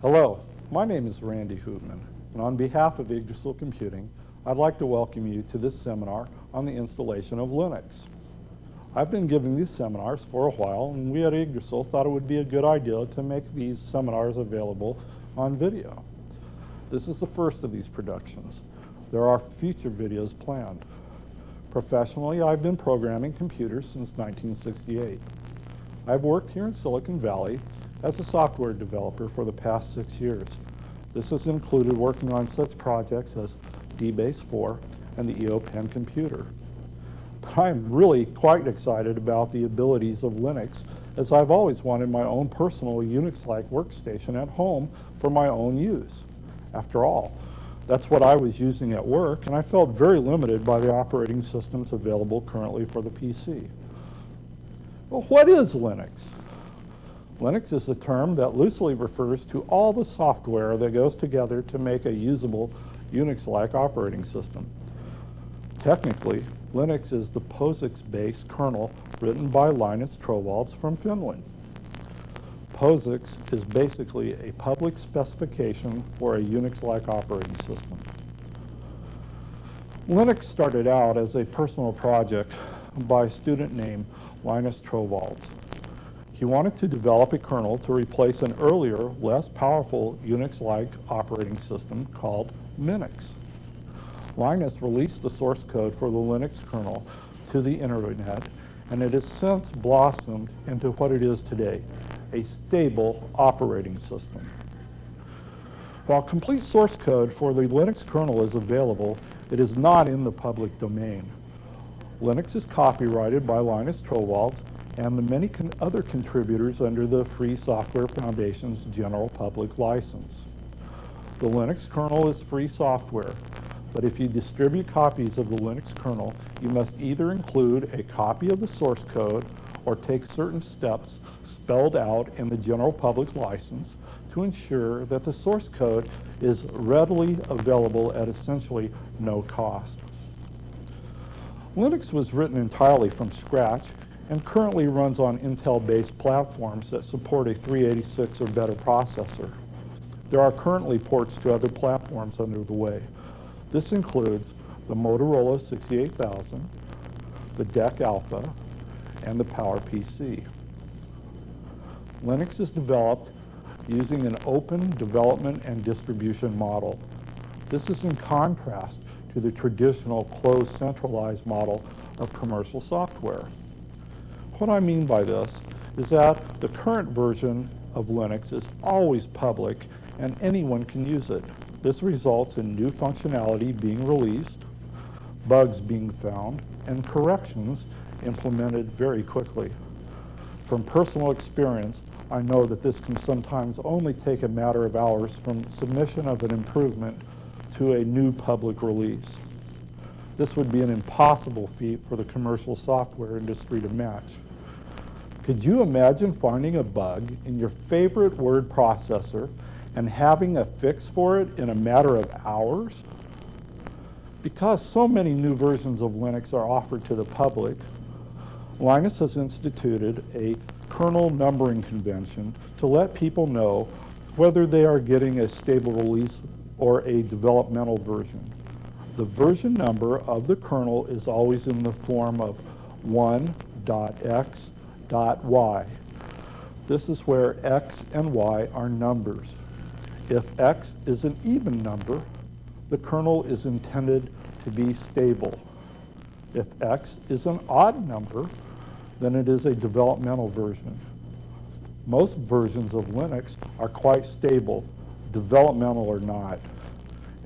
Hello, my name is Randy Hootman, and on behalf of Yggdrasil Computing, I'd like to welcome you to this seminar on the installation of Linux. I've been giving these seminars for a while, and we at Yggdrasil thought it would be a good idea to make these seminars available on video. This is the first of these productions. There are future videos planned. Professionally, I've been programming computers since 1968. I've worked here in Silicon Valley as a software developer for the past 6 years. This has included working on such projects as DBase 4 and the EOPen computer. But I'm really quite excited about the abilities of Linux, as I've always wanted my own personal Unix-like workstation at home for my own use. After all, that's what I was using at work, and I felt very limited by the operating systems available currently for the PC. Well, what is Linux? Linux is a term that loosely refers to all the software that goes together to make a usable Unix-like operating system. Technically, Linux is the POSIX-based kernel written by Linus Torvalds from Finland. POSIX is basically a public specification for a Unix-like operating system. Linux started out as a personal project by a student named Linus Torvalds. He wanted to develop a kernel to replace an earlier, less powerful Unix-like operating system called Minix. Linus released the source code for the Linux kernel to the internet, and it has since blossomed into what it is today, a stable operating system. While complete source code for the Linux kernel is available, it is not in the public domain. Linux is copyrighted by Linus Torvalds and the many other contributors under the Free Software Foundation's general public license. The Linux kernel is free software, but if you distribute copies of the Linux kernel, you must either include a copy of the source code or take certain steps spelled out in the general public license to ensure that the source code is readily available at essentially no cost. Linux was written entirely from scratch and currently runs on Intel-based platforms that support a 386 or better processor. There are currently ports to other platforms under the way. This includes the Motorola 68000, the DEC Alpha, and the PowerPC. Linux is developed using an open development and distribution model. This is in contrast to the traditional closed centralized model of commercial software. What I mean by this is that the current version of Linux is always public and anyone can use it. This results in new functionality being released, bugs being found, and corrections implemented very quickly. From personal experience, I know that this can sometimes only take a matter of hours from submission of an improvement to a new public release. This would be an impossible feat for the commercial software industry to match. Could you imagine finding a bug in your favorite word processor and having a fix for it in a matter of hours? Because so many new versions of Linux are offered to the public, Linus has instituted a kernel numbering convention to let people know whether they are getting a stable release or a developmental version. The version number of the kernel is always in the form of 1.x.y. This is where x and y are numbers. If x is an even number, the kernel is intended to be stable. If x is an odd number, then it is a developmental version. Most versions of Linux are quite stable, developmental or not.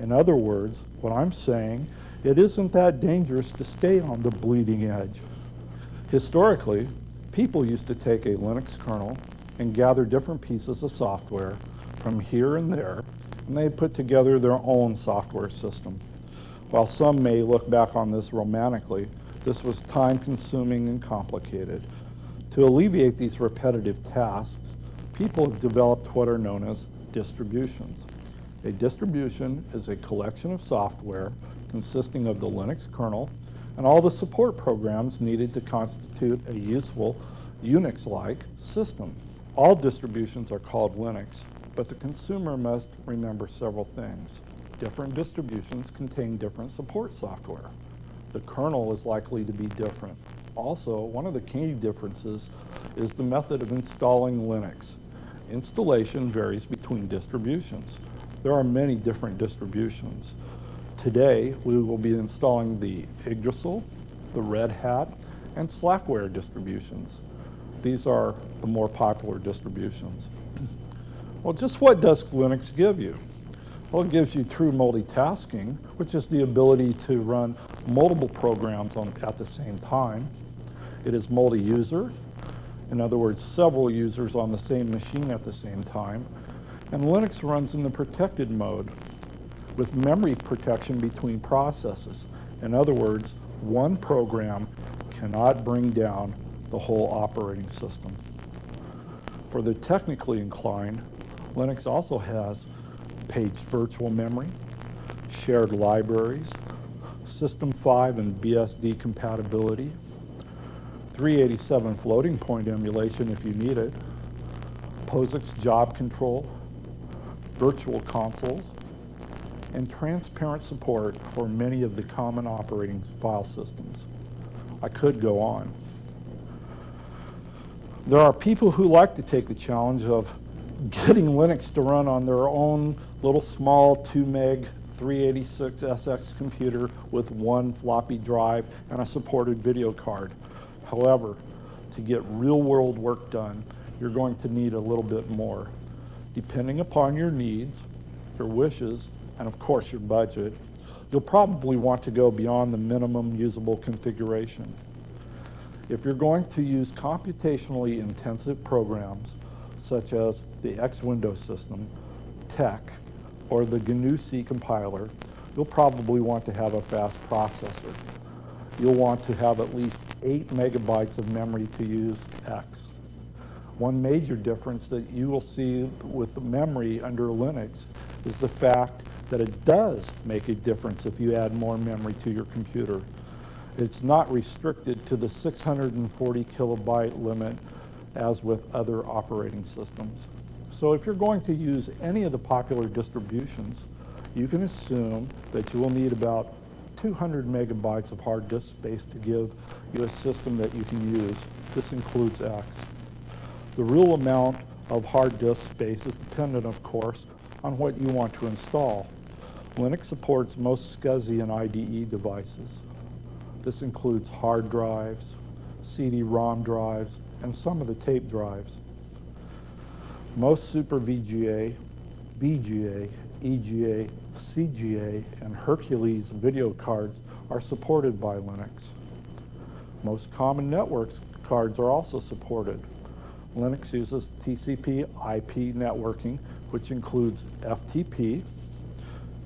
In other words, what I'm saying, it isn't that dangerous to stay on the bleeding edge. Historically, people used to take a Linux kernel and gather different pieces of software from here and there, and they put together their own software system. While some may look back on this romantically, this was time-consuming and complicated. To alleviate these repetitive tasks, people have developed what are known as distributions. A distribution is a collection of software consisting of the Linux kernel and all the support programs needed to constitute a useful Unix-like system. All distributions are called Linux, but the consumer must remember several things. Different distributions contain different support software. The kernel is likely to be different. Also, one of the key differences is the method of installing Linux. Installation varies between distributions. There are many different distributions. Today, we will be installing the Yggdrasil, the Red Hat, and Slackware distributions. These are the more popular distributions. Well, just what does Linux give you? Well, it gives you true multitasking, which is the ability to run multiple programs at the same time. It is multi-user, in other words, several users on the same machine at the same time. And Linux runs in the protected mode with memory protection between processes. In other words, one program cannot bring down the whole operating system. For the technically inclined, Linux also has paged virtual memory, shared libraries, System 5 and BSD compatibility, 387 floating point emulation if you need it, POSIX job control, virtual consoles, and transparent support for many of the common operating file systems. I could go on. There are people who like to take the challenge of getting Linux to run on their own little small 2 meg 386SX computer with one floppy drive and a supported video card. However, to get real world work done, you're going to need a little bit more. Depending upon your needs, your wishes, and of course your budget, you'll probably want to go beyond the minimum usable configuration. If you're going to use computationally intensive programs, such as the X Window system, TeX, or the GNU-C compiler, you'll probably want to have a fast processor. You'll want to have at least 8 megabytes of memory to use X. One major difference that you will see with the memory under Linux is the fact that it does make a difference if you add more memory to your computer. It's not restricted to the 640 kilobyte limit as with other operating systems. So if you're going to use any of the popular distributions, you can assume that you will need about 200 megabytes of hard disk space to give you a system that you can use. This includes X. The real amount of hard disk space is dependent, of course, on what you want to install. Linux supports most SCSI and IDE devices. This includes hard drives, CD-ROM drives, and some of the tape drives. Most Super VGA, VGA, EGA, CGA, and Hercules video cards are supported by Linux. Most common networks cards are also supported. Linux uses TCP/IP networking, which includes FTP,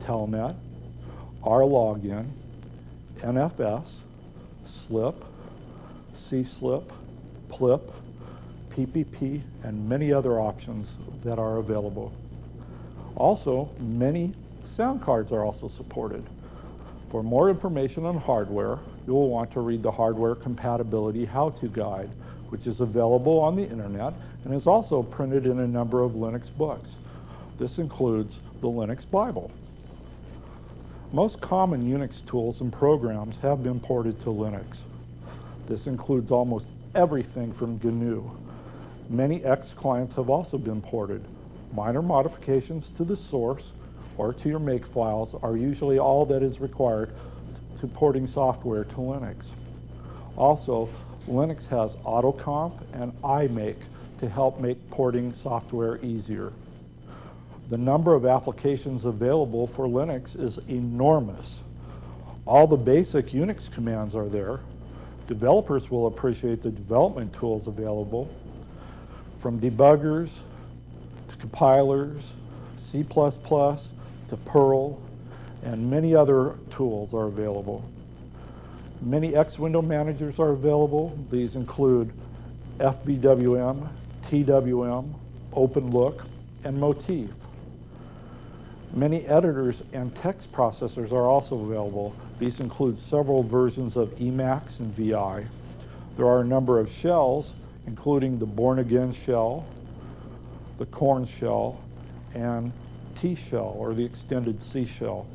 Telnet, RLogin, NFS, SLIP, CSLIP, PLIP, PPP, and many other options that are available. Also, many sound cards are also supported. For more information on hardware, you will want to read the Hardware Compatibility How-To Guide, which is available on the internet and is also printed in a number of Linux books. This includes the Linux Bible. Most common Unix tools and programs have been ported to Linux. This includes almost everything from GNU. Many X clients have also been ported. Minor modifications to the source or to your make files are usually all that is required to porting software to Linux. Also, Linux has AutoConf and iMake to help make porting software easier. The number of applications available for Linux is enormous. All the basic Unix commands are there. Developers will appreciate the development tools available, from debuggers to compilers, C++ to Perl, and many other tools are available. Many X window managers are available. These include FVWM, TWM, OpenLook, and Motif. Many editors and text processors are also available. These include several versions of Emacs and VI. There are a number of shells, including the Born Again shell, the Korn shell, and T-shell, or the extended C shell.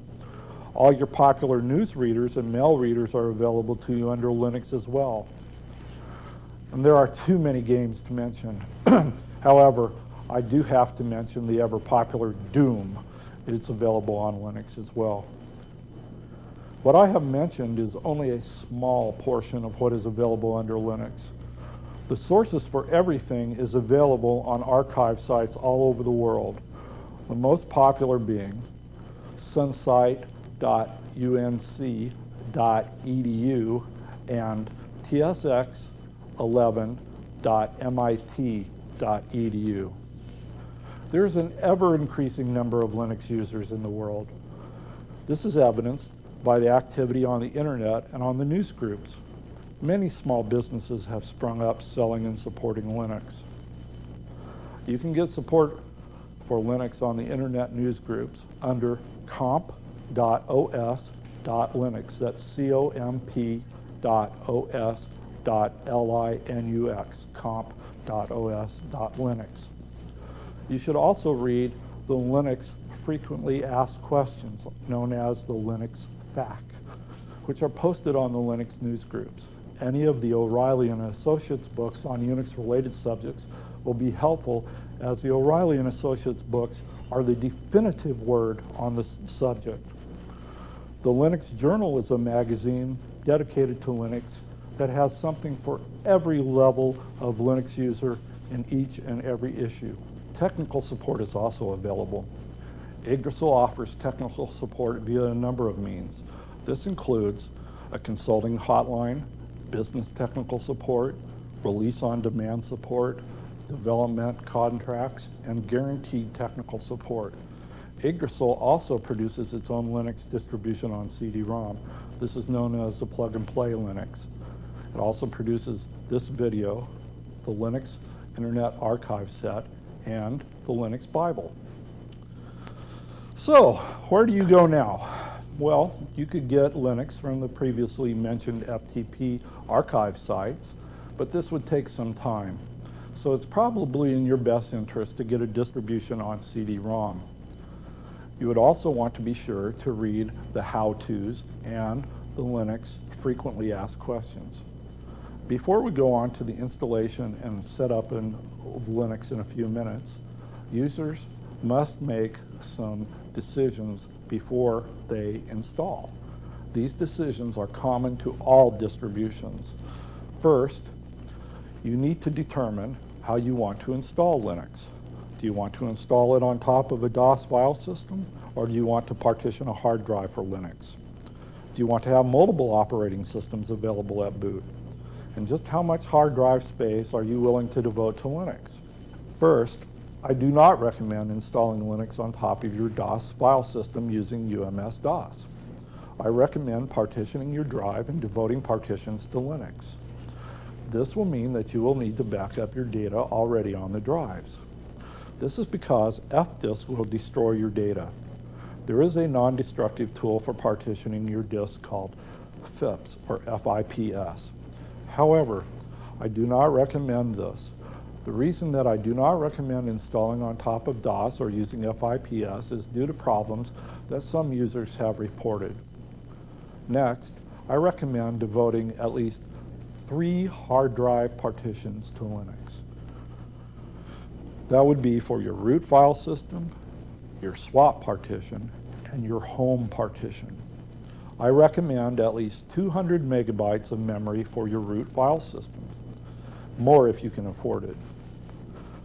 All your popular news readers and mail readers are available to you under Linux as well. And there are too many games to mention. However, I do have to mention the ever popular Doom. It's available on Linux as well. What I have mentioned is only a small portion of what is available under Linux. The sources for everything is available on archive sites all over the world, the most popular being sunsite.unc.edu and tsx11.mit.edu. There is an ever-increasing number of Linux users in the world. This is evidenced by the activity on the internet and on the news groups. Many small businesses have sprung up selling and supporting Linux. You can get support for Linux on the internet news groups under comp.os.linux. That's comp.os.linux, comp.os.linux. You should also read the Linux frequently asked questions, known as the Linux FAQ, which are posted on the Linux news groups. Any of the O'Reilly and Associates books on Unix-related subjects will be helpful, as the O'Reilly and Associates books are the definitive word on this subject. The Linux Journal is a magazine dedicated to Linux that has something for every level of Linux user in each and every issue. Technical support is also available. Yggdrasil offers technical support via a number of means. This includes a consulting hotline, business technical support, release on demand support, development contracts, and guaranteed technical support. Yggdrasil also produces its own Linux distribution on CD-ROM. This is known as the plug-and-play Linux. It also produces this video, the Linux Internet Archive Set, and the Linux Bible. So, where do you go now? Well, you could get Linux from the previously mentioned FTP archive sites, but this would take some time. So it's probably in your best interest to get a distribution on CD-ROM. You would also want to be sure to read the how-tos and the Linux frequently asked questions. Before we go on to the installation and setup of Linux in a few minutes, users must make some decisions before they install. These decisions are common to all distributions. First, you need to determine how you want to install Linux. Do you want to install it on top of a DOS file system, or do you want to partition a hard drive for Linux? Do you want to have multiple operating systems available at boot? And just how much hard drive space are you willing to devote to Linux? First, I do not recommend installing Linux on top of your DOS file system using UMS-DOS. I recommend partitioning your drive and devoting partitions to Linux. This will mean that you will need to back up your data already on the drives. This is because fdisk will destroy your data. There is a non-destructive tool for partitioning your disk called FIPS, or FIPS. However, I do not recommend this. The reason that I do not recommend installing on top of DOS or using FIPS is due to problems that some users have reported. Next, I recommend devoting at least 3 hard drive partitions to Linux. That would be for your root file system, your swap partition, and your home partition. I recommend at least 200 megabytes of memory for your root file system, more if you can afford it.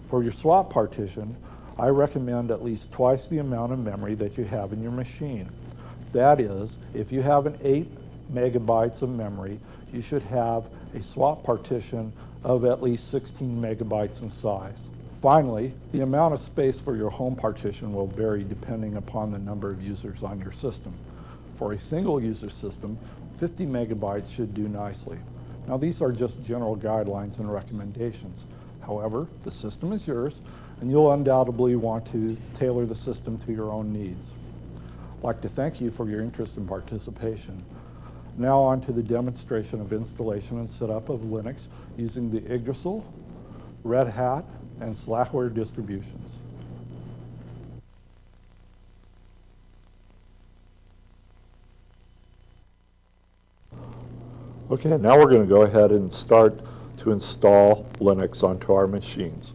For your swap partition, I recommend at least twice the amount of memory that you have in your machine. That is, if you have an 8 megabytes of memory, you should have a swap partition of at least 16 megabytes in size. Finally, the amount of space for your home partition will vary depending upon the number of users on your system. For a single user system, 50 megabytes should do nicely. Now, these are just general guidelines and recommendations. However, the system is yours, and you'll undoubtedly want to tailor the system to your own needs. I'd like to thank you for your interest and participation. Now on to the demonstration of installation and setup of Linux using the Yggdrasil, Red Hat, and Slackware distributions. Okay, now we're going to go ahead and start to install Linux onto our machines.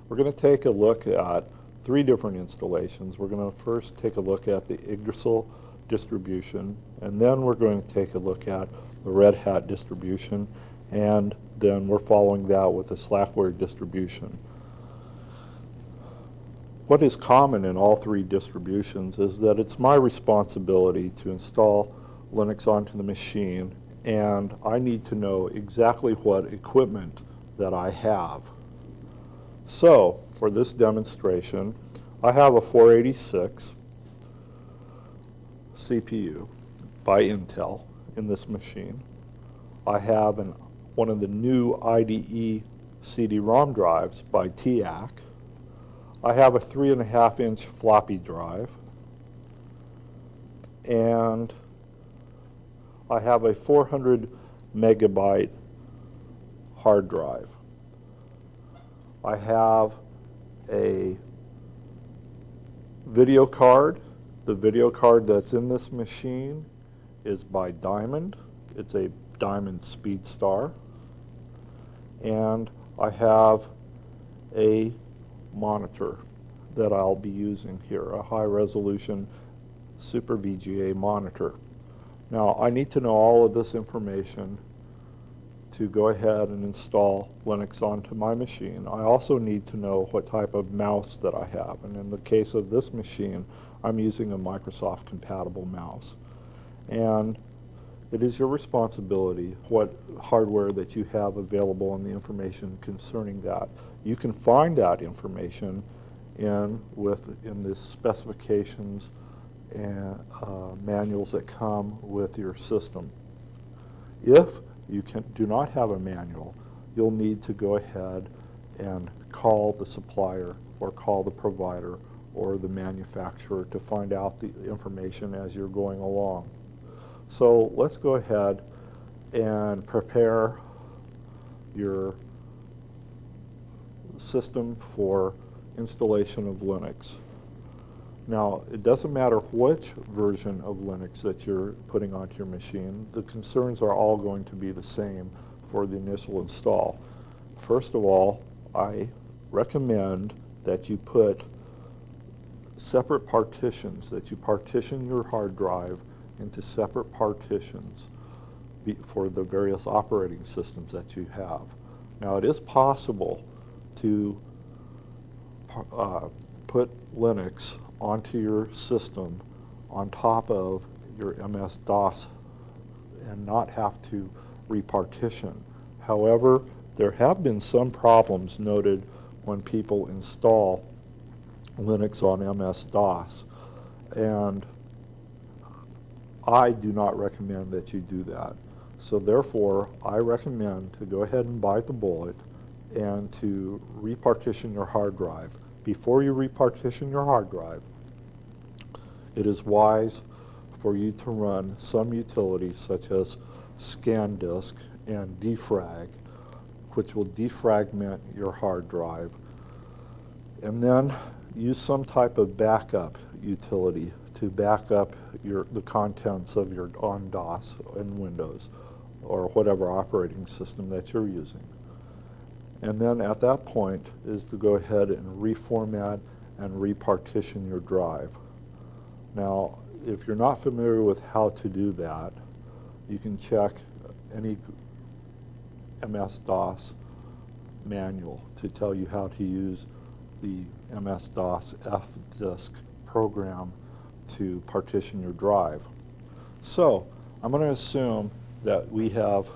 We're going to take a look at 3 different installations. We're going to first take a look at the Yggdrasil distribution, and then we're going to take a look at the Red Hat distribution, and then we're following that with the Slackware distribution. What is common in all 3 distributions is that it's my responsibility to install Linux onto the machine, and I need to know exactly what equipment that I have. So, for this demonstration, I have a 486 CPU by Intel in this machine. I have one of the new IDE CD-ROM drives by TIAC. I have a 3.5-inch floppy drive, and I have a 400 megabyte hard drive. I have a video card. The video card that's in this machine is by Diamond. It's a Diamond Speedstar. And I have a monitor that I'll be using here, a high-resolution Super VGA monitor. Now, I need to know all of this information to go ahead and install Linux onto my machine. I also need to know what type of mouse that I have, and in the case of this machine, I'm using a Microsoft compatible mouse. And it is your responsibility what hardware that you have available and the information concerning that. You can find that information in the specifications and manuals that come with your system. If you do not have a manual, you'll need to go ahead and call the supplier or call the provider or the manufacturer to find out the information as you're going along. So let's go ahead and prepare your system for installation of Linux. Now, it doesn't matter which version of Linux that you're putting onto your machine. The concerns are all going to be the same for the initial install. First of all, I recommend that you put separate partitions, that you partition your hard drive into separate partitions for the various operating systems that you have. Now, it is possible to put Linux onto your system on top of your MS-DOS and not have to repartition. However, there have been some problems noted when people install Linux on MS-DOS, and I do not recommend that you do that. So therefore, I recommend to go ahead and bite the bullet and to repartition your hard drive. Before you repartition your hard drive, it is wise for you to run some utilities such as scan disk and defrag, which will defragment your hard drive, and then use some type of backup utility to back up the contents of your on DOS and Windows or whatever operating system that you're using. And then at that point is to go ahead and reformat and repartition your drive. Now, if you're not familiar with how to do that, you can check any MS-DOS manual to tell you how to use the MS-DOS F-disk program to partition your drive. So, I'm going to assume that we have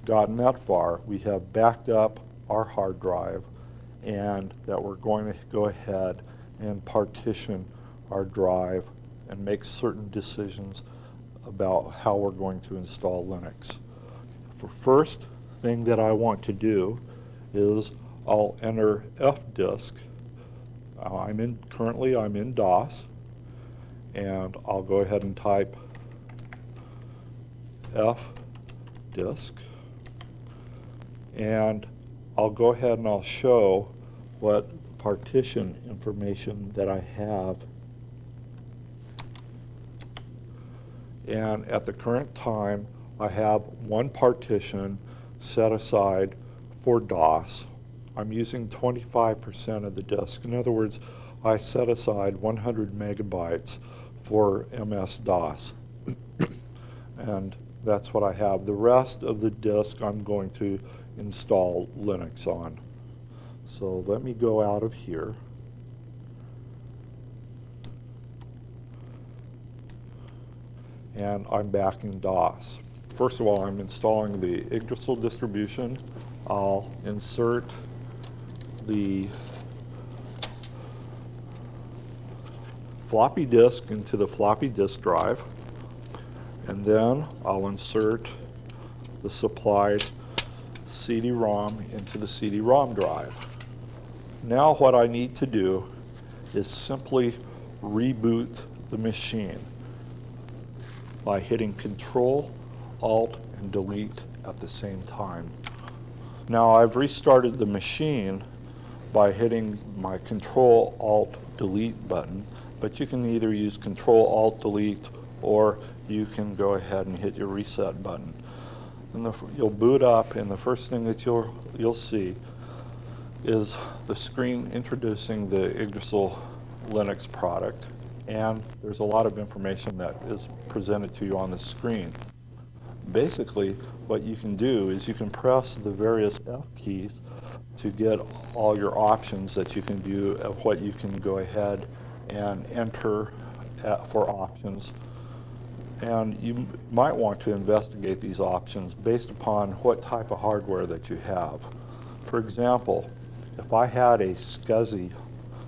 gotten that far. We have backed up our hard drive, and that we're going to go ahead and partition our drive and make certain decisions about how we're going to install Linux. The first thing that I want to do is I'll enter F-disk. Currently I'm in DOS, and I'll go ahead and type F-disk, and I'll go ahead and I'll show what partition information that I have. And at the current time, I have one partition set aside for DOS. I'm using 25% of the disk. In other words, I set aside 100 megabytes for MS-DOS. And that's what I have. The rest of the disk I'm going to install Linux on. So let me go out of here. And I'm back in DOS. First of all, I'm installing the Yggdrasil distribution. I'll insert the floppy disk into the floppy disk drive, and then I'll insert the supplied CD-ROM into the CD-ROM drive. Now what I need to do is simply reboot the machine by hitting Control, Alt, and Delete at the same time. Now I've restarted the machine by hitting my Control, Alt, Delete button, but you can either use Control, Alt, Delete, or you can go ahead and hit your reset button. And you'll boot up, and the first thing that you'll see is the screen introducing the Yggdrasil Linux product, and there's a lot of information that is presented to you on the screen. Basically, what you can do is you can press the various F keys to get all your options that you can view of what you can go ahead and enter for options. And you might want to investigate these options based upon what type of hardware that you have. For example, if I had a SCSI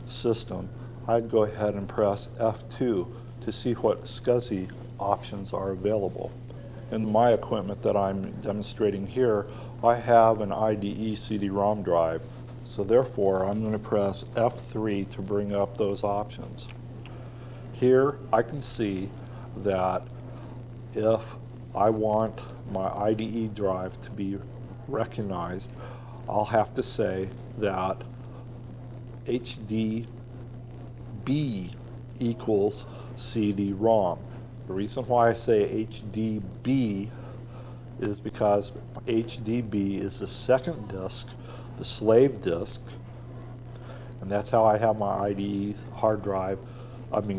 system, I'd go ahead and press F2 to see what SCSI options are available. In my equipment that I'm demonstrating here, I have an IDE CD-ROM drive, so therefore I'm going to press F3 to bring up those options. Here I can see that if I want my IDE drive to be recognized, I'll have to say that HDB equals CD-ROM. The reason why I say HDB is because HDB is the second disk, the slave disk, and that's how I have my IDE hard drive,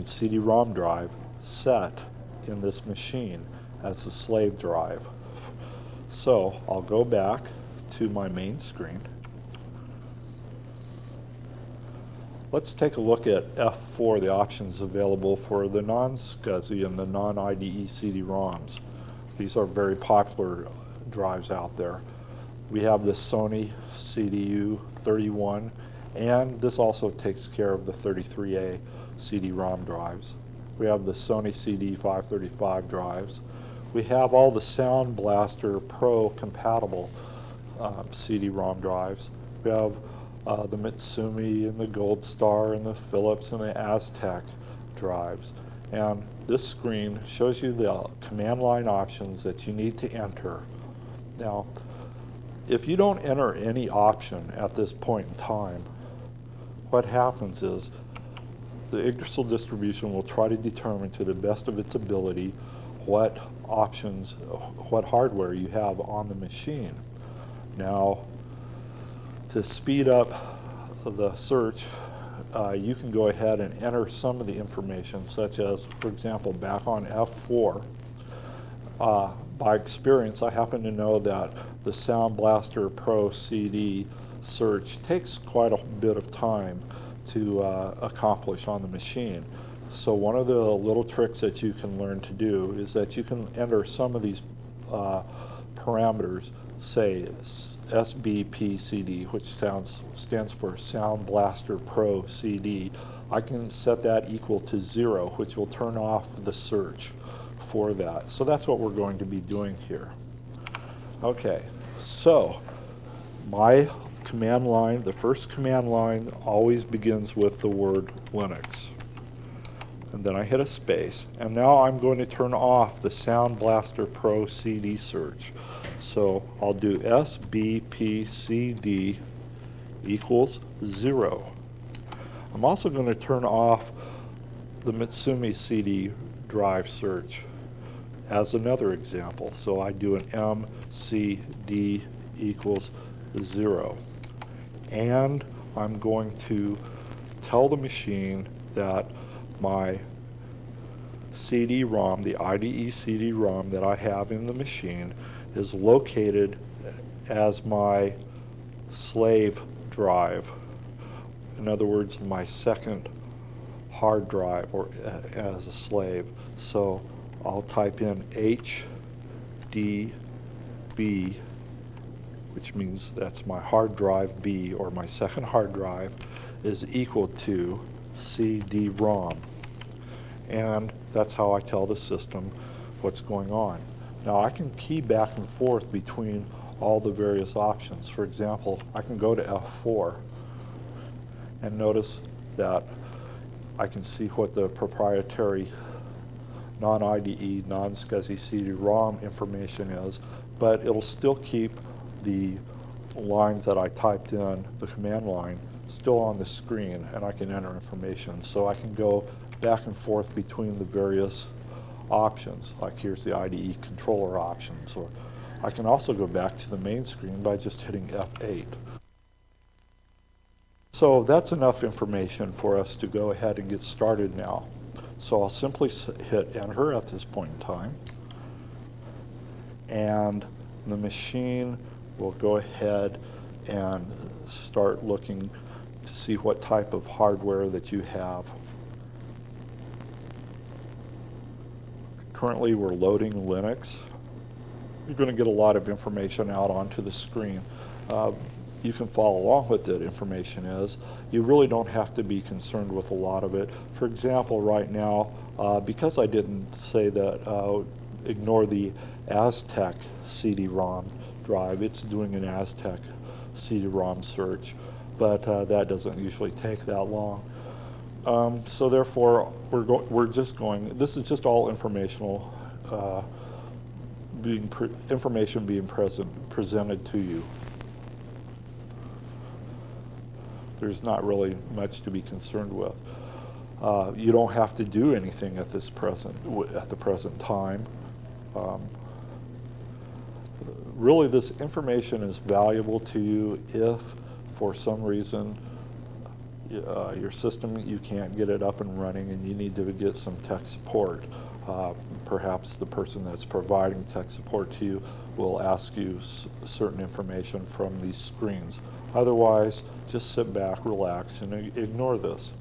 CD-ROM drive set in this machine as the slave drive. So I'll go back to my main screen. Let's take a look at F4, the options available for the non-SCSI and the non-IDE CD-ROMs. These are very popular drives out there. We have the Sony CDU31, and this also takes care of the 33A CD-ROM drives. We have the Sony CD535 drives. We have all the Sound Blaster Pro compatible CD-ROM drives. We have the Mitsumi and the Gold Star and the Philips and the Aztec drives. And this screen shows you the command line options that you need to enter. Now, if you don't enter any option at this point in time, what happens is the Yggdrasil distribution will try to determine to the best of its ability what options, what hardware you have on the machine. Now, to speed up the search, you can go ahead and enter some of the information, such as, for example, back on F4. By experience, I happen to know that the Sound Blaster Pro CD search takes quite a bit of time to accomplish on the machine. So one of the little tricks that you can learn to do is that you can enter some of these parameters, say SBPCD, which stands for Sound Blaster Pro CD. I can set that equal to 0, which will turn off the search for that. So that's what we're going to be doing here. Okay, so my command line, the first command line always begins with the word Linux. And then I hit a space, and now I'm going to turn off the Sound Blaster Pro CD search. So I'll do SBPCD equals 0. I'm also going to turn off the Mitsumi CD drive search. as another example. So I do an MCD equals 0. And I'm going to tell the machine that my CD-ROM, the IDE CD-ROM that I have in the machine, is located as my slave drive. In other words, my second hard drive, or as a slave. So I'll type in HDB, which means that's my hard drive B, or my second hard drive, is equal to CD-ROM. And that's how I tell the system what's going on. Now I can key back and forth between all the various options. For example, I can go to F4 and notice that I can see what the proprietary non-IDE, non-SCSI CD-ROM information is, but it'll still keep the lines that I typed in, the command line, still on the screen, and I can enter information. So I can go back and forth between the various options, like here's the IDE controller options, or I can also go back to the main screen by just hitting F8. So that's enough information for us to go ahead and get started now. So I'll simply hit enter at this point in time, and the machine will go ahead and start looking to see what type of hardware that you have. Currently we're loading Linux. You're going to get a lot of information out onto the screen. You can follow along with that information is. You really don't have to be concerned with a lot of it. For example, right now, because I didn't say that ignore the Aztec CD-ROM drive, it's doing an Aztec CD-ROM search, but that doesn't usually take that long. So therefore, we're just going, this is just all informational, information being presented to you. There's not really much to be concerned with. You don't have to do anything at the present time. Really, this information is valuable to you if, for some reason, your system, you can't get it up and running and you need to get some tech support. Perhaps the person that's providing tech support to you will ask you certain information from these screens. Otherwise, just sit back, relax, and ignore this.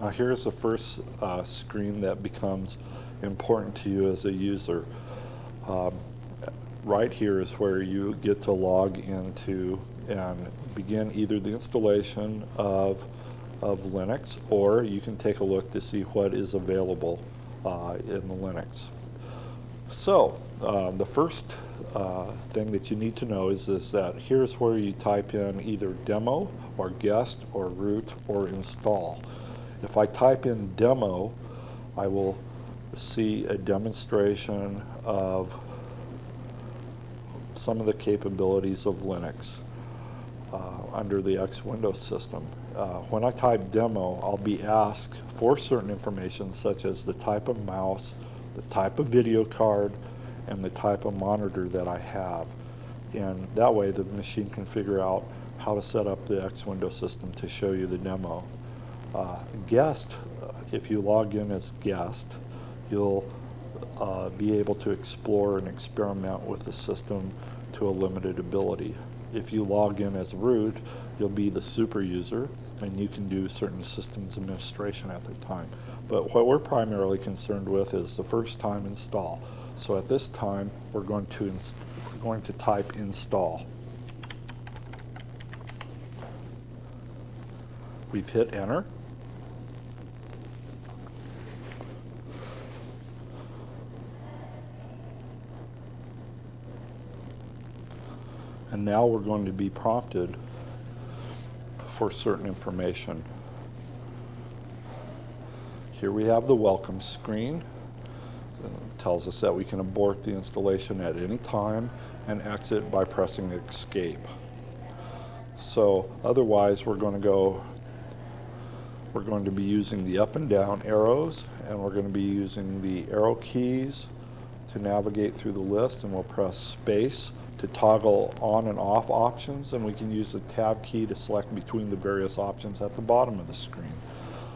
Now here's the first screen that becomes important to you as a user. Right here is where you get to log into and begin either the installation of Linux, or you can take a look to see what is available in the Linux. So the first thing that you need to know is that here's where you type in either demo or guest or root or install. If I type in demo, I will see a demonstration of some of the capabilities of Linux under the X Windows system. When I type demo, I'll be asked for certain information such as the type of mouse, the type of video card, and the type of monitor that I have. And that way the machine can figure out how to set up the X Windows system to show you the demo. Guest, if you log in as guest, you'll be able to explore and experiment with the system to a limited ability. If you log in as root, you'll be the super user, and you can do certain systems administration at the time. But what we're primarily concerned with is the first time install. So at this time, we're going to type install. We've hit enter. And now we're going to be prompted for certain information. Here we have the welcome screen. It tells us that we can abort the installation at any time and exit by pressing escape. So otherwise we're going to be using the up and down arrows, and we're going to be using the arrow keys to navigate through the list, and we'll press space to toggle on and off options, and we can use the tab key to select between the various options at the bottom of the screen.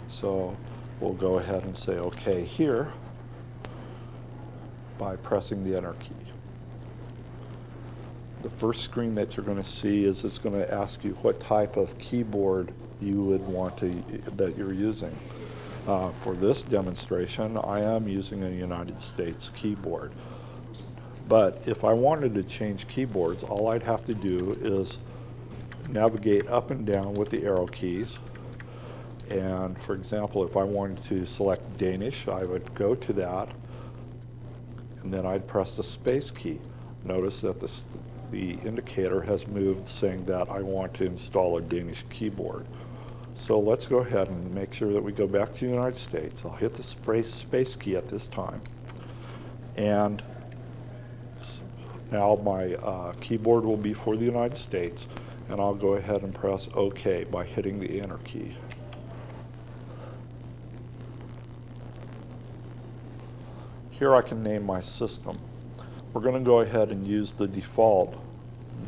So we'll go ahead and say OK here by pressing the enter key. The first screen that you're going to see is it's going to ask you what type of keyboard you would want that you're using. For this demonstration, I am using a United States keyboard. But if I wanted to change keyboards, all I'd have to do is navigate up and down with the arrow keys. And for example, if I wanted to select Danish, I would go to that, and then I'd press the space key. Notice that the indicator has moved saying that I want to install a Danish keyboard. So let's go ahead and make sure that we go back to the United States. I'll hit the space key at this time. And now my keyboard will be for the United States, and I'll go ahead and press OK by hitting the enter key. Here I can name my system. We're going to go ahead and use the default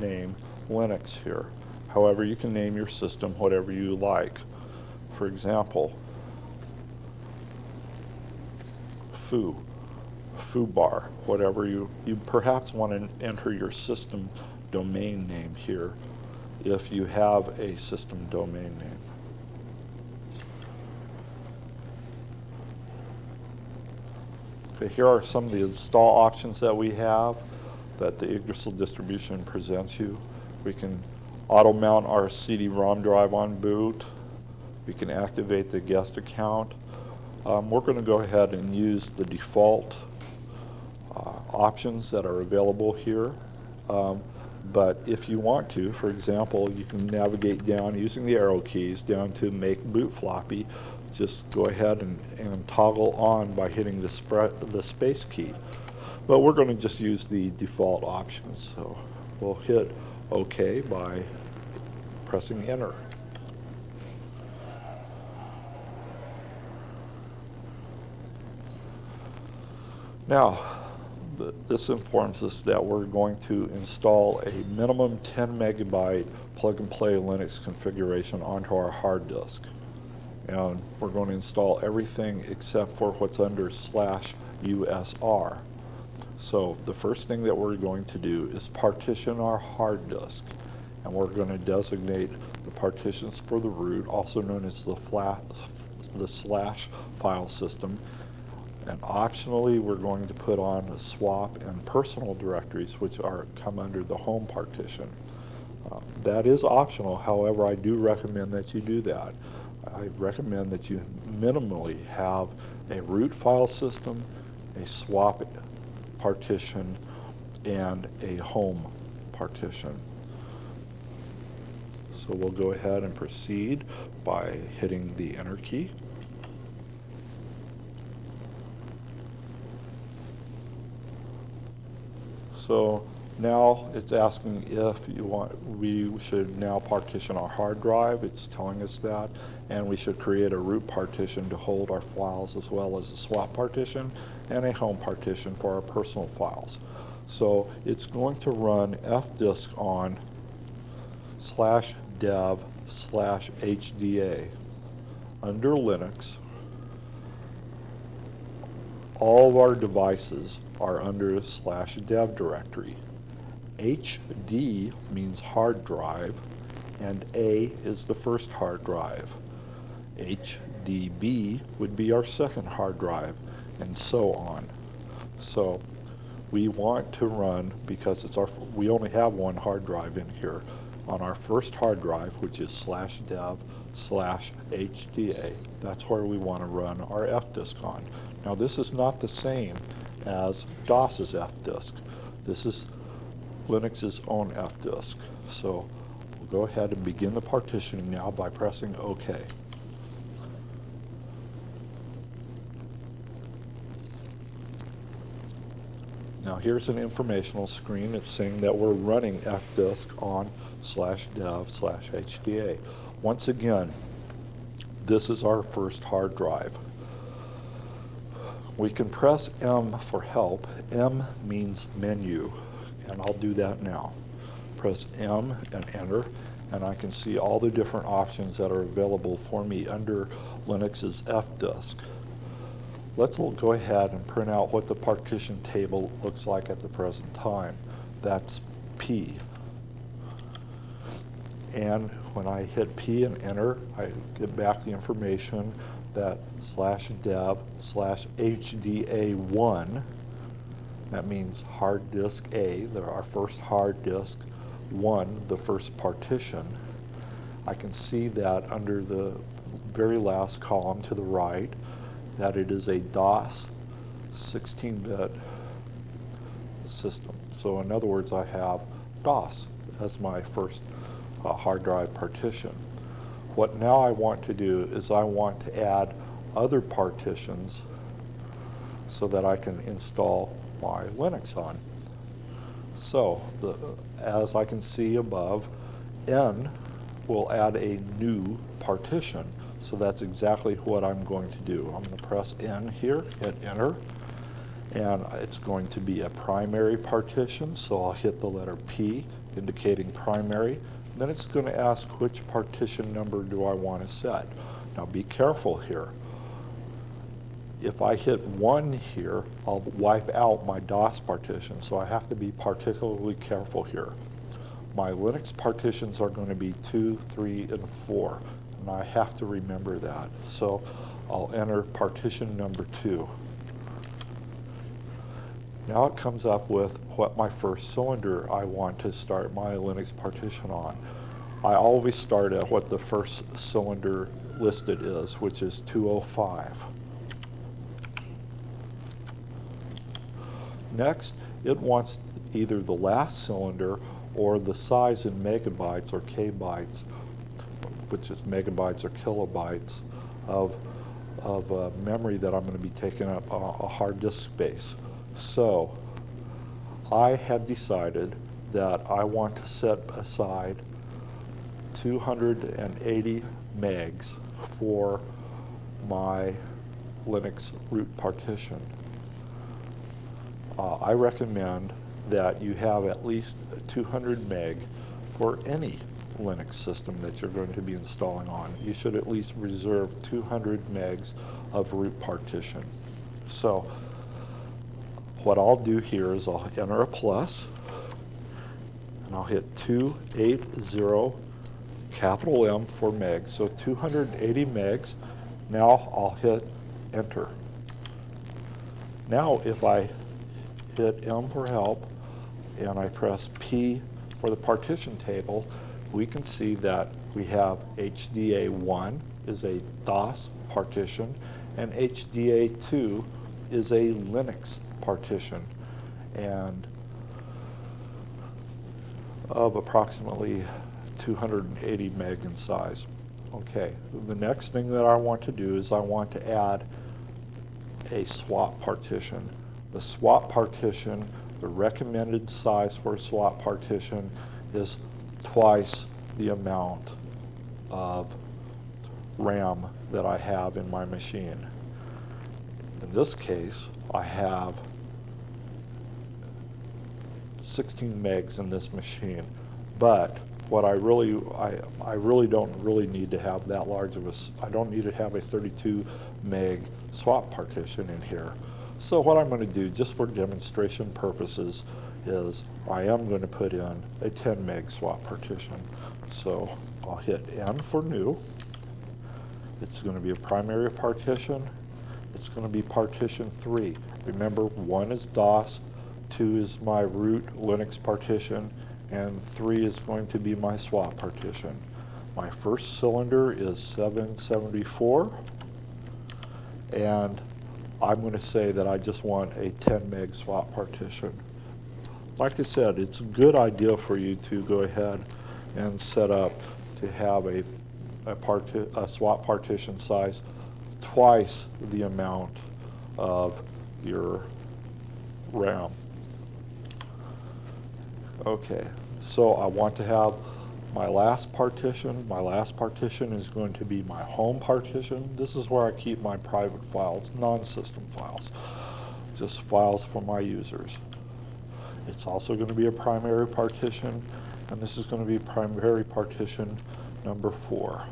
name Linux here. However, you can name your system whatever you like. For example, foobar, whatever you perhaps want to enter your system domain name here if you have a system domain name. Okay, here are some of the install options that we have that the Yggdrasil distribution presents you. We can auto mount our CD-ROM drive on boot. We can activate the guest account. We're going to go ahead and use the default options that are available here. But if you want to, for example, you can navigate down using the arrow keys down to make boot floppy. Just go ahead and toggle on by hitting the space key. But we're going to just use the default options. So we'll hit OK by pressing enter. Now, this informs us that we're going to install a minimum 10 megabyte plug-and-play Linux configuration onto our hard disk. And we're going to install everything except for what's under /USR. So the first thing that we're going to do is partition our hard disk. And we're going to designate the partitions for the root, also known as the slash file system. And optionally, we're going to put on the swap and personal directories, which come under the home partition. That is optional. However, I do recommend that you do that. I recommend that you minimally have a root file system, a swap partition, and a home partition. So we'll go ahead and proceed by hitting the enter key. So now it's asking if we should now partition our hard drive. It's telling us that. And we should create a root partition to hold our files, as well as a swap partition and a home partition for our personal files. So it's going to run fdisk on /dev/HDA under Linux all of our devices are under a /dev directory. HD means hard drive, and A is the first hard drive. HDB would be our second hard drive, and so on. So we want to run, because we only have one hard drive in here, on our first hard drive, which is /dev/HDA. That's where we want to run our fdisk on. Now this is not the same as DOS's fdisk. This is Linux's own fdisk. So we'll go ahead and begin the partitioning now by pressing OK. Now here's an informational screen. It's saying that we're running fdisk on /dev/HDA. Once again, this is our first hard drive. We can press M for help. M means menu, and I'll do that now. Press M and enter, and I can see all the different options that are available for me under Linux's fdisk. Let's go ahead and print out what the partition table looks like at the present time. That's P. And when I hit P and enter, I get back the information that /dev/HDA1, that means hard disk A, they're our first hard disk, 1, the first partition. I can see that under the very last column to the right, that it is a DOS 16-bit system. So in other words, I have DOS as my first hard drive partition. What now I want to do is I want to add other partitions so that I can install my Linux on. So as I can see above, N will add a new partition. So that's exactly what I'm going to do. I'm going to press N here, hit enter, and it's going to be a primary partition, so I'll hit the letter P, indicating primary. Then it's going to ask which partition number do I want to set. Now be careful here. If I hit 1 here, I'll wipe out my DOS partition, so I have to be particularly careful here. My Linux partitions are going to be 2, 3, and 4. And I have to remember that. So I'll enter partition number 2. Now it comes up with what my first cylinder I want to start my Linux partition on. I always start at what the first cylinder listed is, which is 205. Next, it wants either the last cylinder or the size in megabytes or kbytes, which is megabytes or kilobytes of memory that I'm going to be taking up a hard disk space. So I have decided that I want to set aside 280 megs for my Linux root partition. I recommend that you have at least 200 meg for any Linux system that you're going to be installing on. You should at least reserve 200 megs of root partition. So what I'll do here is I'll enter a plus, and I'll hit 280 capital M for megs, so 280 megs. Now I'll hit enter. Now if I hit M for help and I press P for the partition table, we can see that we have HDA1 is a DOS partition and HDA2 is a Linux partition, and of approximately 280 meg in size. Okay, the next thing that I want to do is I want to add a swap partition. The swap partition, the recommended size for a swap partition is twice the amount of RAM that I have in my machine. In this case, I have 16 megs in this machine, but what I really don't need to have that large of I don't need to have a 32 meg swap partition in here. So what I'm going to do, just for demonstration purposes, is I am going to put in a 10 meg swap partition. So I'll hit N for new. It's going to be a primary partition. It's going to be partition 3. Remember, 1 is DOS, 2 is my root Linux partition, and 3 is going to be my swap partition. My first cylinder is 774, and I'm going to say that I just want a 10 meg swap partition. Like I said, it's a good idea for you to go ahead and set up to have a swap partition size twice the amount of your RAM. Okay, so I want to have my last partition. My last partition is going to be my home partition. This is where I keep my private files, non-system files, just files for my users. It's also going to be a primary partition, and this is going to be primary partition number 4.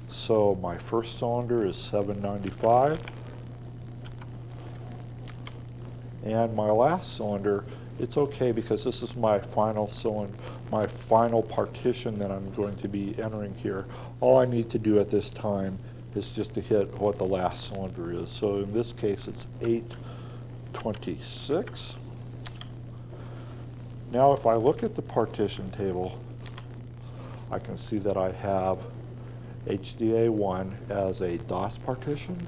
So my first cylinder is 795, and my last cylinder, it's okay because this is my final cylinder, my final partition that I'm going to be entering here. All I need to do at this time is just to hit what the last cylinder is. So in this case, it's 826. Now if I look at the partition table, I can see that I have HDA1 as a DOS partition,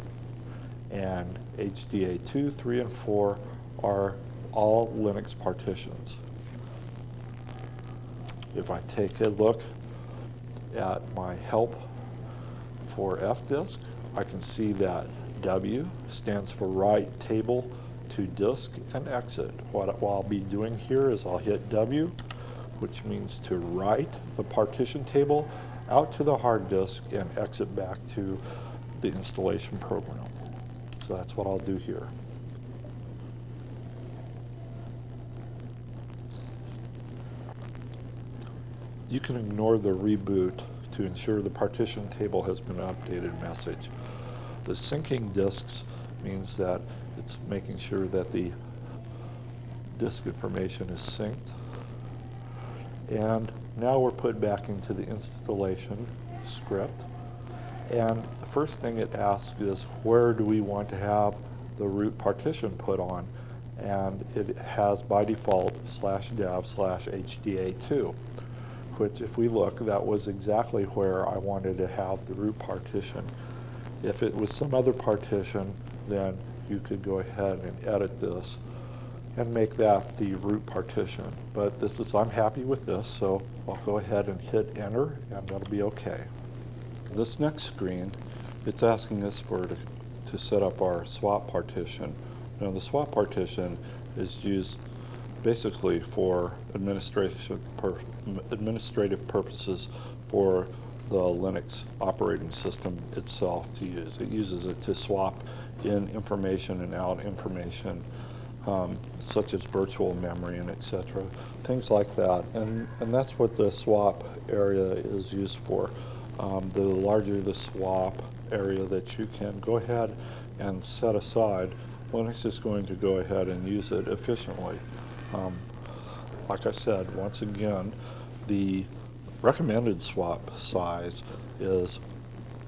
and HDA2, 3, and 4 are all Linux partitions. If I take a look at my help for fdisk, I can see that W stands for write table to disk and exit. What I'll be doing here is I'll hit W, which means to write the partition table out to the hard disk and exit back to the installation program. So that's what I'll do here. You can ignore the reboot to ensure the partition table has been updated message. The syncing disks means that it's making sure that the disk information is synced. And now we're put back into the installation script. And the first thing it asks is, where do we want to have the root partition put on? And it has by default /dev/HDA2, which if we look, that was exactly where I wanted to have the root partition. If it was some other partition, then you could go ahead and edit this and make that the root partition. But this is, I'm happy with this, so I'll go ahead and hit enter, and that'll be okay. This next screen, it's asking us to set up our swap partition. Now the swap partition is used basically for administrative purposes for the Linux operating system itself to use. It uses it to swap in information and out information, such as virtual memory and etc. Things like that. And that's what the swap area is used for. The larger the swap area that you can go ahead and set aside, Linux is going to go ahead and use it efficiently. Like I said, once again, the recommended swap size is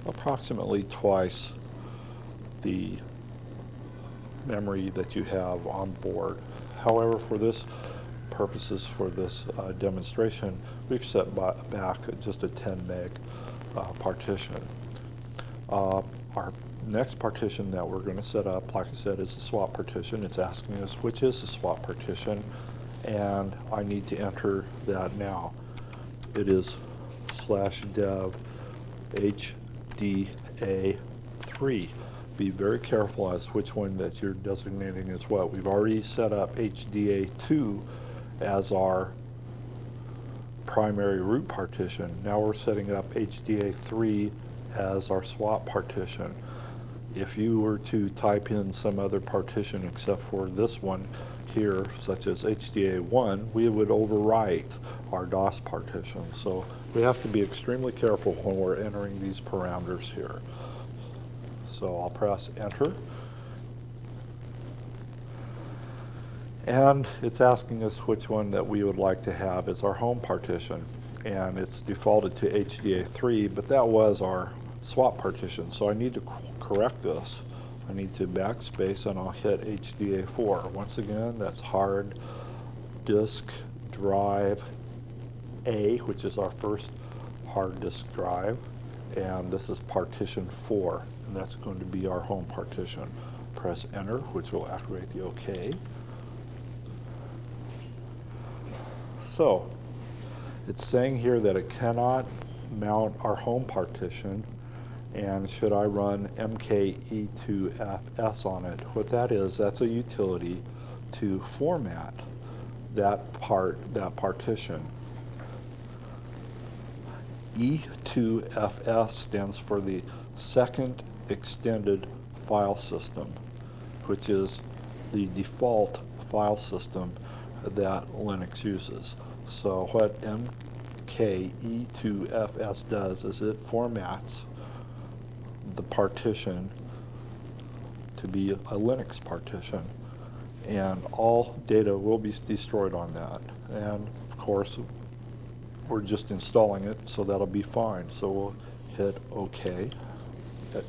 approximately twice the memory that you have on board. However, for this purposes, for this demonstration, we've set back just a 10 meg partition. Our next partition that we're going to set up, like I said, is the swap partition. It's asking us which is the swap partition, and I need to enter that now. It is /dev HDA3. Be very careful as which one that you're designating as what. We've already set up HDA2 as our primary root partition. Now we're setting up HDA3 as our swap partition. If you were to type in some other partition except for this one here, such as HDA1, we would overwrite our DOS partition. So we have to be extremely careful when we're entering these parameters here. So I'll press enter, And it's asking us which one that we would like to have as our home partition. And it's defaulted to HDA3, but that was our swap partition. So I need to correct this. I need to backspace and I'll hit HDA4. Once again, that's hard disk drive A, which is our first hard disk drive. And this is partition 4, and that's going to be our home partition. Press enter, which will activate the OK. So it's saying here that it cannot mount our home partition, and should I run mke2fs on it? What that is, that's a utility to format that partition. E2fs stands for the second extended file system, which is the default file system that Linux uses. So what mke2fs does is it formats the partition to be a Linux partition, and all data will be destroyed on that. And of course, we're just installing it, so that'll be fine. So we'll hit OK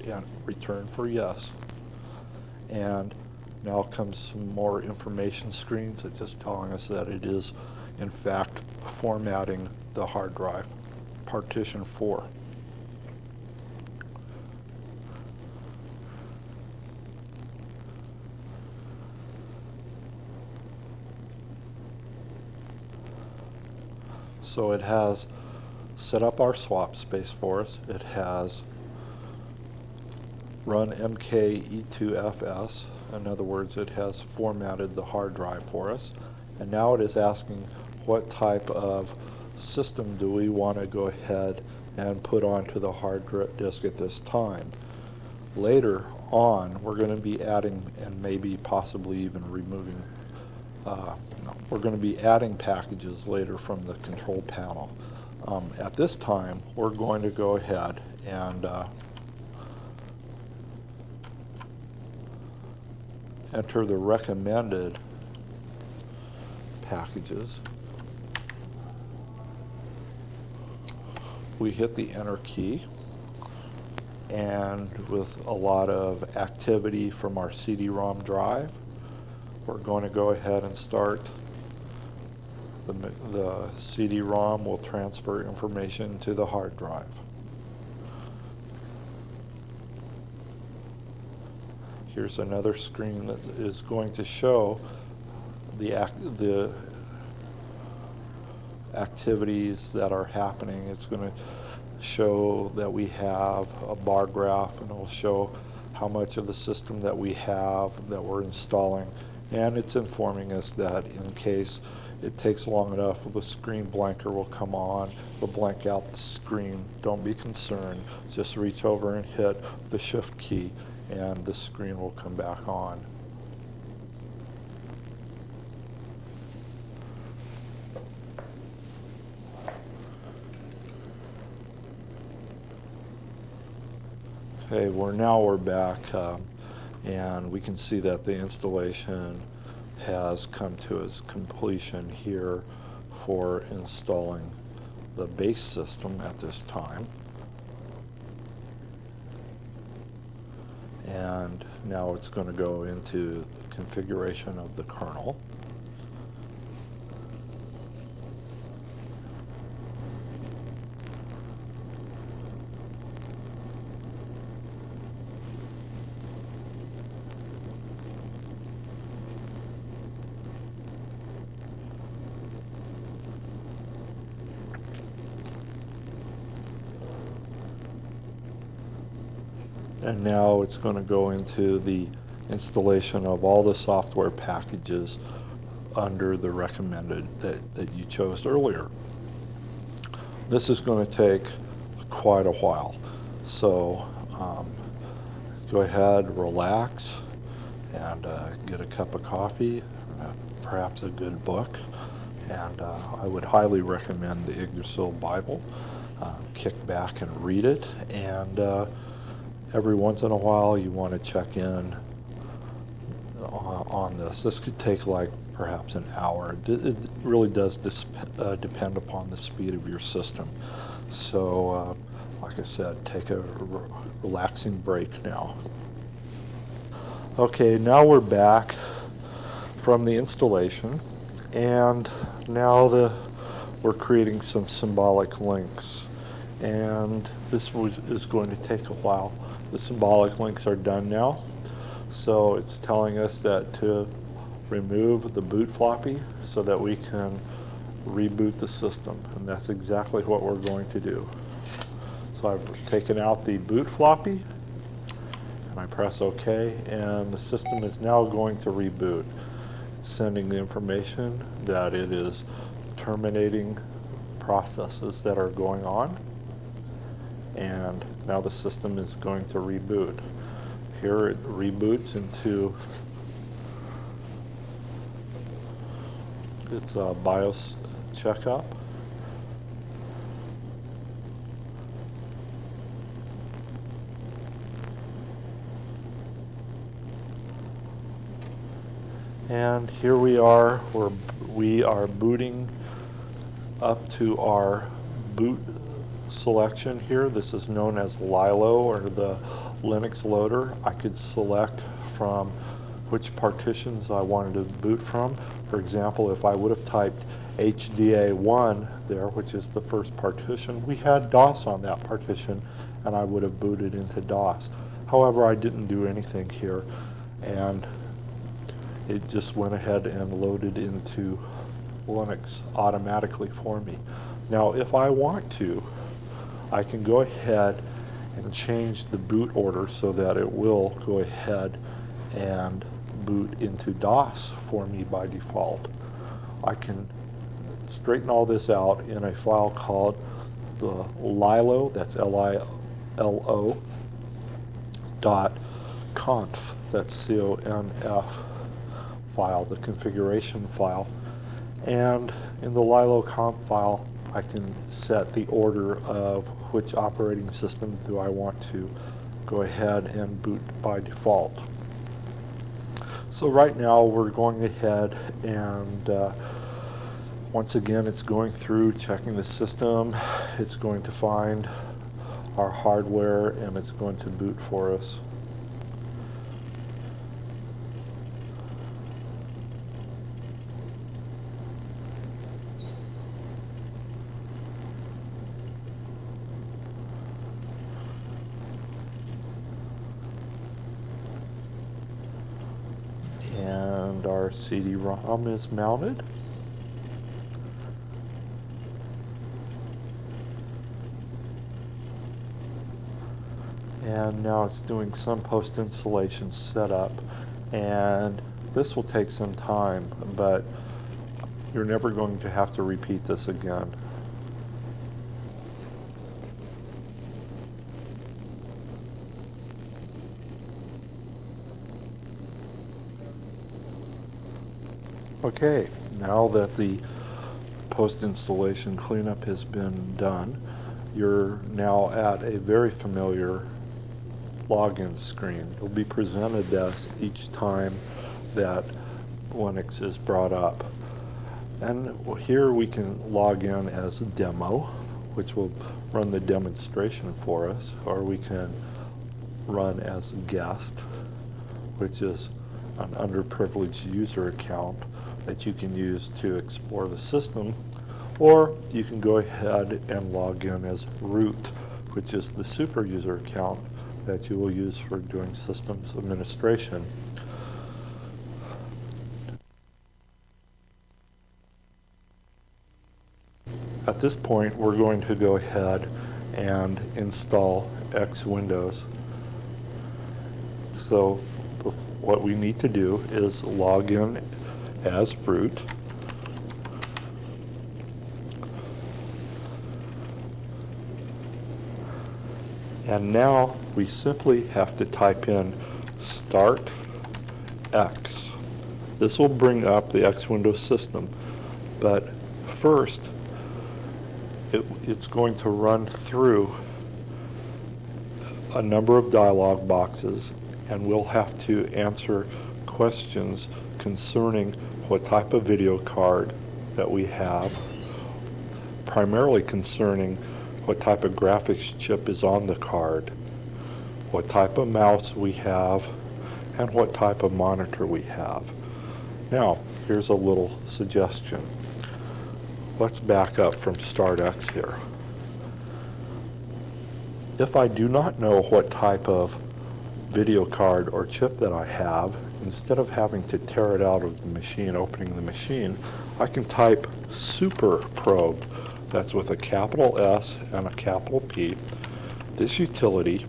and return for yes. And now comes some more information screens. It's just telling us that it is, in fact, formatting the hard drive, partition 4. So it has set up our swap space for us. It has run mke2fs. In other words, it has formatted the hard drive for us. And now it is asking what type of system do we want to go ahead and put onto the hard disk at this time. Later on, we're going to be adding and maybe possibly even removing we're going to be adding packages later from the control panel. At this time, we're going to go ahead and enter the recommended packages. We hit the enter key, and with a lot of activity from our CD-ROM drive, we're going to go ahead and start. The CD-ROM will transfer information to the hard drive. Here's another screen that is going to show the activities that are happening. It's going to show that we have a bar graph, and it will show how much of the system that we have that we're installing. And it's informing us that in case it takes long enough, the screen blanker will come on, will blank out the screen. Don't be concerned. Just reach over and hit the shift key, and the screen will come back on. Okay, we're back, and we can see that the installation has come to its completion here for installing the base system at this time. And now it's going to go into configuration of the kernel. And now it's going to go into the installation of all the software packages under the recommended that you chose earlier. This is going to take quite a while. So go ahead, relax, and get a cup of coffee, perhaps a good book. And I would highly recommend the Yggdrasil Bible. Kick back and read it. And every once in a while, you want to check in on this. This could take like perhaps an hour. It really does depend upon the speed of your system. So, like I said, take a relaxing break now. Okay, now we're back from the installation, and now we're creating some symbolic links, and this is going to take a while. The symbolic links are done now, so it's telling us that to remove the boot floppy so that we can reboot the system, and that's exactly what we're going to do. So I've taken out the boot floppy, and I press OK, and the system is now going to reboot. It's sending the information that it is terminating processes that are going on, and now the system is going to reboot. Here it reboots into its BIOS checkup. And here we are, we are booting up to our boot selection here. This is known as Lilo, or the Linux loader. I could select from which partitions I wanted to boot from. For example, if I would have typed HDA1 there, which is the first partition, we had DOS on that partition, and I would have booted into DOS. However, I didn't do anything here, and it just went ahead and loaded into Linux automatically for me. Now, if I want to, I can go ahead and change the boot order so that it will go ahead and boot into DOS for me by default. I can straighten all this out in a file called the Lilo, that's Lilo, .conf, that's CONF file, the configuration file. And in the Lilo conf file, I can set the order of which operating system do I want to go ahead and boot by default. So right now we're going ahead and once again it's going through checking the system. It's going to find our hardware and it's going to boot for us. And our CD-ROM is mounted. And now it's doing some post-installation setup, and this will take some time, but you're never going to have to repeat this again. Okay, now that the post-installation cleanup has been done, you're now at a very familiar login screen. You'll be presented this each time that Linux is brought up. And here we can log in as a demo, which will run the demonstration for us, or we can run as a guest, which is an underprivileged user account that you can use to explore the system, or you can go ahead and log in as root, which is the super user account that you will use for doing systems administration. At this point, we're going to go ahead and install X Windows. So what we need to do is log in as root. And now we simply have to type in start X. This will bring up the X Windows system, but first it's going to run through a number of dialog boxes, and we'll have to answer questions concerning what type of video card that we have, primarily concerning what type of graphics chip is on the card, what type of mouse we have, and what type of monitor we have. Now, here's a little suggestion. Let's back up from StartX here. If I do not know what type of video card or chip that I have, instead of having to tear it out of the machine, opening the machine, I can type Super Probe. That's with a capital S and a capital P. This utility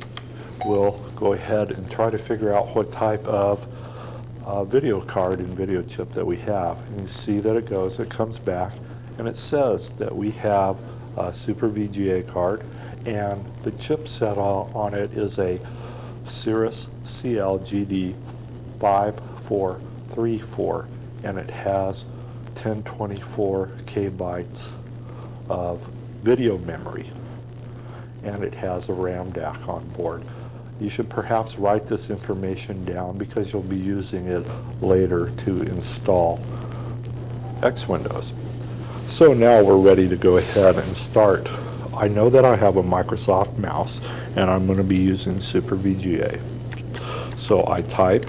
will go ahead and try to figure out what type of video card and video chip that we have. And you see that it comes back, and it says that we have a Super VGA card, and the chipset on it is a Cirrus CLGD 5434, and it has 1024 kbytes of video memory, and it has a RAM DAC on board. You should perhaps write this information down because you'll be using it later to install X Windows. So now we're ready to go ahead and start. I know that I have a Microsoft mouse, and I'm going to be using Super VGA. So I type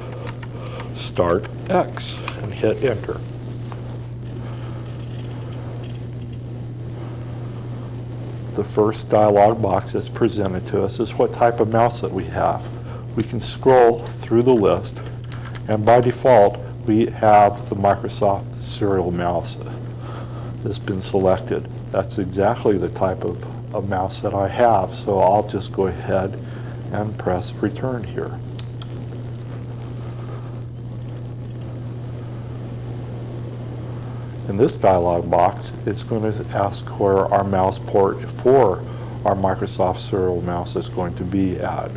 Start X and hit Enter. The first dialog box that's presented to us is what type of mouse that we have. We can scroll through the list, and by default we have the Microsoft Serial mouse that's been selected. That's exactly the type of mouse that I have, so I'll just go ahead and press Return here. In this dialog box, it's going to ask where our mouse port for our Microsoft Serial mouse is going to be at.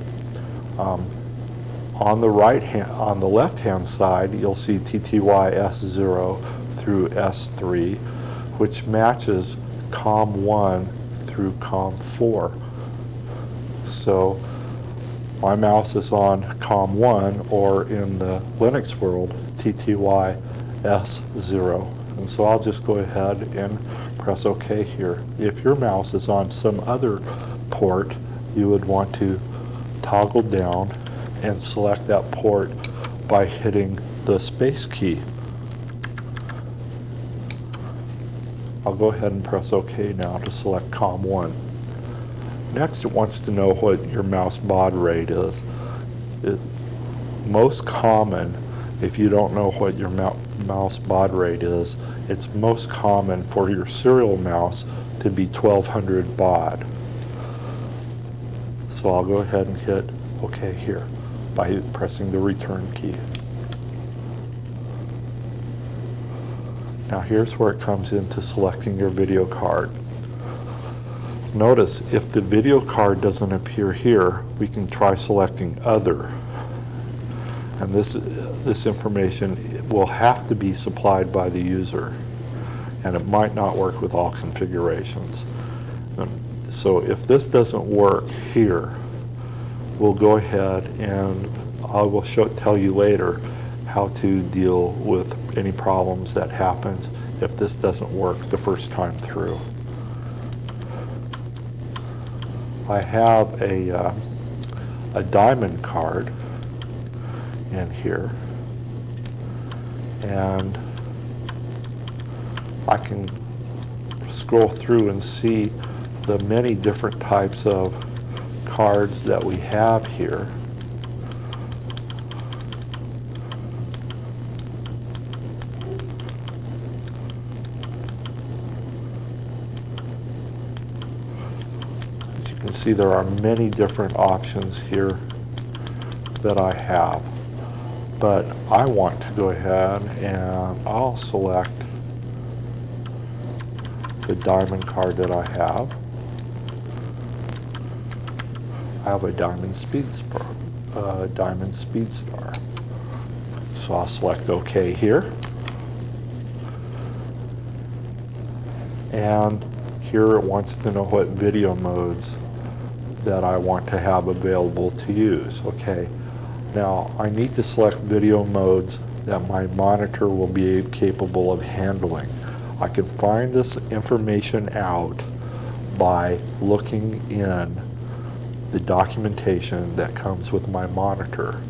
On the left-hand side, you'll see TTY S0 through S3, which matches COM1 through COM4. So my mouse is on COM1, or in the Linux world, TTY S0. And so I'll just go ahead and press OK here. If your mouse is on some other port, you would want to toggle down and select that port by hitting the space key. I'll go ahead and press OK now to select COM1. Next, it wants to know what your mouse baud rate is. Most common, if you don't know what your mouse baud rate is, it's most common for your serial mouse to be 1200 baud. So I'll go ahead and hit OK here by pressing the return key. Now here's where it comes into selecting your video card. Notice if the video card doesn't appear here, we can try selecting Other. And this information will have to be supplied by the user, and it might not work with all configurations. So if this doesn't work here, we'll go ahead and I will tell you later how to deal with any problems that happen if this doesn't work the first time through. I have a diamond card in here, and I can scroll through and see the many different types of cards that we have here. As you can see, there are many different options here that I have. But I want to go ahead and I'll select the diamond card that I have. I have a Diamond Speedstar. So I'll select OK here. And here it wants to know what video modes that I want to have available to use. Okay. Now, I need to select video modes that my monitor will be capable of handling. I can find this information out by looking in the documentation that comes with my monitor.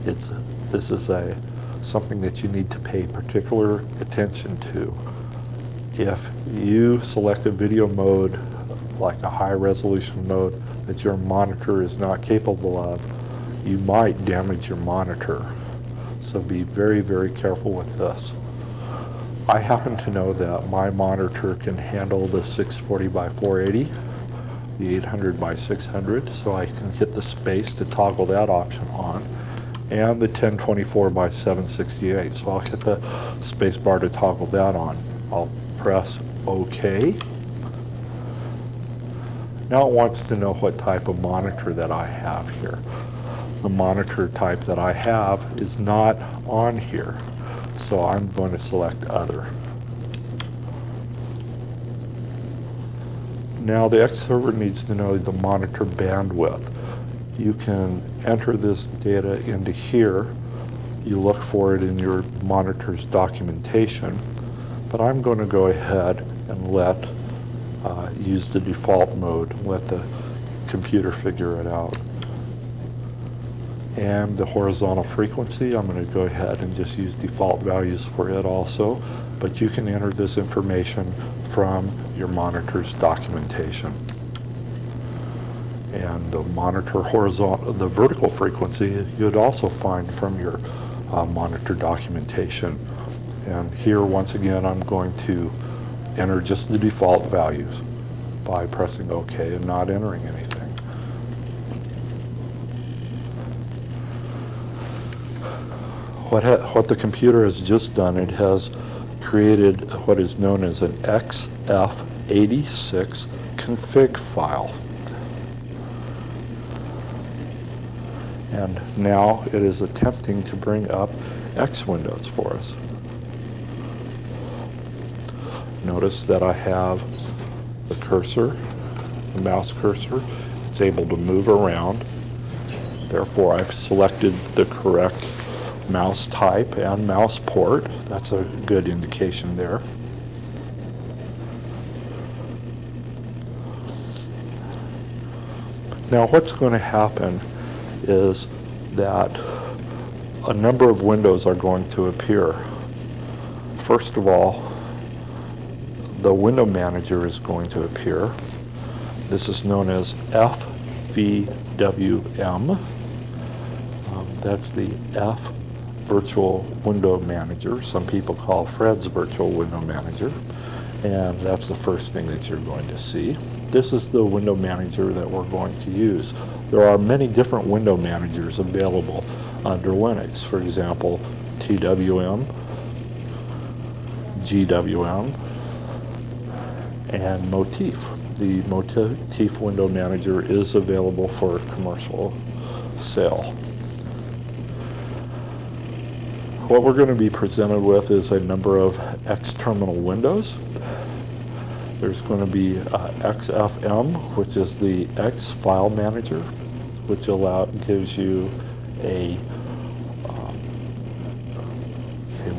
This is something that you need to pay particular attention to. If you select a video mode, like a high resolution mode, that your monitor is not capable of, you might damage your monitor. So be very, very careful with this. I happen to know that my monitor can handle the 640 by 480, the 800 by 600, so I can hit the space to toggle that option on, and the 1024 by 768. So I'll hit the space bar to toggle that on. I'll press OK. Now it wants to know what type of monitor that I have here. The monitor type that I have is not on here, so I'm going to select Other. Now the X server needs to know the monitor bandwidth. You can enter this data into here. You look for it in your monitor's documentation, but I'm going to go ahead and use the default mode and let the computer figure it out. And the horizontal frequency, I'm going to go ahead and just use default values for it also, but you can enter this information from your monitor's documentation. And the monitor the vertical frequency you'd also find from your monitor documentation. And here once again I'm going to enter just the default values by pressing OK and not entering anything. What the computer has just done, it has created what is known as an XF86 config file. And now it is attempting to bring up X windows for us. Notice that I have the cursor, the mouse cursor. It's able to move around. Therefore, I've selected the correct mouse type and mouse port. That's a good indication there. Now what's going to happen is that a number of windows are going to appear. First of all, the window manager is going to appear. This is known as FVWM. That's the F Virtual Window Manager. Some people call Fred's Virtual Window Manager. And that's the first thing that you're going to see. This is the window manager that we're going to use. There are many different window managers available under Linux. For example, TWM, GWM, and Motif. The Motif window manager is available for commercial sale. What we're going to be presented with is a number of X terminal windows. There's going to be XFM, which is the X file manager, which gives you a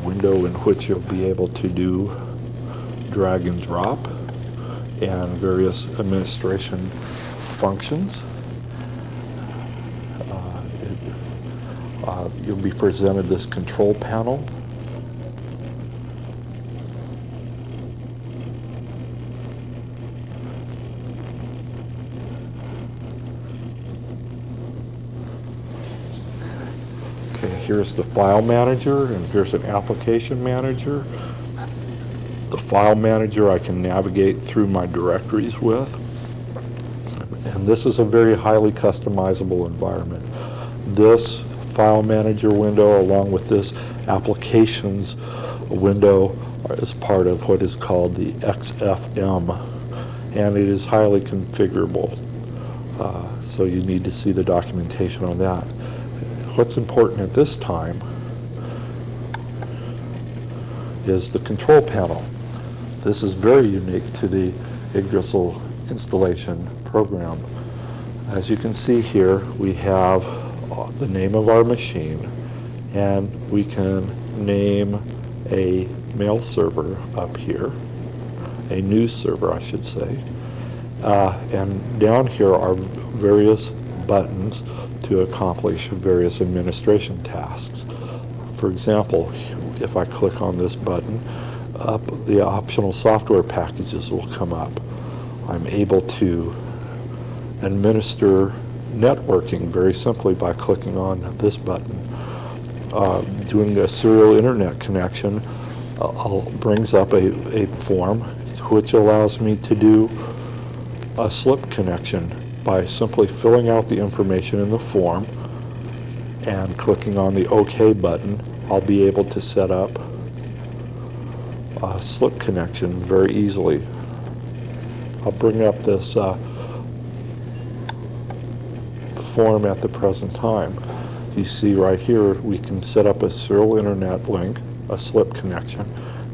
window in which you'll be able to do drag and drop and various administration functions. You'll be presented this control panel. Okay, here's the file manager, and here's an application manager. The file manager I can navigate through my directories with. And this is a very highly customizable environment. This file manager window along with this applications window is part of what is called the XFM, and it is highly configurable. So you need to see the documentation on that. What's important at this time is the control panel. This is very unique to the Yggdrasil installation program. As you can see here, we have the name of our machine, and we can name a mail server up here, a news server I should say, and down here are various buttons to accomplish various administration tasks. For example, if I click on this button, the optional software packages will come up. I'm able to administer networking very simply by clicking on this button. Doing a serial internet connection brings up a form which allows me to do a slip connection by simply filling out the information in the form and clicking on the OK button. I'll be able to set up a slip connection very easily. I'll bring up this form at the present time. You see right here we can set up a serial internet link, a slip connection,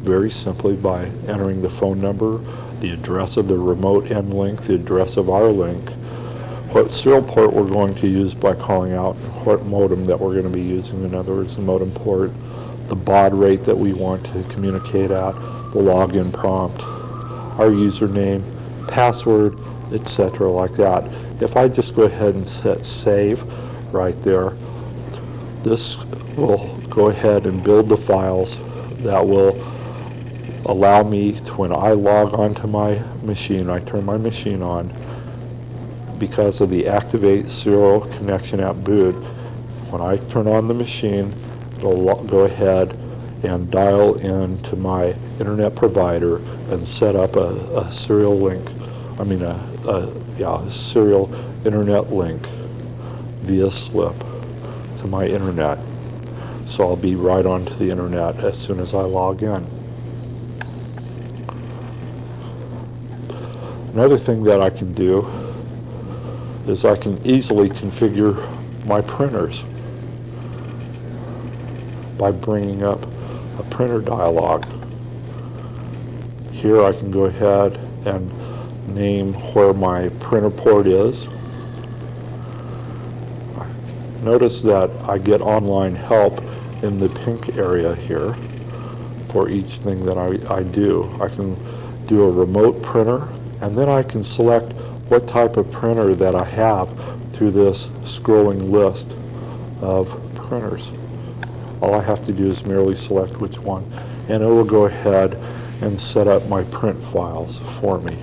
very simply by entering the phone number, the address of the remote end link, the address of our link, what serial port we're going to use by calling out, what modem that we're going to be using, in other words the modem port, the baud rate that we want to communicate at, the login prompt, our username, password, etc. like that. If I just go ahead and set save right there, this will go ahead and build the files that will allow me to, when I log onto my machine, I turn my machine on, because of the activate serial connection at boot, when I turn on the machine, it'll go ahead and dial into my internet provider and set up a serial link, a serial internet link via slip to my internet. So I'll be right onto the internet as soon as I log in. Another thing that I can do is I can easily configure my printers by bringing up a printer dialog. Here I can go ahead and name where my printer port is. Notice that I get online help in the pink area here for each thing that I do. I can do a remote printer, and then I can select what type of printer that I have through this scrolling list of printers. All I have to do is merely select which one, and it will go ahead and set up my print files for me.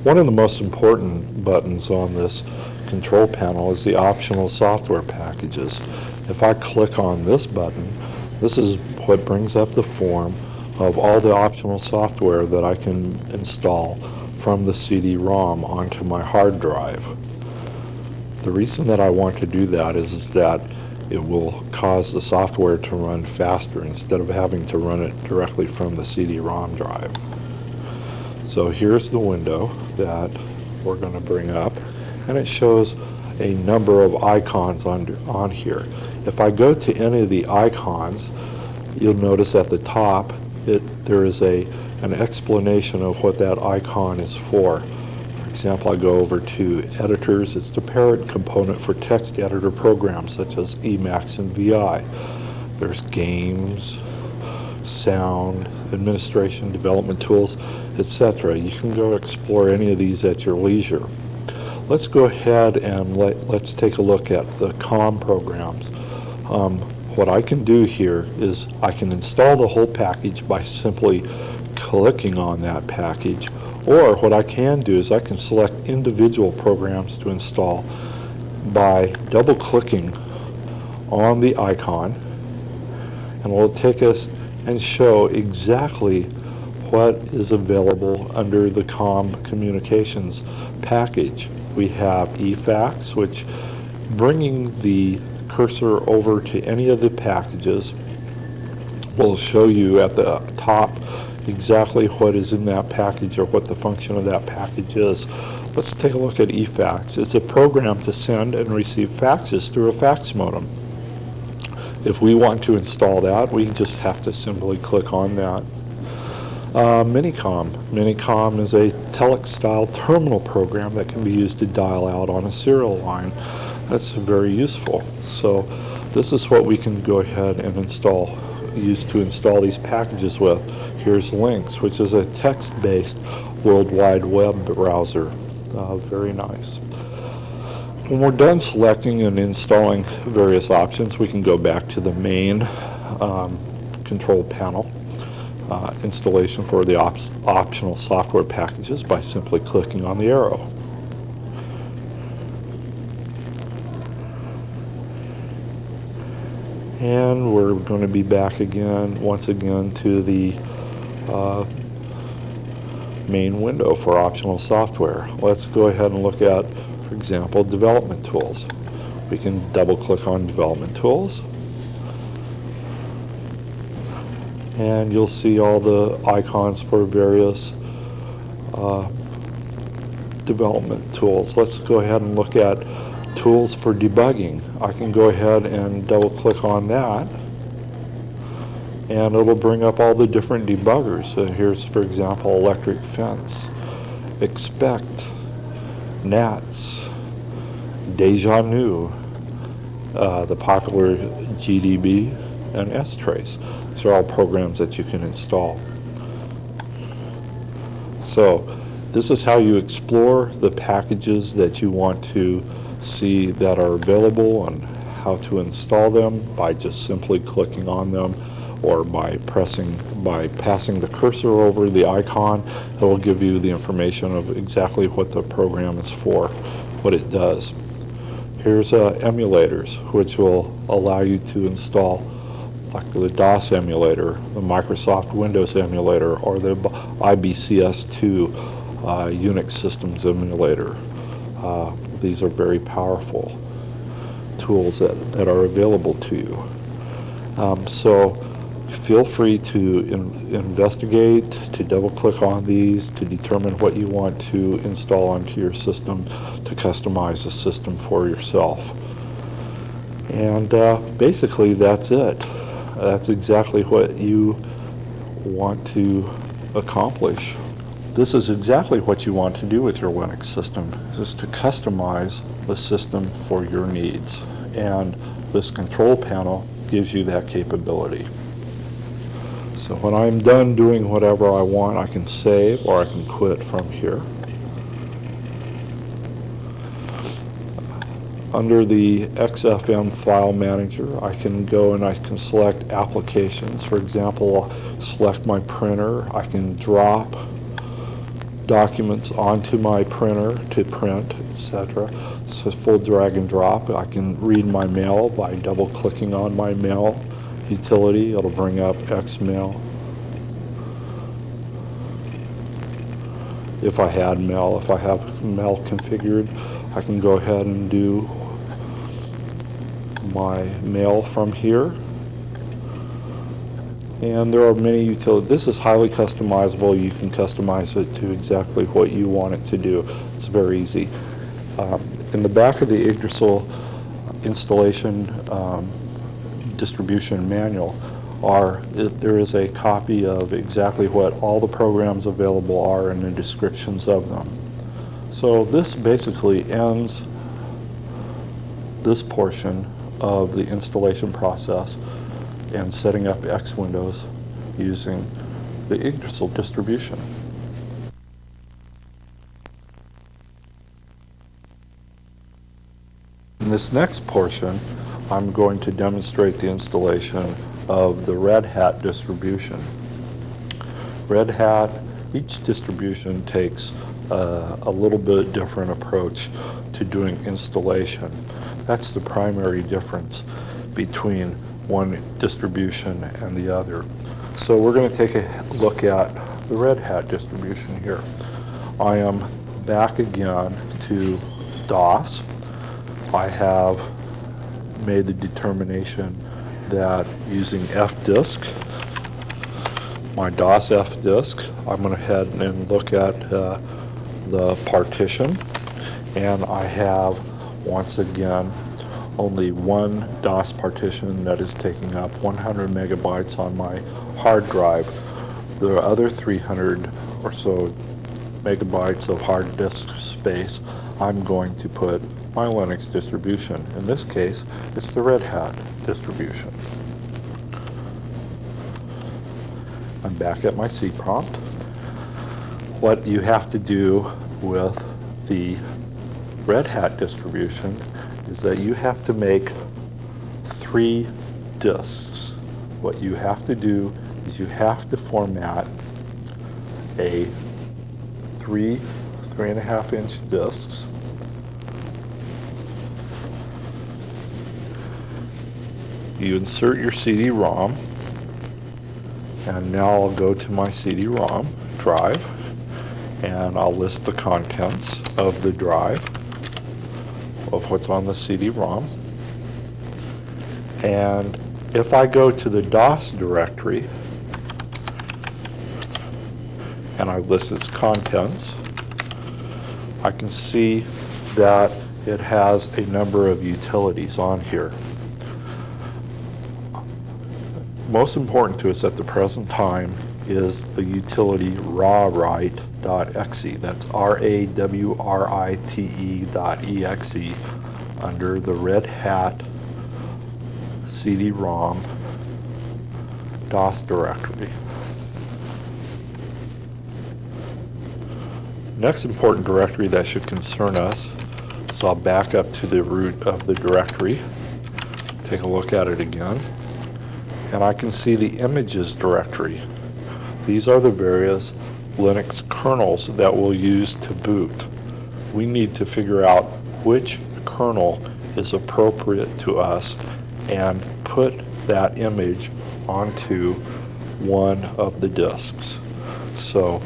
One of the most important buttons on this control panel is the optional software packages. If I click on this button, this is what brings up the form of all the optional software that I can install from the CD-ROM onto my hard drive. The reason that I want to do that is that it will cause the software to run faster instead of having to run it directly from the CD-ROM drive. So here's the window that we're going to bring up, and it shows a number of icons on here. If I go to any of the icons, you'll notice at the top there is an explanation of what that icon is for. For example, I go over to editors. It's the parent component for text editor programs such as Emacs and VI. There's games, sound, administration, development tools, etc. You can go explore any of these at your leisure. Let's go ahead and let's take a look at the COM programs. What I can do here is I can install the whole package by simply clicking on that package, or what I can do is I can select individual programs to install by double clicking on the icon, and it will take us and show exactly what is available under the COM communications package. We have eFax, which bringing the cursor over to any of the packages will show you at the top exactly what is in that package or what the function of that package is. Let's take a look at eFax. It's a program to send and receive faxes through a fax modem. If we want to install that, we just have to simply click on that. Minicom. Minicom is a telex-style terminal program that can be used to dial out on a serial line. That's very useful. So This is what we can go ahead and use to install these packages with. Here's Lynx, which is a text-based World Wide Web browser. Very nice. When we're done selecting and installing various options, we can go back to the main control panel. Installation for the optional software packages by simply clicking on the arrow. And we're going to be back again, once again, to the main window for optional software. Let's go ahead and look at, for example, development tools. We can double click on development tools, and you'll see all the icons for various development tools. Let's go ahead and look at tools for debugging. I can go ahead and double click on that, and it'll bring up all the different debuggers. So here's, for example, electric fence, expect, gnats, deja nu, the popular GDB, and strace. These are all programs that you can install. So this is how you explore the packages that you want to see that are available and how to install them by just simply clicking on them, or by passing the cursor over the icon. It will give you the information of exactly what the program is for, what it does. Here's emulators, which will allow you to install like the DOS emulator, the Microsoft Windows emulator, or the IBCS2 Unix systems emulator. These are very powerful tools that are available to you. So feel free to investigate, to double click on these, to determine what you want to install onto your system, to customize the system for yourself. And basically that's it. That's exactly what you want to accomplish. This is exactly what you want to do with your Linux system, is to customize the system for your needs. And this control panel gives you that capability. So when I'm done doing whatever I want, I can save or I can quit from here. Under the XFM file manager, I can go and I can select applications. For example, I'll select my printer. I can drop documents onto my printer to print, etc. So full drag and drop. I can read my mail by double clicking on my mail utility. It'll bring up Xmail. If I had mail, if I have mail configured, I can go ahead and do my mail from here. And there are many utilities. This is highly customizable. You can customize it to exactly what you want it to do. It's very easy. In the back of the Yggdrasil installation distribution manual there is a copy of exactly what all the programs available are and the descriptions of them. So this basically ends this portion of the installation process and setting up X Windows using the Yggdrasil distribution. In this next portion, I'm going to demonstrate the installation of the Red Hat distribution. Red Hat, each distribution takes a little bit different approach to doing installation. That's the primary difference between one distribution and the other. So we're going to take a look at the Red Hat distribution here. I am back again to DOS. I have made the determination that using fdisk, my DOS fdisk, I'm going to head and look at the partition, and I have once again only one DOS partition that is taking up 100 megabytes on my hard drive. The other 300 or so megabytes of hard disk space I'm going to put my Linux distribution. In this case, it's the Red Hat distribution. I'm back at my C prompt. What you have to do with the Red Hat distribution is that you have to make 3 disks. What you have to do is you have to format a 3.5 inch disks. You insert your CD-ROM, and now I'll go to my CD-ROM drive, and I'll list the contents of the drive, of what's on the CD-ROM. And if I go to the DOS directory, and I list its contents, I can see that it has a number of utilities on here. Most important to us at the present time is the utility rawrite.exe. That's rawrite.exe under the Red Hat CD-ROM DOS directory. Next important directory that should concern us, so I'll back up to the root of the directory, take a look at it again, and I can see the images directory. These are the various Linux kernels that we'll use to boot. We need to figure out which kernel is appropriate to us and put that image onto one of the disks. So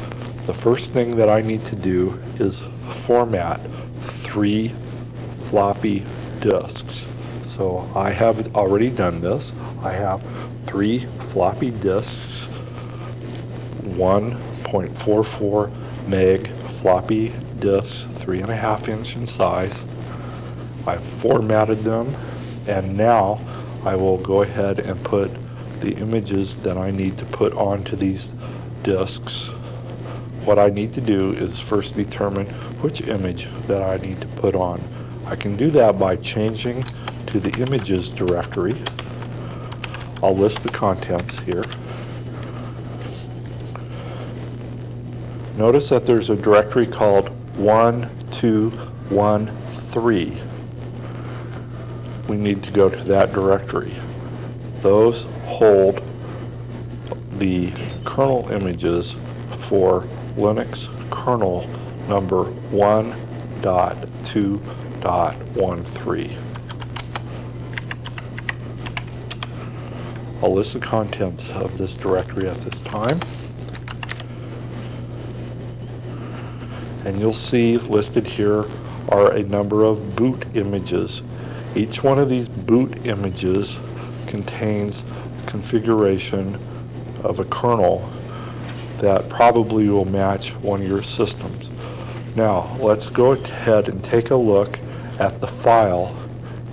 the first thing that I need to do is format 3 floppy disks. So I have already done this. I have 3 floppy disks, 1.44 meg floppy disks, 3.5 inch in size. I've formatted them, and now I will go ahead and put the images that I need to put onto these disks. What I need to do is first determine which image that I need to put on. I can do that by changing to the images directory. I'll list the contents here. Notice that there's a directory called 1213. We need to go to that directory. Those hold the kernel images for Linux kernel number 1.2.13. I'll list the contents of this directory at this time. And you'll see listed here are a number of boot images. Each one of these boot images contains configuration of a kernel that probably will match one of your systems. Now, let's go ahead and take a look at the file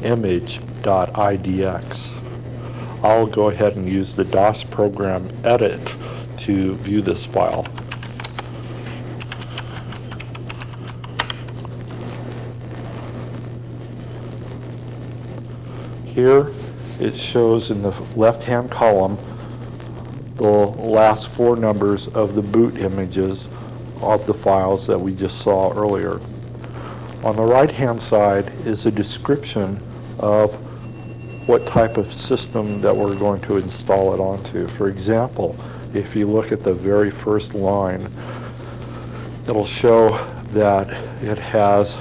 image.idx. I'll go ahead and use the DOS program edit to view this file. Here it shows in the left-hand column the last 4 numbers of the boot images of the files that we just saw earlier. On the right-hand side is a description of what type of system that we're going to install it onto. For example, if you look at the very first line, it'll show that it has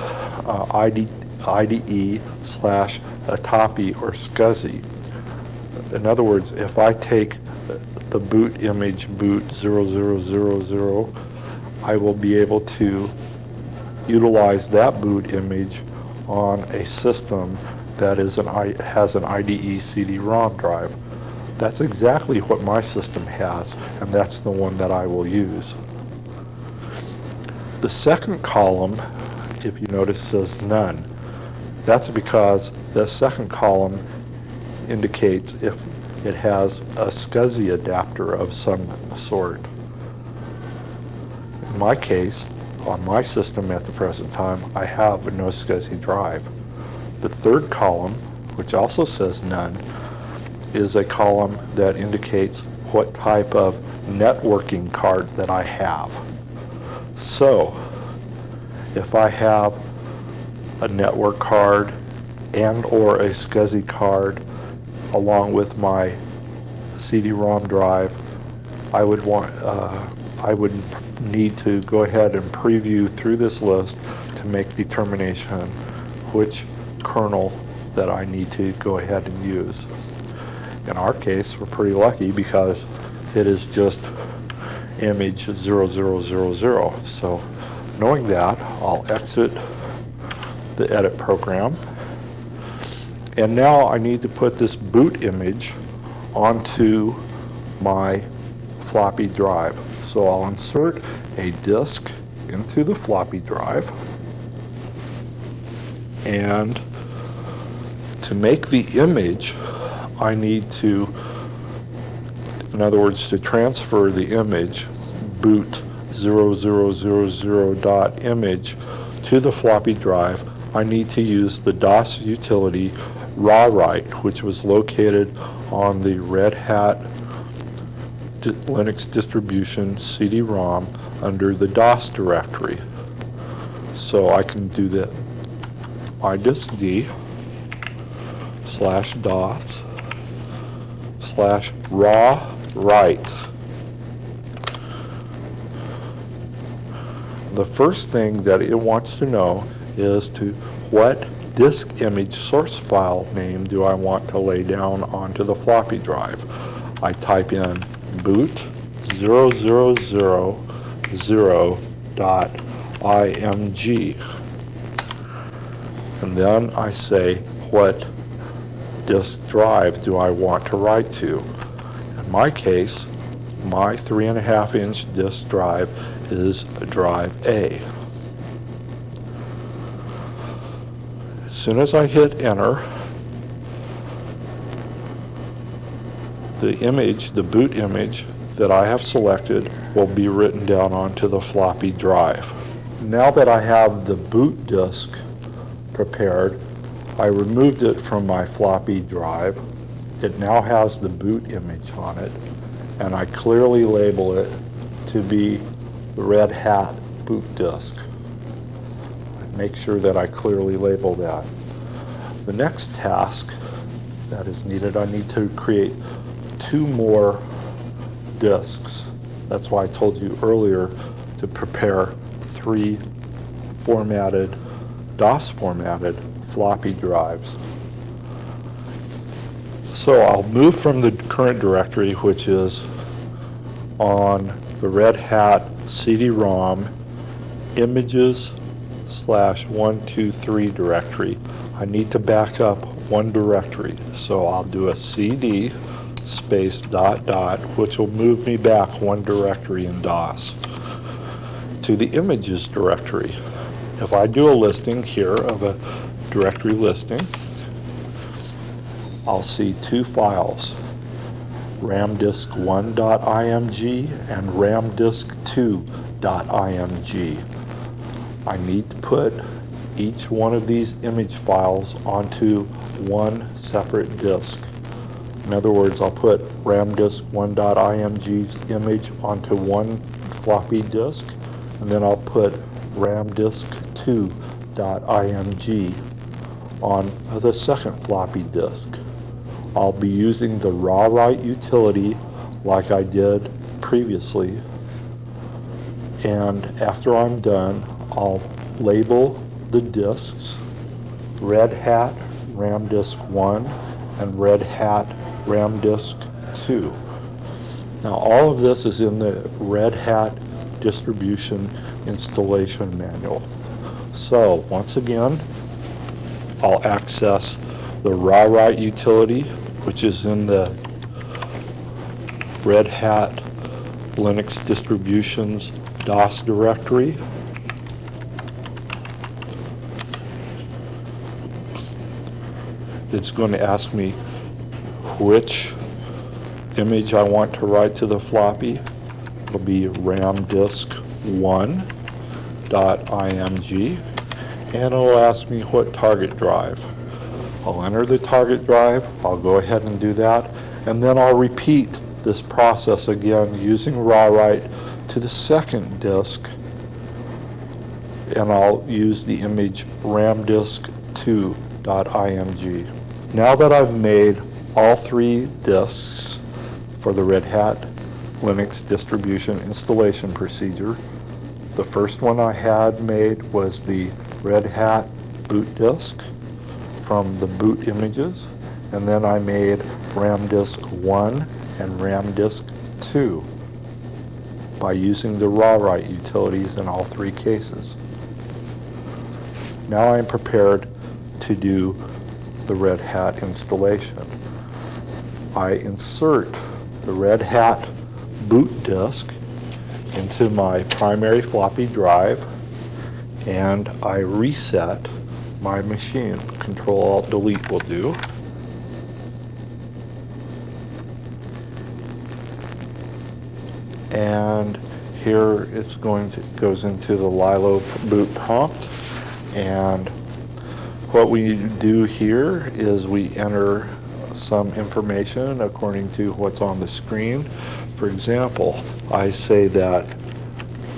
IDE/Atapi or SCSI. In other words, if I take the boot image boot 0000, I will be able to utilize that boot image on a system that has an IDE CD-ROM drive. That's exactly what my system has, and that's the one that I will use. The second column, if you notice, says none. That's because the second column indicates if it has a SCSI adapter of some sort. In my case, on my system at the present time, I have no SCSI drive. The third column, which also says none, is a column that indicates what type of networking card that I have. So, if I have a network card and or a SCSI card along with my CD-ROM drive, I would need to go ahead and preview through this list to make determination which kernel that I need to go ahead and use. In our case, we're pretty lucky because it is just image 0000. So knowing that, I'll exit the edit program. And now I need to put this boot image onto my floppy drive. So I'll insert a disk into the floppy drive, and to make the image, I need to, in other words, to transfer the image, boot 0000.image to the floppy drive, I need to use the DOS utility rawwrite, which was located on the Red Hat Linux distribution CD-ROM under the DOS directory. So I can do that idiskd /DOS/rawwrite. The first thing that it wants to know is what disk image source file name do I want to lay down onto the floppy drive. I type in boot 0000.img, and then I say what disk drive do I want to write to. In my case, my 3.5-inch disk drive is drive A. As soon as I hit enter, the image, the boot image that I have selected, will be written down onto the floppy drive. Now that I have the boot disk prepared, I removed it from my floppy drive. It now has the boot image on it, and I clearly label it to be the Red Hat boot disk. Make sure that I clearly label that. The next task that is needed, I need to create 2 more disks. That's why I told you earlier to prepare 3 formatted, DOS formatted floppy drives. So I'll move from the current directory, which is on the Red Hat CD-ROM images/123 directory. I need to back up one directory, so I'll do a CD space ... which will move me back one directory in DOS to the images directory. If I do a listing here of a directory listing, I'll see 2 files, ramdisk1.img and ramdisk2.img. I need to put each one of these image files onto one separate disk. In other words, I'll put ramdisk1.img's image onto one floppy disk, and then I'll put ramdisk2.img on the second floppy disk. I'll be using the rawwrite utility like I did previously, and after I'm done, I'll label the disks Red Hat Ramdisk 1 and Red Hat Ramdisk 2. Now all of this is in the Red Hat distribution installation manual. So once again, I'll access the rawwrite utility, which is in the Red Hat Linux distributions DOS directory. It's going to ask me which image I want to write to the floppy. It'll be RAM disk 1. 2.img, and it'll ask me what target drive. I'll enter the target drive, I'll go ahead and do that, and then I'll repeat this process again using raw write to the second disk, and I'll use the image ramdisk2.img. Now that I've made all 3 disks for the Red Hat Linux distribution installation procedure, the first one I had made was the Red Hat boot disk from the boot images, and then I made RAM disk 1 and RAM disk 2 by using the raw write utilities in all 3 cases. Now I'm prepared to do the Red Hat installation. I insert the Red Hat boot disk into my primary floppy drive, and I reset my machine. Control-Alt-Delete will do. And here it's goes into the Lilo boot prompt, and what we do here is we enter some information according to what's on the screen. For example, I say that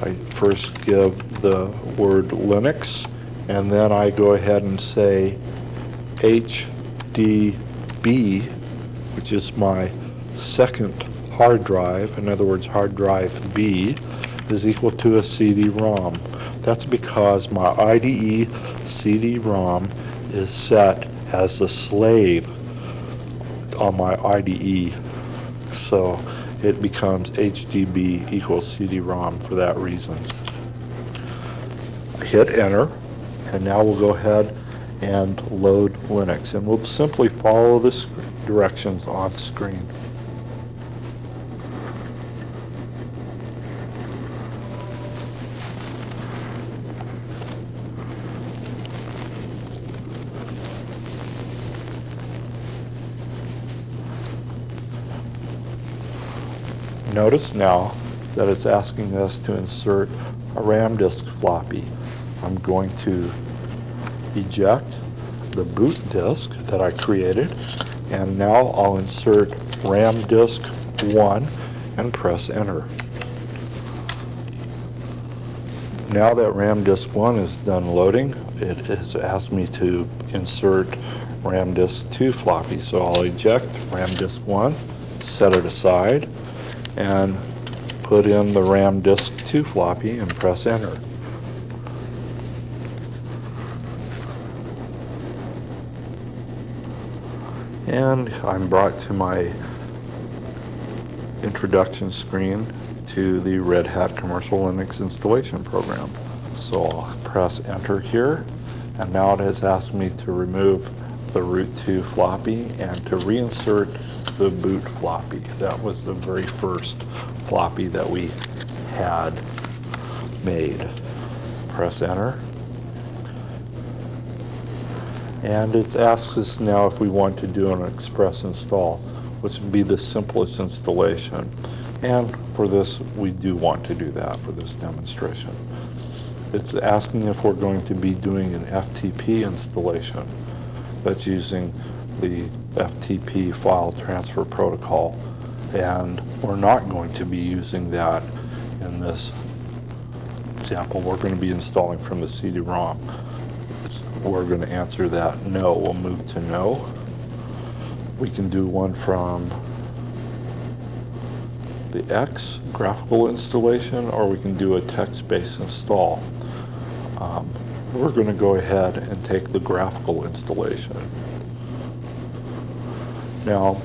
I first give the word Linux, and then I go ahead and say HDB, which is my second hard drive. In other words, hard drive B is equal to a CD-ROM. That's because my IDE CD-ROM is set as the slave on my IDE. So it becomes HDB equals CD-ROM for that reason. I hit enter, and now we'll go ahead and load Linux, and we'll simply follow the directions on screen. Notice now that it's asking us to insert a RAM disk floppy. I'm going to eject the boot disk that I created, and now I'll insert RAM disk 1 and press enter. Now that RAM disk 1 is done loading, it has asked me to insert RAM disk 2 floppy, so I'll eject RAM disk 1, set it aside, and put in the RAM disk 2 floppy and press enter. And I'm brought to my introduction screen to the Red Hat Commercial Linux installation program. So I'll press enter here, and now it has asked me to remove the root 2 floppy and to reinsert the boot floppy. That was the very first floppy that we had made. Press enter. And it asks us now if we want to do an express install, which would be the simplest installation. And for this, we do want to do that for this demonstration. It's asking if we're going to be doing an FTP installation. That's using the FTP file transfer protocol, and we're not going to be using that in this example. We're going to be installing from the CD-ROM. We're going to answer that no. We'll move to no. We can do one from the X graphical installation, or we can do a text-based install. We're going to go ahead and take the graphical installation. Now,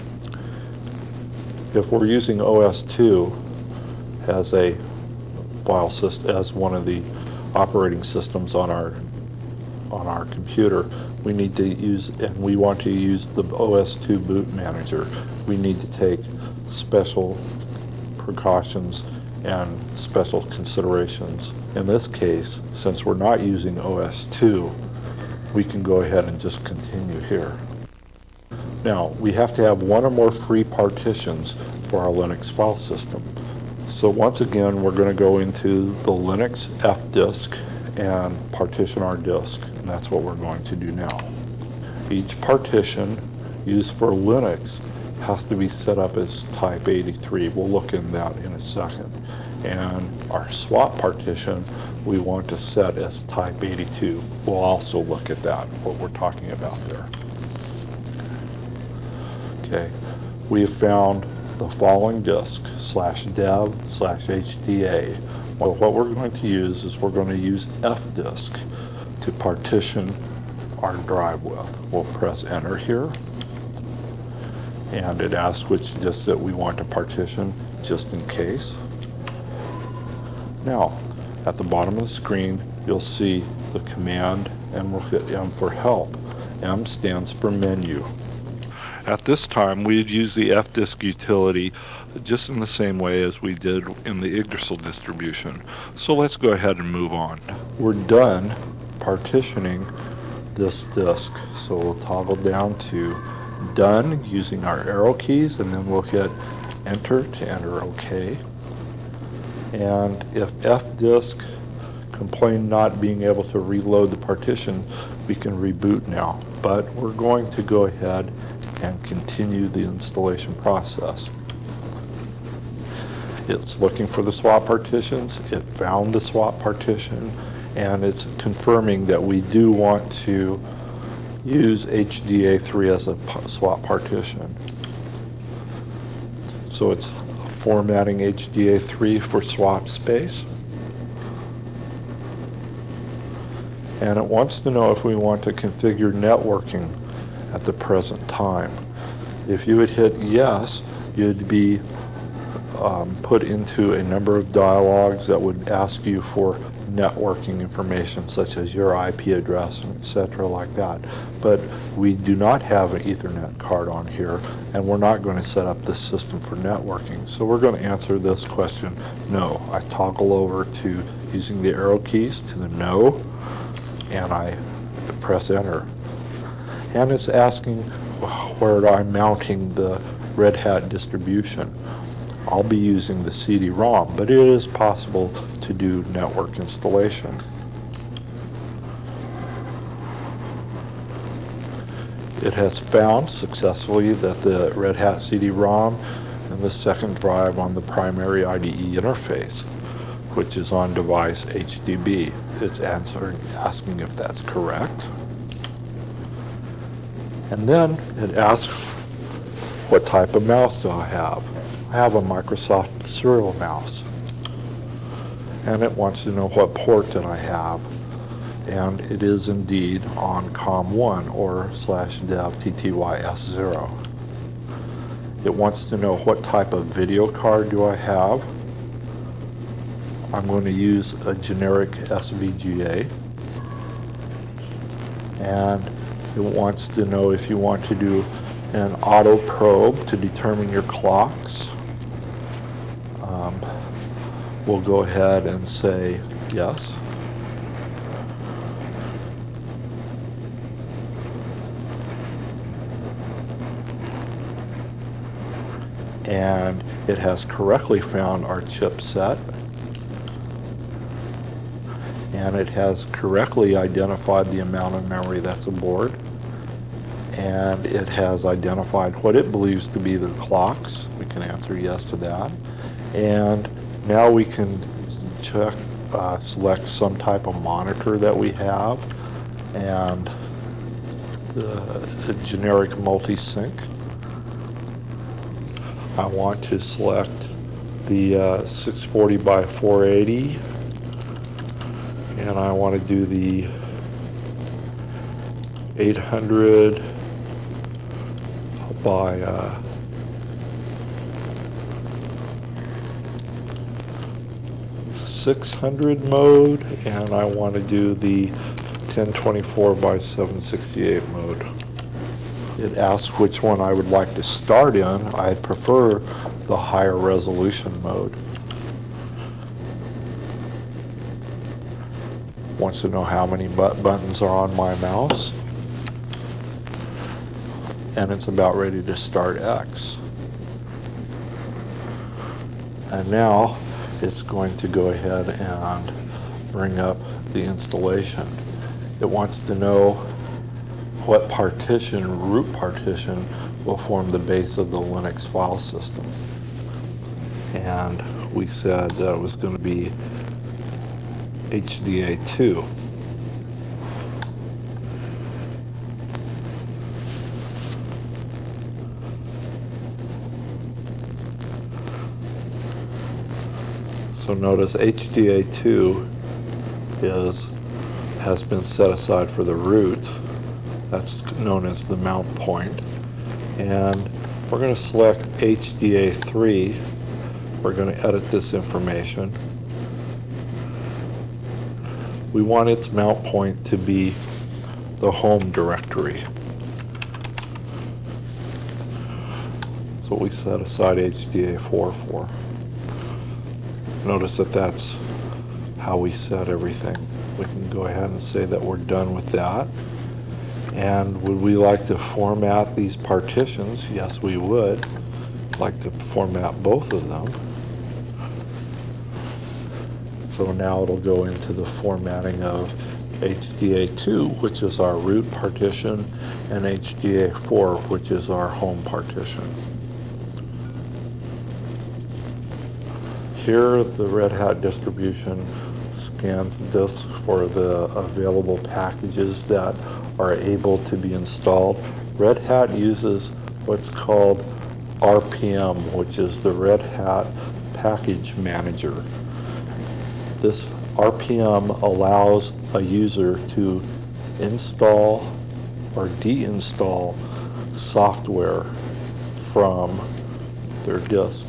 if we're using OS2 as a file system, as one of the operating systems on our computer, we need to use, and we want to use the OS2 boot manager, we need to take special precautions and special considerations. In this case, since we're not using OS2, we can go ahead and just continue here. Now, we have to have one or more free partitions for our Linux file system. So once again, we're going to go into the Linux fdisk, and partition our disk, and that's what we're going to do now. Each partition used for Linux has to be set up as type 83. We'll look in that in a second. And our swap partition we want to set as type 82. We'll also look at that, what we're talking about there. Okay, we have found the following disk, /dev/HDA. Well, what we're going to use is we're going to use fdisk to partition our drive with. We'll press enter here, and it asks which disk that we want to partition, just in case. Now, at the bottom of the screen, you'll see the command, and we'll hit M for help. M stands for menu. At this time, we'd use the fdisk utility just in the same way as we did in the Yggdrasil distribution. So let's go ahead and move on. We're done partitioning this disk, so we'll toggle down to done using our arrow keys, and then we'll hit enter to enter OK. And if fdisk complained not being able to reload the partition, we can reboot now. But we're going to go ahead and continue the installation process. It's looking for the swap partitions, it found the swap partition, and it's confirming that we do want to use HDA3 as a swap partition. So it's formatting HDA3 for swap space. And it wants to know if we want to configure networking at the present time. If you would hit yes, you'd be put into a number of dialogues that would ask you for networking information, such as your IP address, etc., like that. But we do not have an Ethernet card on here, and we're not going to set up this system for networking. So we're going to answer this question, no. I toggle over to using the arrow keys to the no, and I press enter. And it's asking where I'm mounting the Red Hat distribution. I'll be using the CD-ROM, but it is possible to do network installation. It has found successfully that the Red Hat CD-ROM and the second drive on the primary IDE interface, which is on device HDB. It's asking if that's correct. And then it asks, what type of mouse do I have? I have a Microsoft Serial mouse. And it wants to know what port that I have. And it is indeed on COM1 or /dev/TTYS0. It wants to know what type of video card do I have. I'm going to use a generic SVGA. And it wants to know if you want to do an auto probe to determine your clocks. We'll go ahead and say yes. And it has correctly found our chipset. And it has correctly identified the amount of memory that's aboard. And it has identified what it believes to be the clocks. We can answer yes to that. And now we can check, select some type of monitor that we have, and the generic multi-sync. I want to select the 640 by 480, and I want to do the 800 by 600 mode, and I want to do the 1024 by 768 mode. It asks which one I would like to start in. I prefer the higher resolution mode. Wants to know how many buttons are on my mouse. And it's about ready to start X. And now it's going to go ahead and bring up the installation. It wants to know what partition, root partition, will form the base of the Linux file system. And we said that it was going to be HDA2. So notice HDA2 has been set aside for the root. That's known as the mount point. And we're going to select HDA3. We're going to edit this information. We want its mount point to be the home directory. So we set aside HDA4 for. Notice that that's how we set everything. We can go ahead and say that we're done with that. And would we like to format these partitions? Yes, we would like to format both of them. So now it'll go into the formatting of HDA2, which is our root partition, and HDA4, which is our home partition. Here, the Red Hat distribution scans the disk for the available packages that are able to be installed. Red Hat uses what's called RPM, which is the Red Hat Package Manager. This RPM allows a user to install or deinstall software from their disk.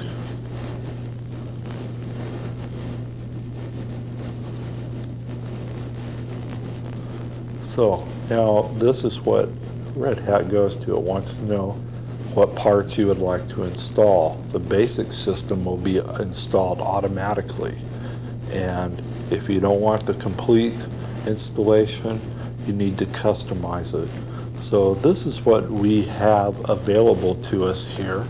So now this is what Red Hat goes to. It wants to know what parts you would like to install. The basic system will be installed automatically. And if you don't want the complete installation, you need to customize it. So this is what we have available to us here.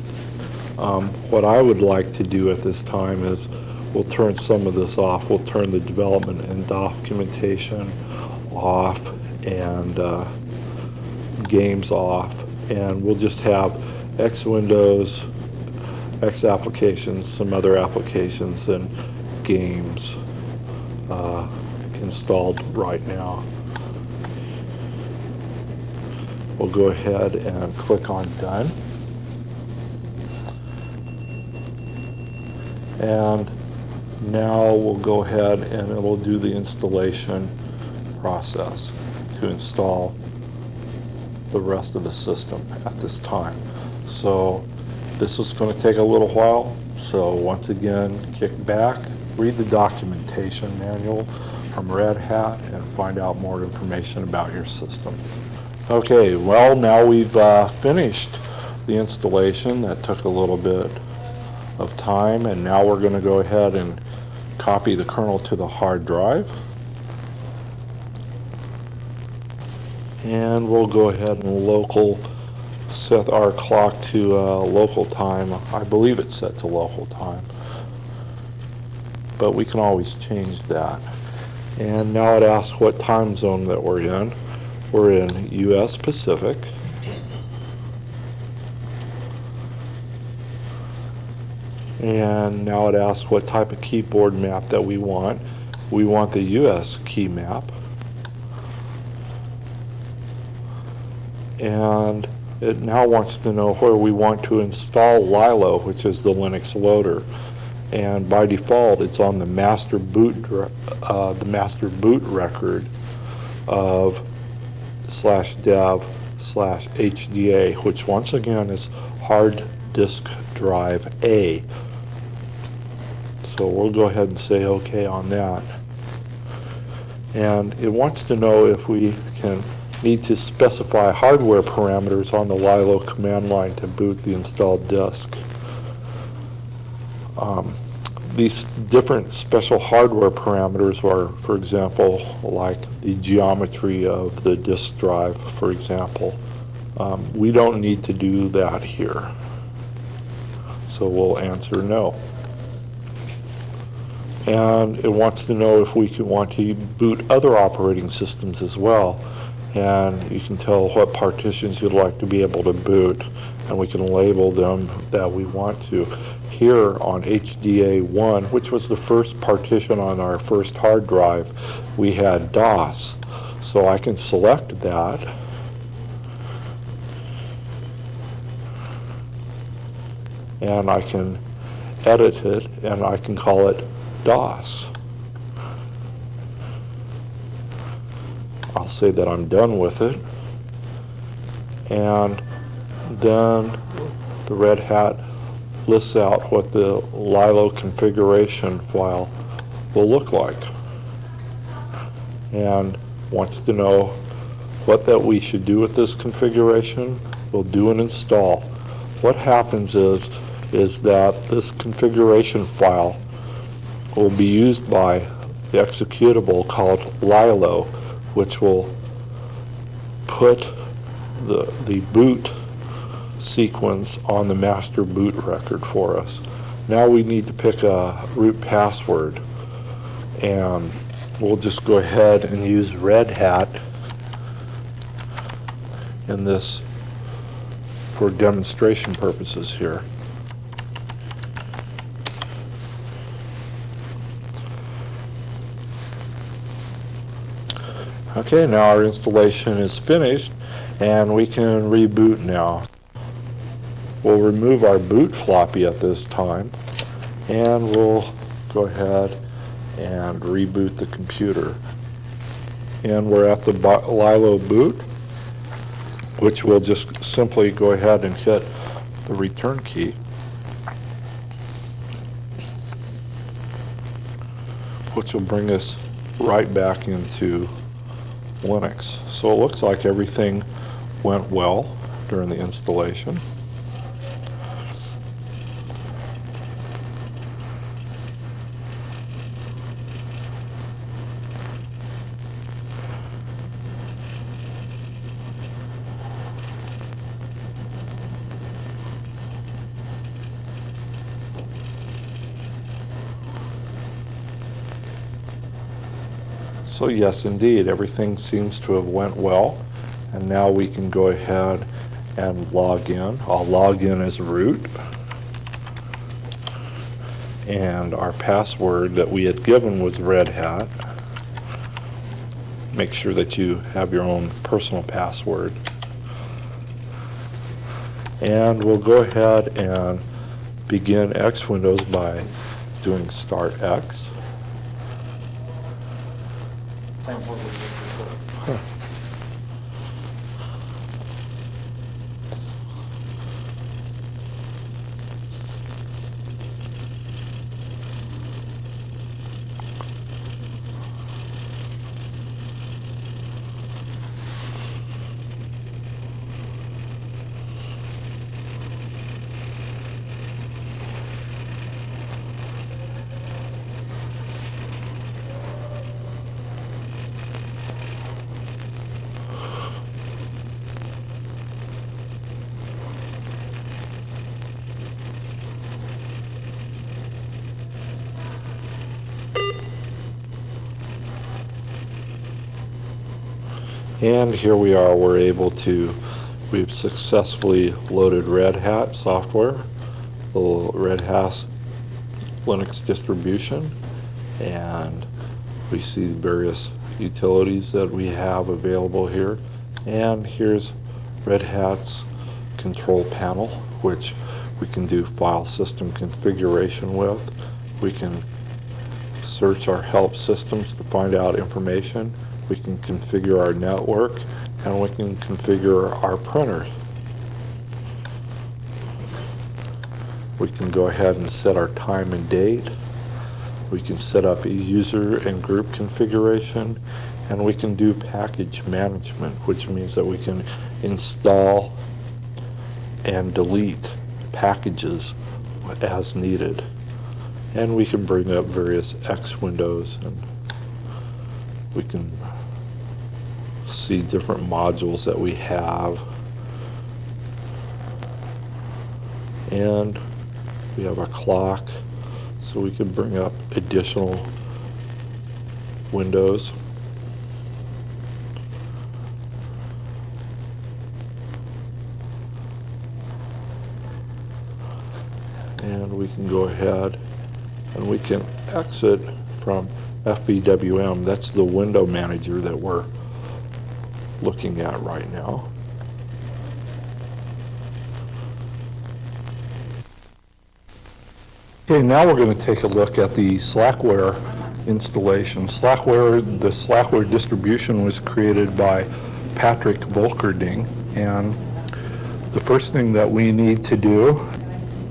What I would like to do at this time is we'll turn some of this off. We'll turn the development and documentation off and games off, and we'll just have X Windows, X applications, some other applications, and games installed right now. We'll go ahead and click on Done. And now we'll go ahead and it'll do the installation process to install the rest of the system at this time. So this is going to take a little while. So once again, kick back, read the documentation manual from Red Hat, and find out more information about your system. Okay, well, now we've finished the installation. That took a little bit of time, and now we're going to go ahead and copy the kernel to the hard drive. And we'll go ahead and set our clock to local time. I believe it's set to local time, but we can always change that. And now it asks what time zone that we're in. We're in US Pacific. And now it asks what type of keyboard map that we want. We want the US key map. And it now wants to know where we want to install Lilo, which is the Linux loader. And by default, it's on the master boot record of /dev/HDA, which once again is hard disk drive A. So we'll go ahead and say OK on that. And it wants to know if we need to specify hardware parameters on the Lilo command line to boot the installed disk. These different special hardware parameters are, for example, like the geometry of the disk drive, for example. We don't need to do that here. So we'll answer no. and it wants to know if we want to boot other operating systems as well. And you can tell what partitions you'd like to be able to boot, and we can label them that we want to. Here on HDA1, which was the first partition on our first hard drive, we had DOS. So I can select that. And I can edit it, and I can call it DOS. I'll say that I'm done with it. And then the Red Hat lists out what the Lilo configuration file will look like. And wants to know what that we should do with this configuration. We'll do an install. What happens is that this configuration file will be used by the executable called Lilo, which will put the boot sequence on the master boot record for us. Now we need to pick a root password, and we'll just go ahead and use Red Hat in this for demonstration purposes here. Okay, now our installation is finished, and we can reboot now. We'll remove our boot floppy at this time, and we'll go ahead and reboot the computer. And we're at the Lilo boot, which we'll just simply go ahead and hit the return key. Which will bring us right back into Linux. So it looks like everything went well during the installation. So yes, indeed, everything seems to have went well, and now we can go ahead and log in. I'll log in as root, and our password that we had given was Red Hat. Make sure that you have your own personal password. And we'll go ahead and begin X Windows by doing Start X. And here we are, we've successfully loaded Red Hat software, the Red Hat Linux distribution, and we see various utilities that we have available here. And here's Red Hat's control panel, which we can do file system configuration with. We can search our help systems to find out information. We can configure our network, and we can configure our printer. We can go ahead and set our time and date. We can set up a user and group configuration, and we can do package management, which means that we can install and delete packages as needed. And we can bring up various X windows, and we can see different modules that we have. And we have a clock, So we can bring up additional windows. And we can go ahead and we can exit from FVWM. That's the window manager that we're looking at right now. Okay, now we're going to take a look at the Slackware installation. The Slackware distribution was created by Patrick Volkerding, and the first thing that we need to do,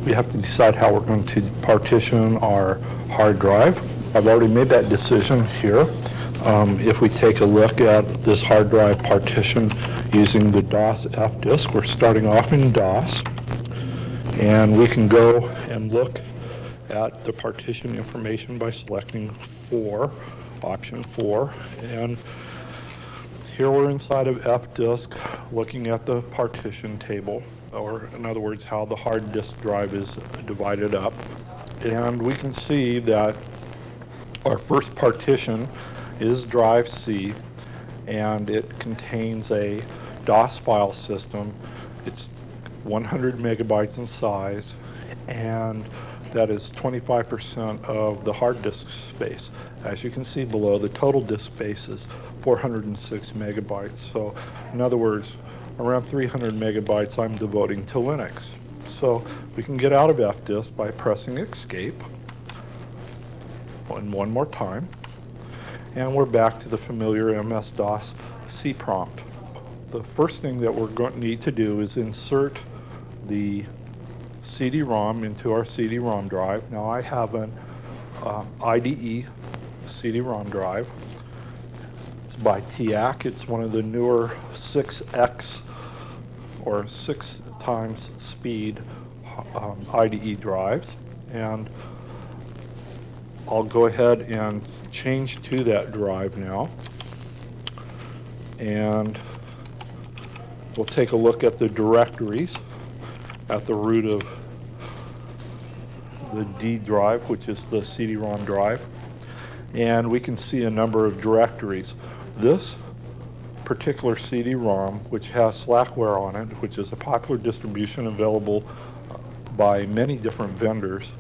we have to decide how we're going to partition our hard drive. I've already made that decision here. If we take a look at this hard drive partition using the DOS F disk, we're starting off in DOS, and we can go and look at the partition information by selecting option 4, and here we're inside of F disk looking at the partition table, or in other words how the hard disk drive is divided up, and we can see that our first partition is drive C, and it contains a DOS file system. It's 100 megabytes in size, and that is 25% of the hard disk space. As you can see below, the total disk space is 406 megabytes. So in other words, around 300 megabytes I'm devoting to Linux. So we can get out of FDisk by pressing escape. And one more time. And we're back to the familiar MS-DOS C prompt. The first thing that we're going to need to do is insert the CD-ROM into our CD-ROM drive. Now I have an IDE CD-ROM drive. It's by TIAC. It's one of the newer 6x or 6 times speed IDE drives. And I'll go ahead and change to that drive now. And we'll take a look at the directories at the root of the D drive, which is the CD-ROM drive, and we can see a number of directories. This particular CD-ROM, which has Slackware on it, which is a popular distribution available by many different vendors,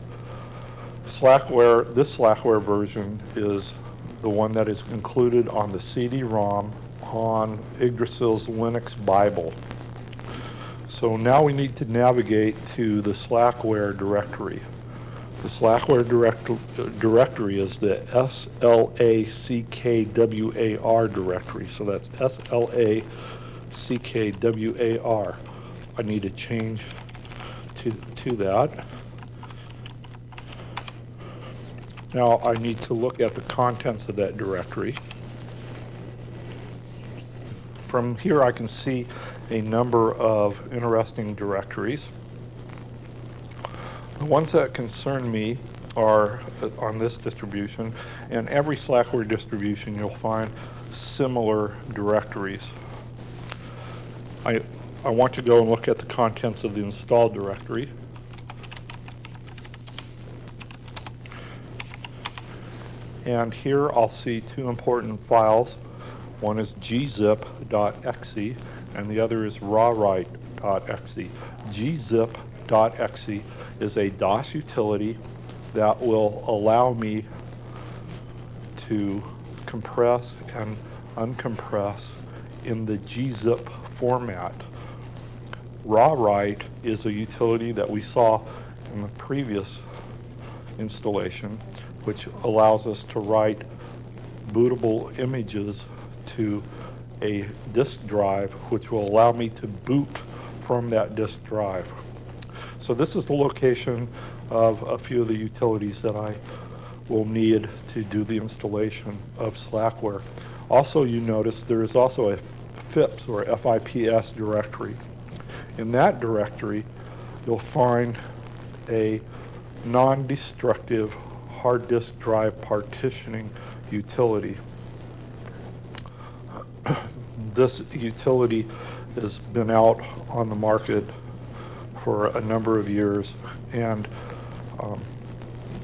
this Slackware version is the one that is included on the CD-ROM on Yggdrasil's Linux Bible. So now we need to navigate to the Slackware directory. The Slackware directory is the SLACKWAR directory. So that's SLACKWAR. I need to change to that. Now I need to look at the contents of that directory. From here I can see a number of interesting directories. The ones that concern me are on this distribution, and every Slackware distribution you'll find similar directories. I want to go and look at the contents of the installed directory. And here I'll see two important files. One is gzip.exe and the other is rawwrite.exe. gzip.exe is a DOS utility that will allow me to compress and uncompress in the gzip format. Rawwrite is a utility that we saw in the previous installation, which allows us to write bootable images to a disk drive, which will allow me to boot from that disk drive. So this is the location of a few of the utilities that I will need to do the installation of Slackware. Also, you notice there is also a FIPS or FIPS directory. In that directory, you'll find a non-destructive hard disk drive partitioning utility. This utility has been out on the market for a number of years, and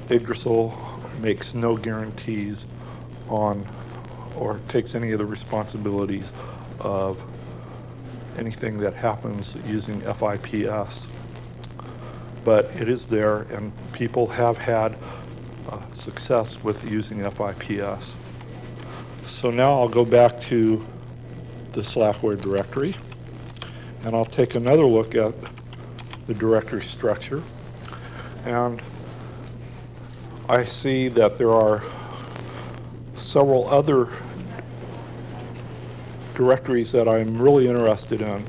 Yggdrasil makes no guarantees on or takes any of the responsibilities of anything that happens using FIPS. But it is there, and people have had success with using FIPS. So now I'll go back to the Slackware directory, and I'll take another look at the directory structure. And I see that there are several other directories that I'm really interested in.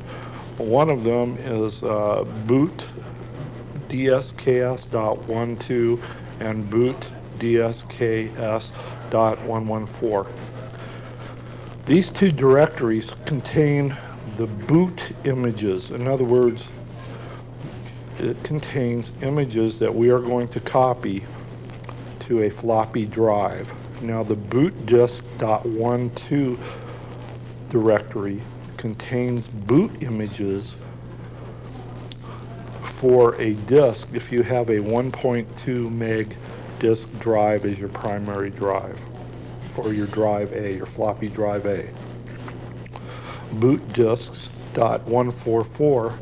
One of them is boot dsks.12 and boot dsks.114. These two directories contain the boot images. In other words, it contains images that we are going to copy to a floppy drive. Now the boot disk.12 directory contains boot images for a disk if you have a 1.2 meg disk drive as your primary drive, or your drive A, your floppy drive A. Boot disks.144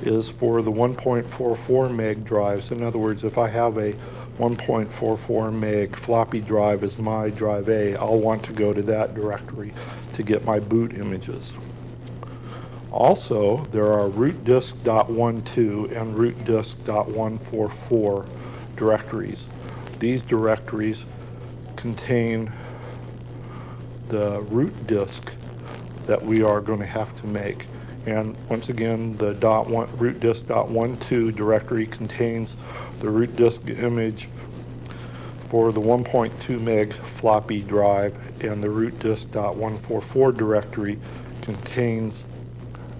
is for the 1.44 meg drives. In other words, if I have a 1.44 meg floppy drive as my drive A, I'll want to go to that directory to get my boot images. Also, there are rootdisk.12 and rootdisk.144 directories. These directories contain the root disk that we are going to have to make. And once again, the rootdisk.12 directory contains the root disk image for the 1.2 meg floppy drive, and the rootdisk.144 directory contains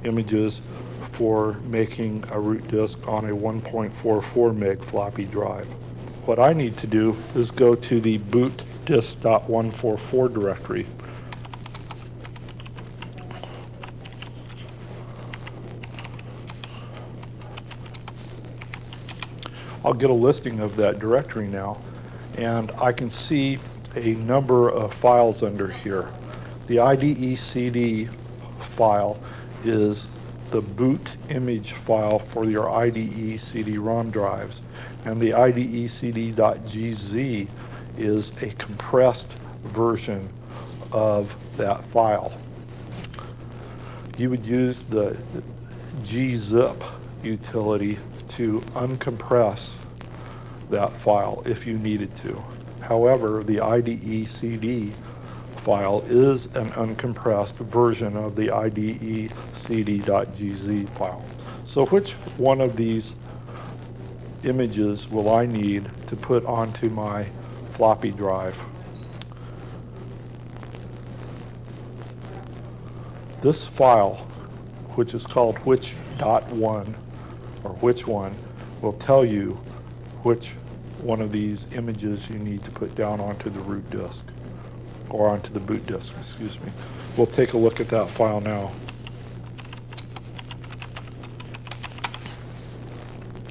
images for making a root disk on a 1.44 meg floppy drive. What I need to do is go to the boot disk.144 directory. I'll get a listing of that directory now, and I can see a number of files under here. The IDE CD file is the boot image file for your IDE CD-ROM drives, and the IDE CD.gz is a compressed version of that file. You would use the gzip utility to uncompress that file if you needed to. However, the IDE CD file is an uncompressed version of the IDE CD.gz file. So which one of these images will I need to put onto my floppy drive? This file, which is called which.1, or which one, will tell you which one of these images you need to put down onto the root disk, or onto the boot disk, excuse me. We'll take a look at that file now.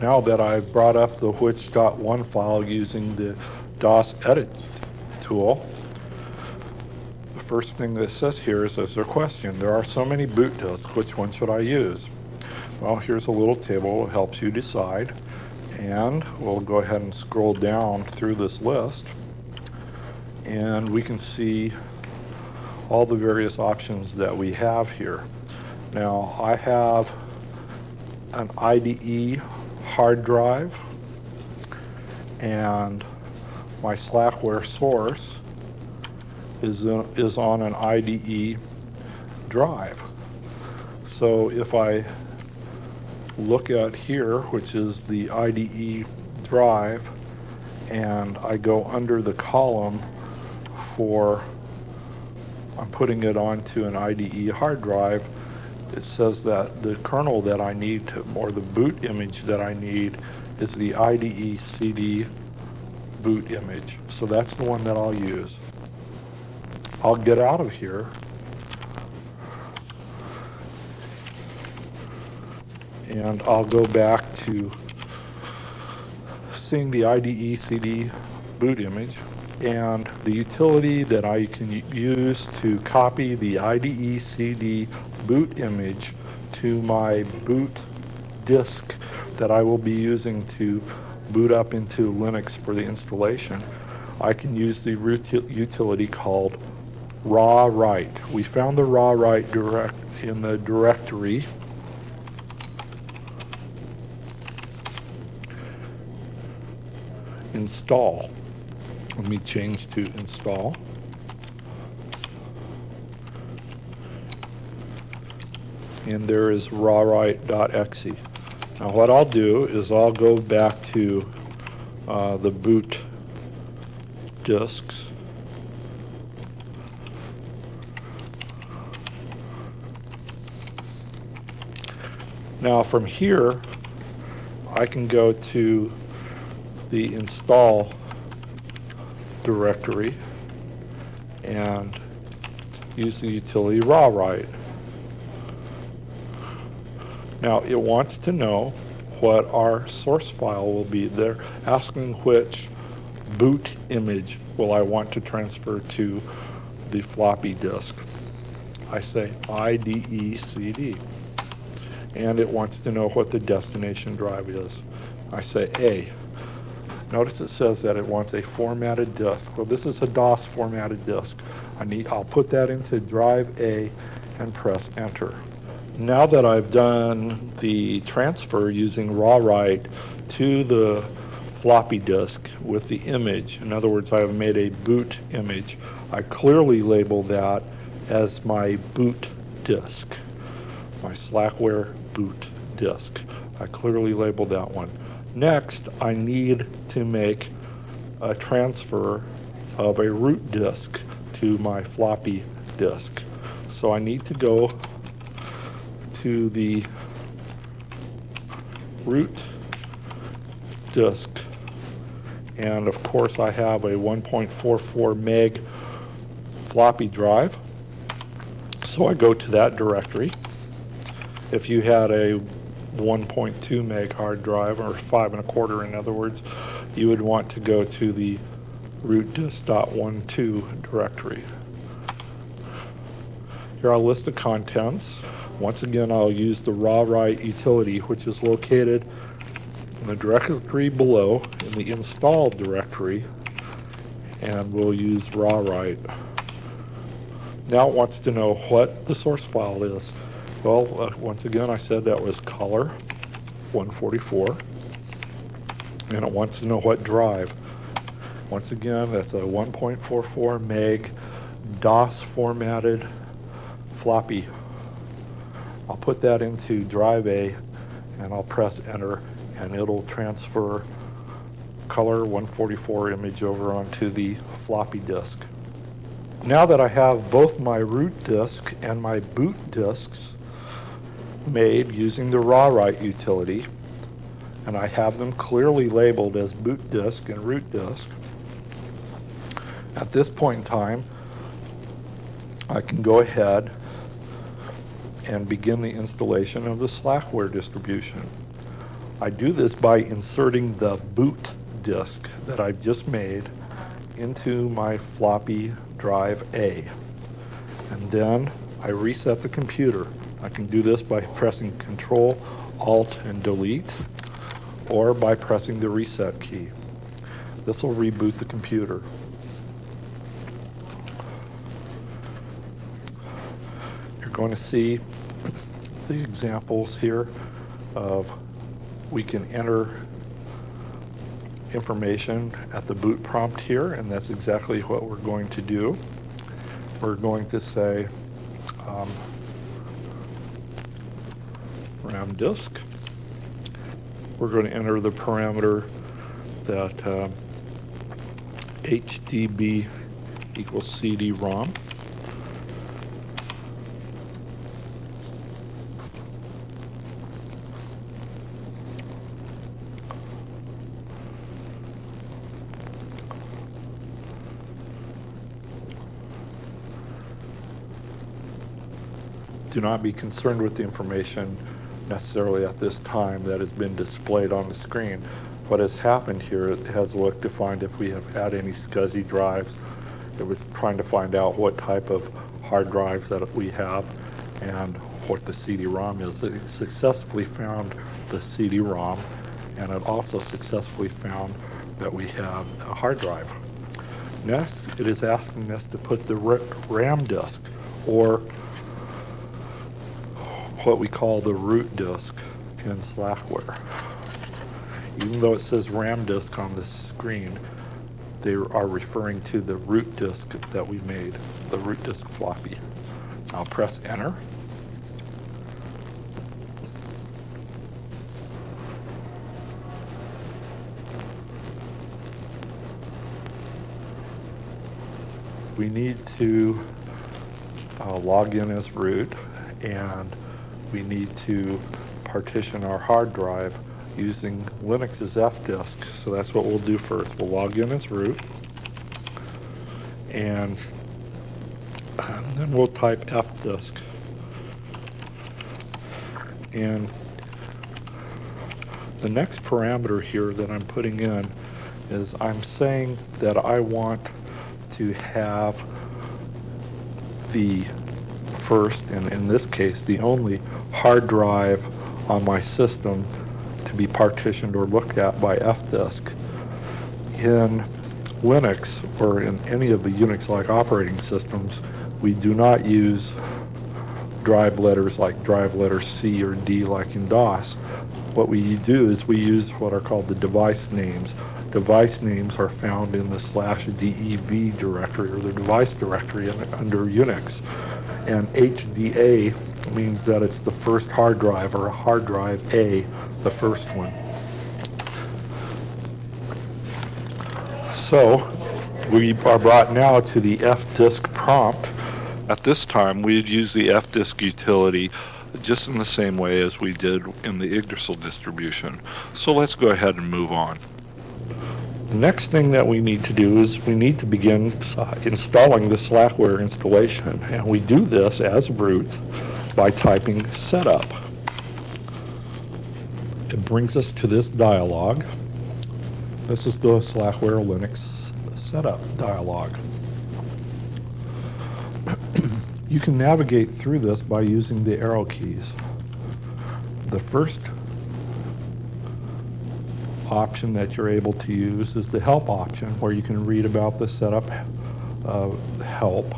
Now that I've brought up the which.1 file using the DOS edit tool, the first thing that it says here is there's a question. There are so many boot disks, which one should I use? Well, here's a little table that helps you decide, and we'll go ahead and scroll down through this list, and we can see all the various options that we have here. Now, I have an IDE hard drive, and my Slackware source is on an IDE drive. So if I look at here, which is the IDE drive, and I go under the column for, I'm putting it onto an IDE hard drive, it says that the kernel that I need to, or the boot image that I need, is the IDE CD boot image. So that's the one that I'll use. I'll get out of here and I'll go back to seeing the IDE CD boot image and the utility that I can use to copy the IDE CD boot image to my boot disk that I will be using to boot up into Linux for the installation. I can use the utility called raw write. We found the raw write in the directory install. Let me change to install. And there is rawwrite.exe. Now what I'll do is I'll go back to the boot disks. Now from here, I can go to the install directory and use the utility rawwrite. Now it wants to know what our source file will be. They're asking which boot image will I want to transfer to the floppy disk. I say IDE CD. And it wants to know what the destination drive is. I say A. Notice it says that it wants a formatted disk. Well, this is a DOS formatted disk. I'll put that into drive A and press enter. Now that I've done the transfer using rawwrite to the floppy disk with the image, in other words, I have made a boot image, I clearly label that as my boot disk, my Slackware boot disk. I clearly labeled that one. Next, I need to make a transfer of a root disk to my floppy disk. So I need to go to the root disk, and of course I have a 1.44 meg floppy drive, so I go to that directory. If you had a 1.2 meg hard drive, or 5 1/4 in other words, you would want to go to the root disk.12 directory. Here I'll list the contents. Once again, I'll use the rawwrite utility, which is located in the directory below in the install directory, and we'll use rawwrite. Now it wants to know what the source file is. Well, once again, I said that was color 144, and it wants to know what drive. Once again, that's a 1.44 meg DOS formatted floppy. I'll put that into drive A, and I'll press enter, and it'll transfer color 144 image over onto the floppy disk. Now that I have both my root disk and my boot disks made using the rawwrite utility, and I have them clearly labeled as boot disk and root disk, at this point in time, I can go ahead and begin the installation of the Slackware distribution. I do this by inserting the boot disk that I've just made into my floppy drive A. And then I reset the computer. I can do this by pressing Control, Alt, and Delete, or by pressing the reset key. This will reboot the computer. You're going to see the examples here of we can enter information at the boot prompt here, and that's exactly what we're going to do. We're going to say RAM disk. We're going to enter the parameter that HDB equals CD-ROM. Do not be concerned with the information necessarily at this time that has been displayed on the screen. what has happened here, it has looked to find if we have had any SCSI drives. It was trying to find out what type of hard drives that we have and what the CD-ROM is. It successfully found the CD-ROM, and it also successfully found that we have a hard drive. Next, it is asking us to put the RAM disk, or what we call the root disk, in Slackware. Even though it says RAM disk on the screen, they are referring to the root disk that we made, the root disk floppy. I'll press enter. We need to log in as root, and we need to partition our hard drive using Linux's fdisk. So that's what we'll do first. We'll log in as root, and then we'll type fdisk. And the next parameter here that I'm putting in is I'm saying that I want to have the first, and in this case the only, hard drive on my system to be partitioned or looked at by fdisk. In Linux, or in any of the Unix-like operating systems, we do not use drive letters like drive letter C or D like in DOS. What we do is we use what are called the device names. Device names are found in the /dev directory, or the device directory under Unix. And HDA means that it's the first hard drive, or a hard drive A, the first one. So we are brought now to the fdisk prompt. At this time, we'd use the fdisk utility just in the same way as we did in the Yggdrasil distribution. So let's go ahead and move on. The next thing that we need to do is we need to begin installing the Slackware installation, and we do this as root by typing setup. It brings us to this dialog. This is the Slackware Linux setup dialog. You can navigate through this by using the arrow keys. The first option that you're able to use is the help option, where you can read about the setup help.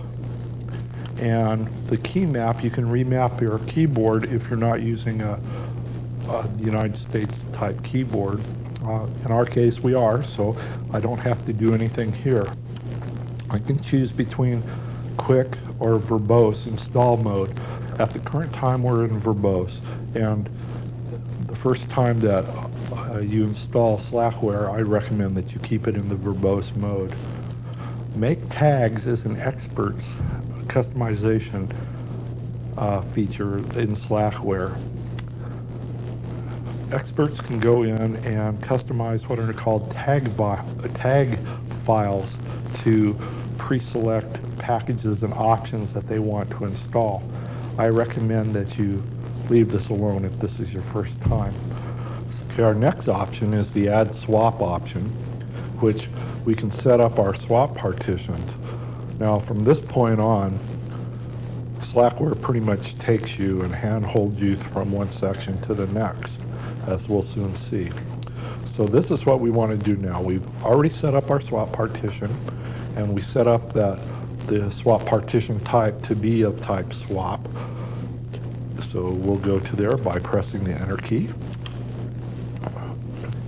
And the key map, you can remap your keyboard if you're not using a United States type keyboard. In our case we are, so I don't have to do anything here. I can choose between quick or verbose install mode. At the current time we're in verbose, and the first time that you install Slackware, I recommend that you keep it in the verbose mode. Make tags is an expert's customization feature in Slackware. Experts can go in and customize what are called tag files to pre-select packages and options that they want to install. I recommend that you leave this alone if this is your first time. Okay, our next option is the add swap option, which we can set up our swap partitions. Now from this point on, Slackware pretty much takes you and handholds you from one section to the next, as we'll soon see. So this is what we want to do now. We've already set up our swap partition, and we set up the swap partition type to be of type swap. So we'll go to there by pressing the enter key.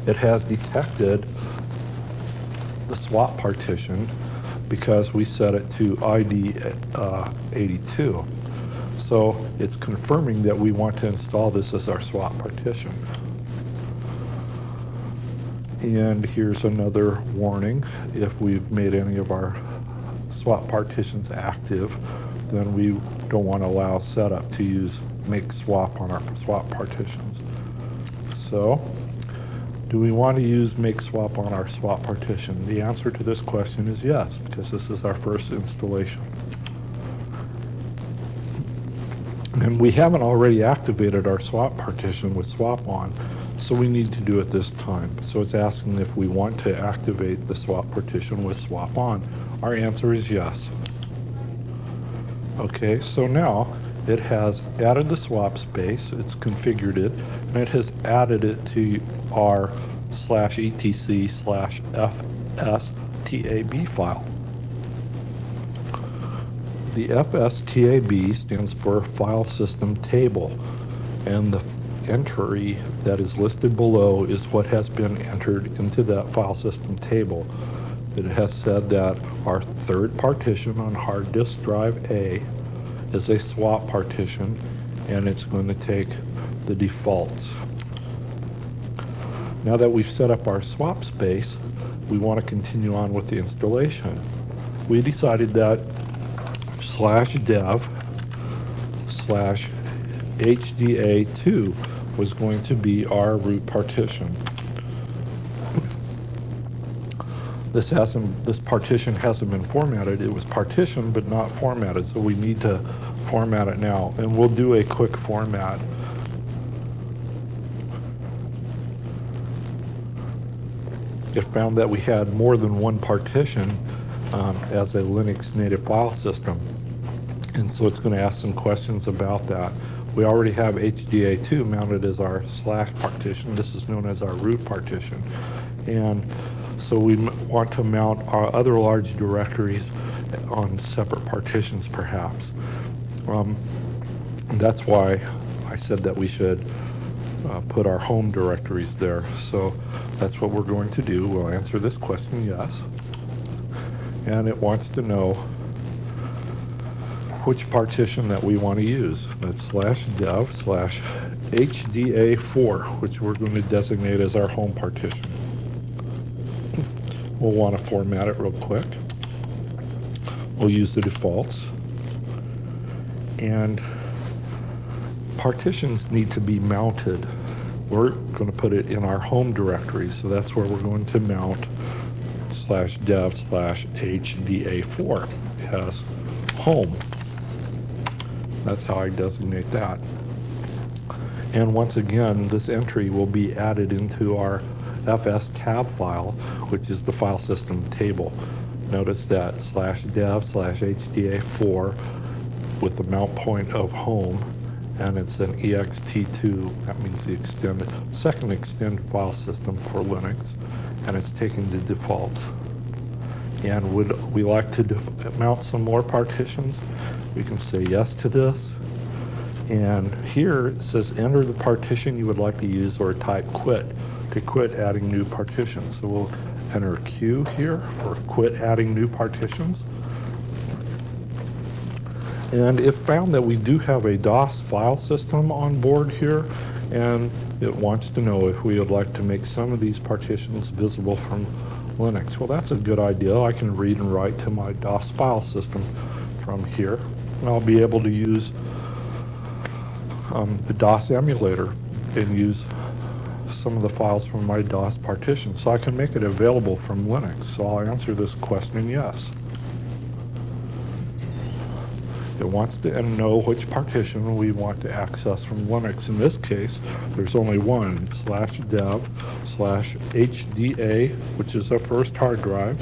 It has detected the swap partition because we set it to ID 82. So it's confirming that we want to install this as our swap partition. And here's another warning. If we've made any of our swap partitions active, then we don't want to allow setup to use make swap on our swap partitions. So, do we want to use make swap on our swap partition? The answer to this question is yes, because this is our first installation. And we haven't already activated our swap partition with swap on, So we need to do it this time. So it's asking if we want to activate the swap partition with swap on. Our answer is yes. Okay, so now it has added the swap space, it's configured it, and it has added it to our /etc/fstab file. The fstab stands for File System Table, and the entry that is listed below is what has been entered into that file system table. It has said that our third partition on hard disk drive A is a swap partition, and it's going to take the defaults. Now that we've set up our swap space, we want to continue on with the installation. We decided that /dev/HDA2 was going to be our root partition. This partition hasn't been formatted. It was partitioned but not formatted, so we need to format it now, and we'll do a quick format. It found that we had more than one partition as a Linux native file system, and so it's going to ask some questions about that. We already have HDA2 mounted as our / partition. This is known as our root partition, and so we want to mount our other large directories on separate partitions perhaps. That's why I said that we should put our home directories there. So that's what we're going to do. We'll answer this question, yes. And it wants to know which partition that we want to use. That's /dev/HDA4, which we're going to designate as our home partition. We'll want to format it real quick. We'll use the defaults. And partitions need to be mounted. We're going to put it in our home directory, so that's where we're going to mount /dev/HDA4 as home. That's how I designate that. And once again, this entry will be added into our fstab file, which is the file system table. Notice that /dev/HDA4 with the mount point of home, and it's an ext2. That means the second extended file system for Linux, and it's taking the default. And would we like to mount some more partitions? We can say yes to this. And here it says enter the partition you would like to use, or type quit to quit adding new partitions. So we'll enter Q here for quit adding new partitions. And it found that we do have a DOS file system on board here, and it wants to know if we would like to make some of these partitions visible from Linux. Well, that's a good idea. I can read and write to my DOS file system from here. And I'll be able to use the DOS emulator and use some of the files from my DOS partition, so I can make it available from Linux. So I'll answer this question yes. It wants to know which partition we want to access from Linux. In this case, there's only one. It's /dev/HDA, which is our first hard drive,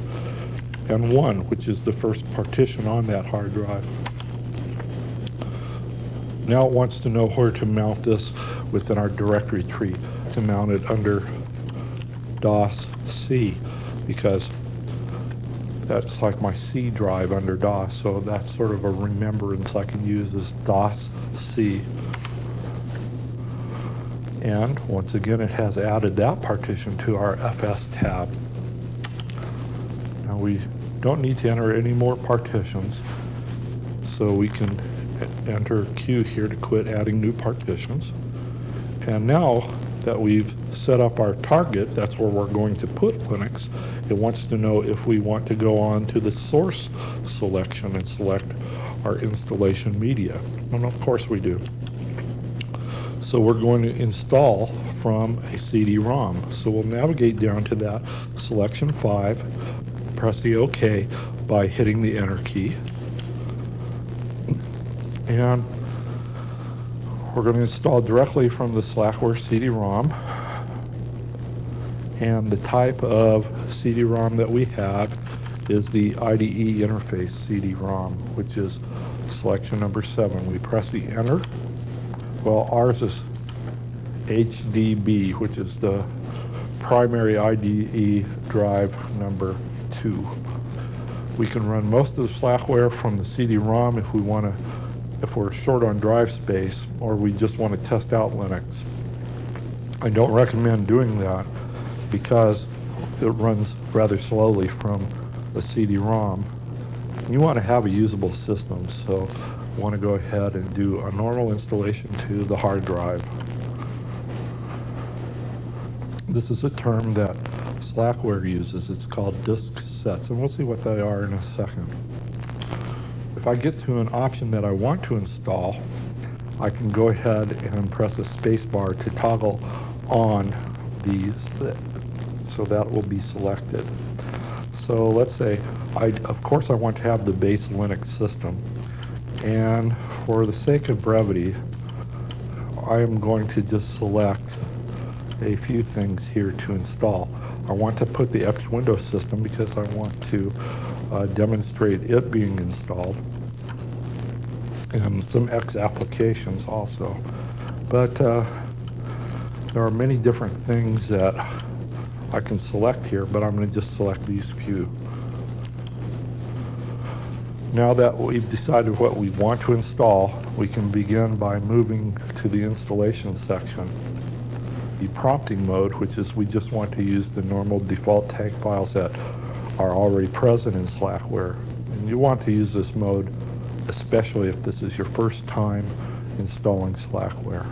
and 1, which is the first partition on that hard drive. Now it wants to know where to mount this within our directory tree, to mount it under DOS C, because that's like my C drive under DOS, so that's sort of a remembrance I can use as DOS C. And once again, it has added that partition to our FS tab. Now we don't need to enter any more partitions, so we can enter Q here to quit adding new partitions. And now that we've set up our target, that's where we're going to put Linux, it wants to know if we want to go on to the source selection and select our installation media. And of course we do. So we're going to install from a CD-ROM. So we'll navigate down to that selection 5, press the OK by hitting the Enter key. And we're going to install directly from the Slackware CD-ROM. And the type of CD-ROM that we have is the IDE interface CD-ROM, which is selection number 7. We press the enter. Well, ours is HDB, which is the primary IDE drive number 2. We can run most of the Slackware from the CD-ROM if we're short on drive space, or we just want to test out Linux. I don't recommend doing that because it runs rather slowly from the CD-ROM. You want to have a usable system, so you want to go ahead and do a normal installation to the hard drive. This is a term that Slackware uses. It's called disk sets, and we'll see what they are in a second. If I get to an option that I want to install, I can go ahead and press a space bar to toggle on these, so that will be selected. So let's say, of course I want to have the base Linux system, and for the sake of brevity, I am going to just select a few things here to install. I want to put the X Windows system because I want to demonstrate it being installed, and some X applications also. But there are many different things that I can select here, but I'm going to just select these few. Now that we've decided what we want to install, we can begin by moving to the installation section. The prompting mode, which is we just want to use the normal default tag files that are already present in Slackware. And you want to use this mode especially if this is your first time installing Slackware.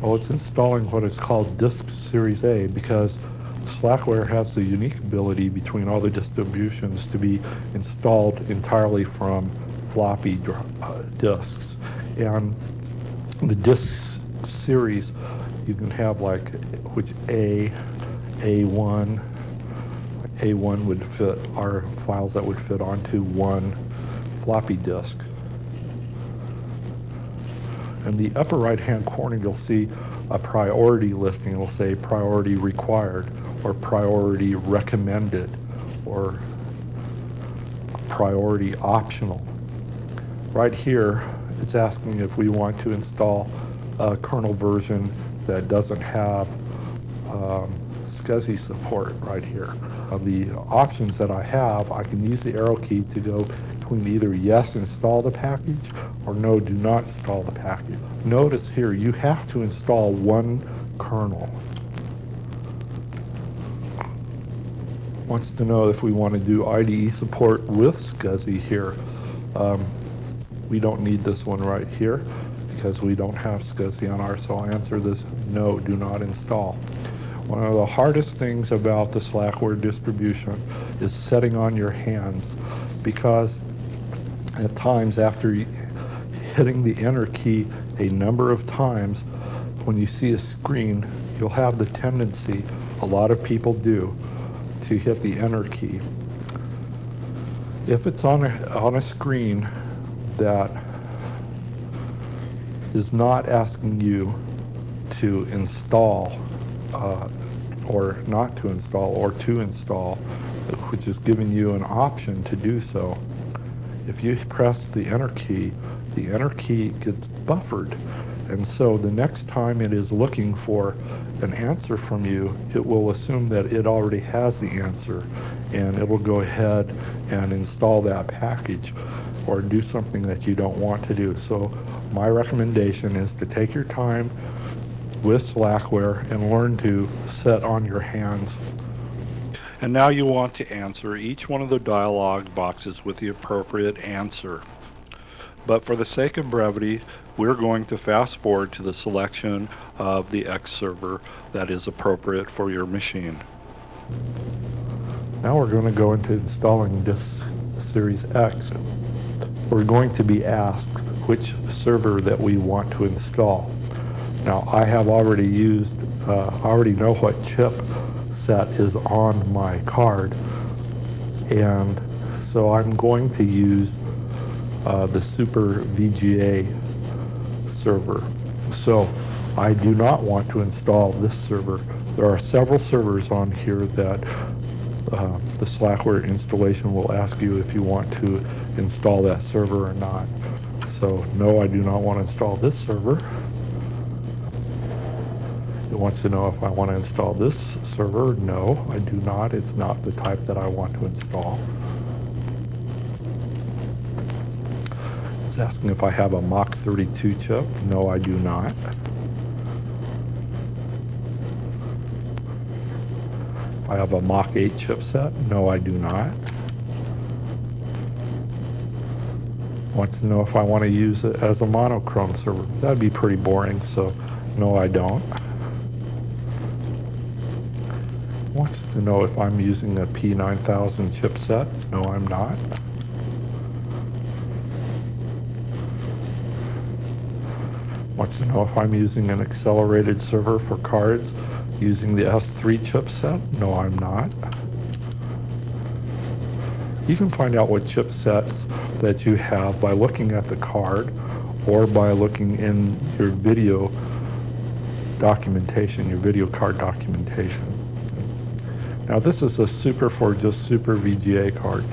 Well, it's installing what is called Disk Series A because Slackware has the unique ability between all the distributions to be installed entirely from floppy disks. And the disk series, you can have like, which A1 would fit, are files that would fit onto one floppy disk. In the upper right-hand corner, you'll see a priority listing. It'll say priority required, or priority recommended, or priority optional. Right here, it's asking if we want to install a kernel version that doesn't have SCSI support right here. The options that I have, I can use the arrow key to go between either yes, install the package, or no, do not install the package. Notice here, you have to install one kernel. Wants to know if we want to do IDE support with SCSI here. We don't need this one right here because we don't have SCSI on ours, so I'll answer this no, do not install. One of the hardest things about the Slackware distribution is setting on your hands, because at times after hitting the enter key a number of times, when you see a screen, you'll have the tendency, a lot of people do, to hit the enter key. If it's on a screen that is not asking you to install or not to install, or to install, which is giving you an option to do so, if you press the enter key gets buffered, and so the next time it is looking for an answer from you, it will assume that it already has the answer, and it will go ahead and install that package or do something that you don't want to do. So my recommendation is to take your time with Slackware and learn to set on your hands. And now you want to answer each one of the dialog boxes with the appropriate answer. But for the sake of brevity, we're going to fast forward to the selection of the X server that is appropriate for your machine. Now we're going to go into installing Disk Series X. We're going to be asked which server that we want to install. Now, I have already used, I already know what chip set is on my card, and so I'm going to use the Super VGA server. So I do not want to install this server. There are several servers on here that the Slackware installation will ask you if you want to install that server or not. So no, I do not want to install this server. It wants to know if I want to install this server. No, I do not. It's not the type that I want to install. It's asking if I have a Mach 32 chip. No, I do not. I have a Mach 8 chipset. No, I do not. Wants to know if I want to use it as a monochrome server. That'd be pretty boring, so no, I don't. Wants to know if I'm using a P9000 chipset. No, I'm not. Wants to know if I'm using an accelerated server for cards using the S3 chipset. No, I'm not. You can find out what chipsets that you have by looking at the card or by looking in your video documentation, your video card documentation. Now this is a super for just super VGA cards.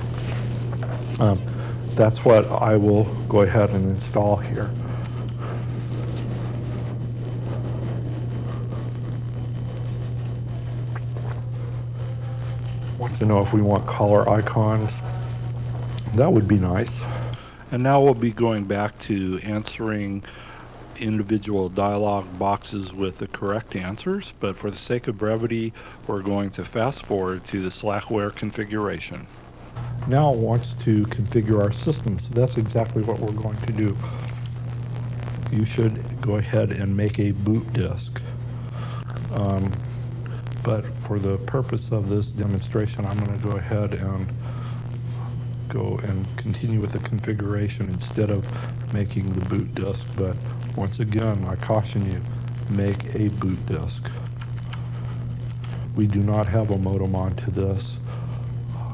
That's what I will go ahead and install here. Wants to know if we want color icons. That would be nice. And now we'll be going back to answering individual dialog boxes with the correct answers, but for the sake of brevity, we're going to fast forward to the Slackware configuration. Now it wants to configure our system, so that's exactly what we're going to do. You should go ahead and make a boot disk. But for the purpose of this demonstration, I'm going to go ahead and continue with the configuration instead of making the boot disk. But once again, I caution you, make a boot disk. We do not have a modem onto this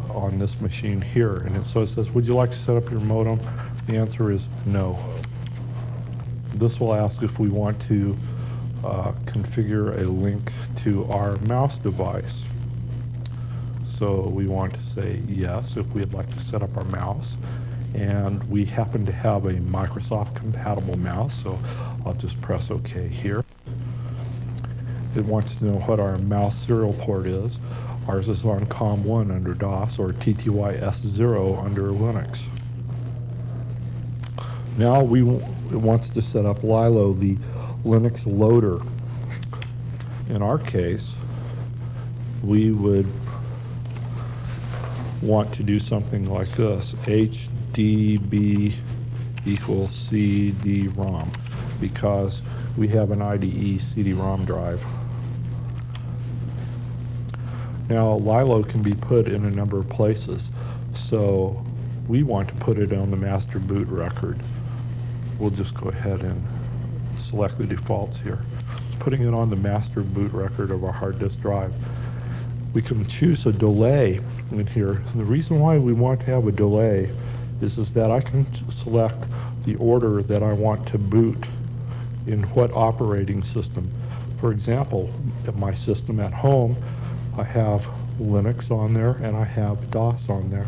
on this machine here. And so it says, would you like to set up your modem? The answer is no. This will ask if we want to configure a link to our mouse device. So we want to say yes if we'd like to set up our mouse. And we happen to have a Microsoft compatible mouse, so I'll just press OK here. It wants to know what our mouse serial port is. Ours is on COM1 under DOS or TTY S0 under Linux. Now it wants to set up Lilo, the Linux loader. In our case, we would want to do something like this, HDB equals CD-ROM, because we have an IDE CD-ROM drive. Now, Lilo can be put in a number of places, so we want to put it on the master boot record. We'll just go ahead and select the defaults here. It's putting it on the master boot record of our hard disk drive. We can choose a delay in here. And the reason why we want to have a delay is that I can select the order that I want to boot in what operating system. For example, at my system at home, I have Linux on there and I have DOS on there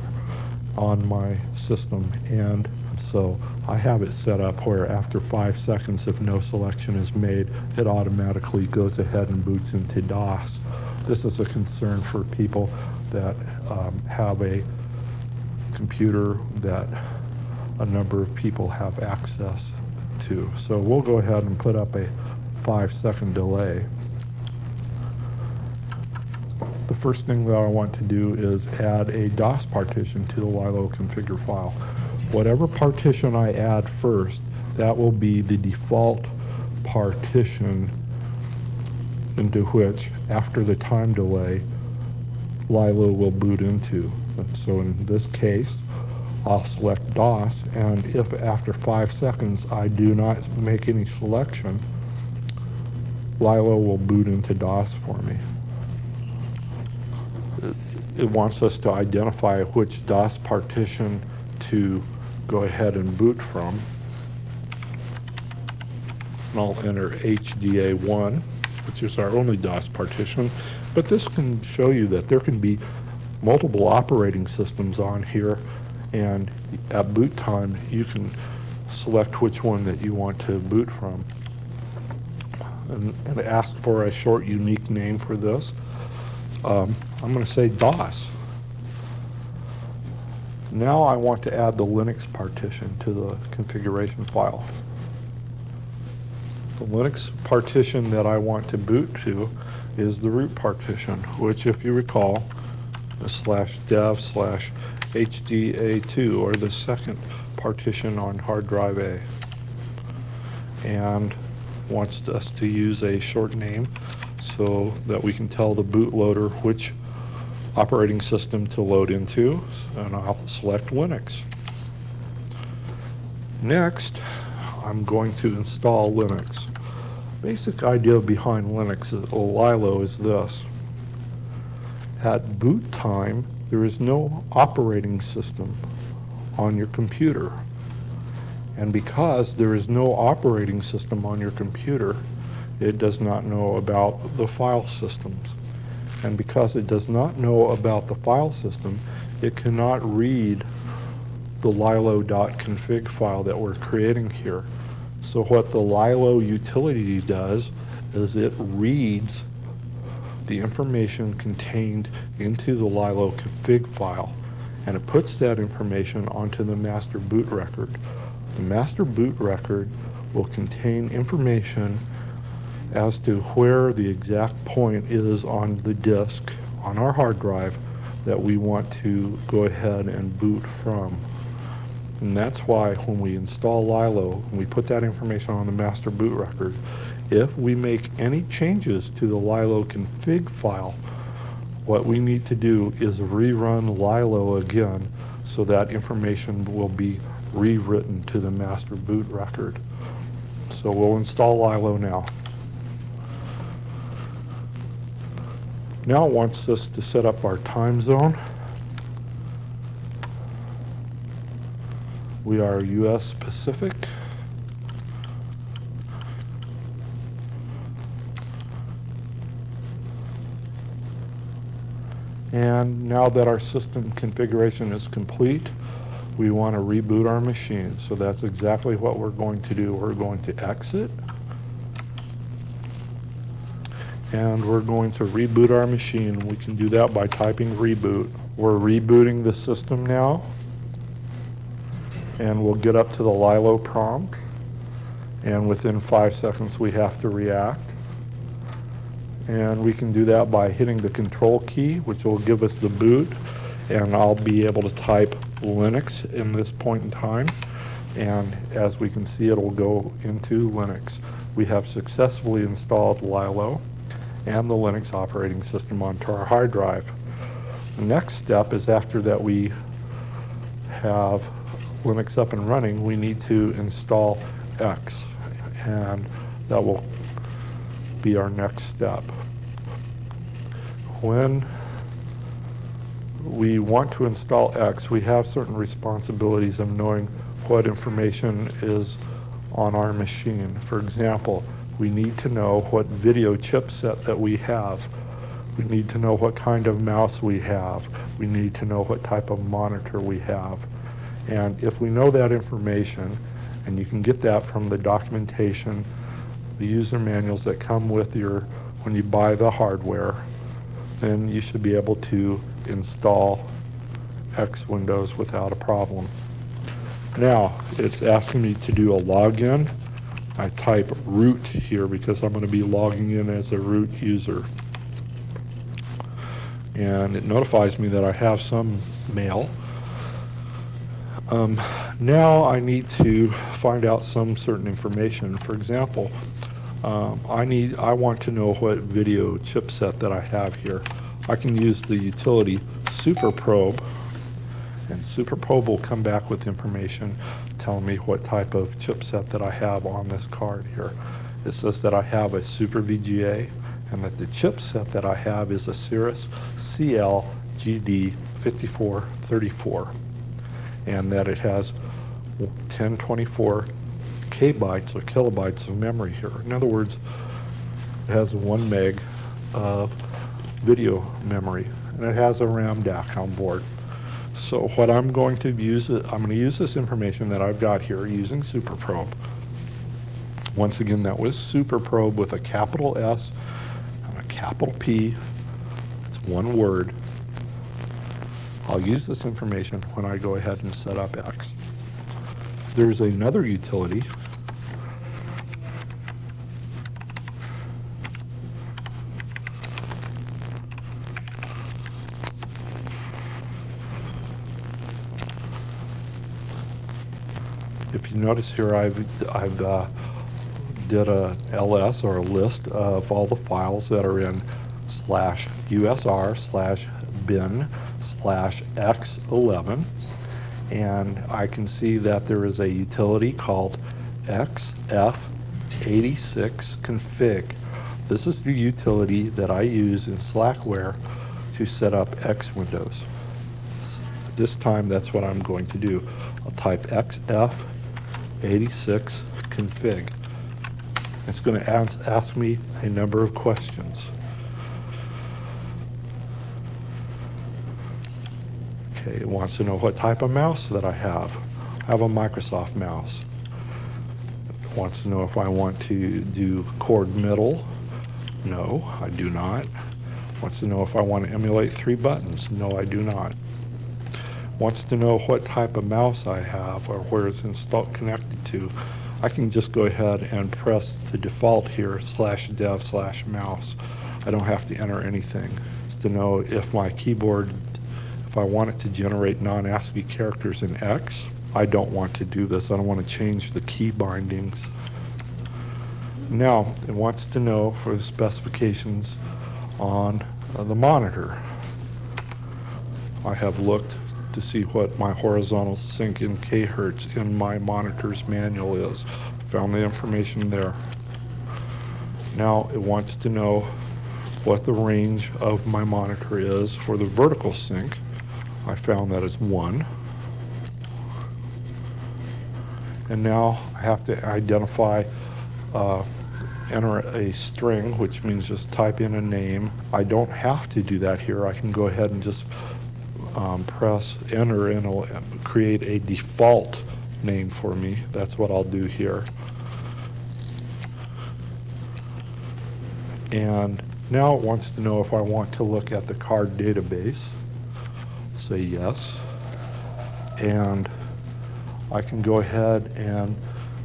on my system. And so I have it set up where after 5 seconds, if no selection is made, it automatically goes ahead and boots into DOS. This is a concern for people that have a computer that a number of people have access to. So we'll go ahead and put up a 5-second delay. The first thing that I want to do is add a DOS partition to the Lilo configure file. Whatever partition I add first, that will be the default partition into which, after the time delay, Lilo will boot into. And so in this case, I'll select DOS, and if after 5 seconds I do not make any selection, Lilo will boot into DOS for me. It wants us to identify which DOS partition to go ahead and boot from. and I'll enter HDA1, which is our only DOS partition. But this can show you that there can be multiple operating systems on here, and at boot time you can select which one that you want to boot from, and ask for a short unique name for this. I'm going to say DOS. Now I want to add the Linux partition to the configuration file. The Linux partition that I want to boot to is the root partition, which, if you recall, is /dev/HDA2, or the second partition on hard drive A, and wants us to use a short name so that we can tell the bootloader which operating system to load into, and I'll select Linux. Next, I'm going to install Linux. Basic idea behind Linux, Lilo, is this. At boot time, there is no operating system on your computer. And because there is no operating system on your computer, it does not know about the file systems. And because it does not know about the file system, it cannot read the lilo.config file that we're creating here. So what the Lilo utility does is it reads the information contained into the Lilo config file, and it puts that information onto the master boot record. The master boot record will contain information as to where the exact point is on the disk on our hard drive that we want to go ahead and boot from. And that's why when we install Lilo, and we put that information on the master boot record, if we make any changes to the Lilo config file, what we need to do is rerun Lilo again so that information will be rewritten to the master boot record. So we'll install Lilo now. Now it wants us to set up our time zone. We are US Pacific. And now that our system configuration is complete, we want to reboot our machine. So that's exactly what we're going to do. We're going to exit, and we're going to reboot our machine. We can do that by typing reboot. We're rebooting the system now, and we'll get up to the Lilo prompt, and within 5 seconds we have to react. And we can do that by hitting the control key, which will give us the boot, and I'll be able to type Linux in this point in time, and as we can see, it will go into Linux. We have successfully installed Lilo and the Linux operating system onto our hard drive. The next step is, after that we have Linux up and running, we need to install X, and that will be our next step. When we want to install X, we have certain responsibilities of knowing what information is on our machine. For example, we need to know what video chipset that we have. We need to know what kind of mouse we have. We need to know what type of monitor we have. And if we know that information, and you can get that from the documentation, the user manuals that come with when you buy the hardware, then you should be able to install X Windows without a problem. Now, it's asking me to do a login. I type root here because I'm going to be logging in as a root user. And it notifies me that I have some mail. Now I need to find out some certain information. For example, I want to know what video chipset that I have here. I can use the utility superprobe, and superprobe will come back with information telling me what type of chipset that I have on this card here. It says that I have a Super VGA, and that the chipset that I have is a Cirrus CL-GD5434, and that it has 1024 kbytes or kilobytes of memory here. In other words, it has 1 meg of video memory, and it has a RAM DAC on board. So what I'm going to use, I'm going to use this information that I've got here using SuperProbe. Once again, that was SuperProbe with a capital S and a capital P. It's one word. I'll use this information when I go ahead and set up X. There's another utility if you notice here, I've did a ls or a list of all the files that are in /usr/bin/x11, and I can see that there is a utility called xf86config. This is the utility that I use in Slackware to set up X windows. This time, that's what I'm going to do. I'll type xf86config. It's going to ask me a number of questions. Okay, it wants to know what type of mouse that I have. I have a Microsoft mouse. It wants to know if I want to do cord middle. No, I do not. It wants to know if I want to emulate 3 buttons. No, I do not. Wants to know what type of mouse I have or where it's installed connected to. I can just go ahead and press the default here /dev/mouse. I don't have to enter anything. It's to know if my keyboard, if I want it to generate non-ASCII characters in X. I don't want to do this. I don't want to change the key bindings. Now it wants to know for the specifications on the monitor. I have looked to see what my horizontal sync in kHz in my monitor's manual is. Found the information there. Now it wants to know what the range of my monitor is for the vertical sync. I found that is 1. And now I have to identify, enter a string, which means just type in a name. I don't have to do that here. I can go ahead and just press enter and it'll create a default name for me. That's what I'll do here. And now it wants to know if I want to look at the card database. Say yes. And I can go ahead and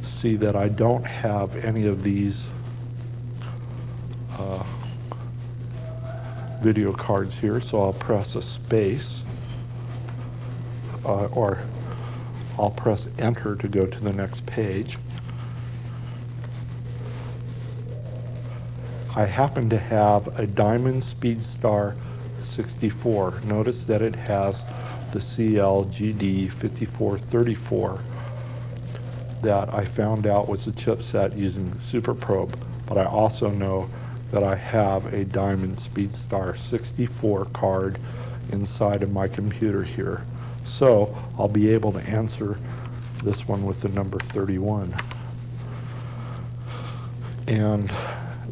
see that I don't have any of these video cards here, so I'll press a space. Or I'll press enter to go to the next page. I happen to have a Diamond Speedstar 64. Notice that it has the CLGD 5434 that I found out was a chipset using SuperProbe, but I also know that I have a Diamond Speedstar 64 card inside of my computer here. So I'll be able to answer this one with the number 31. And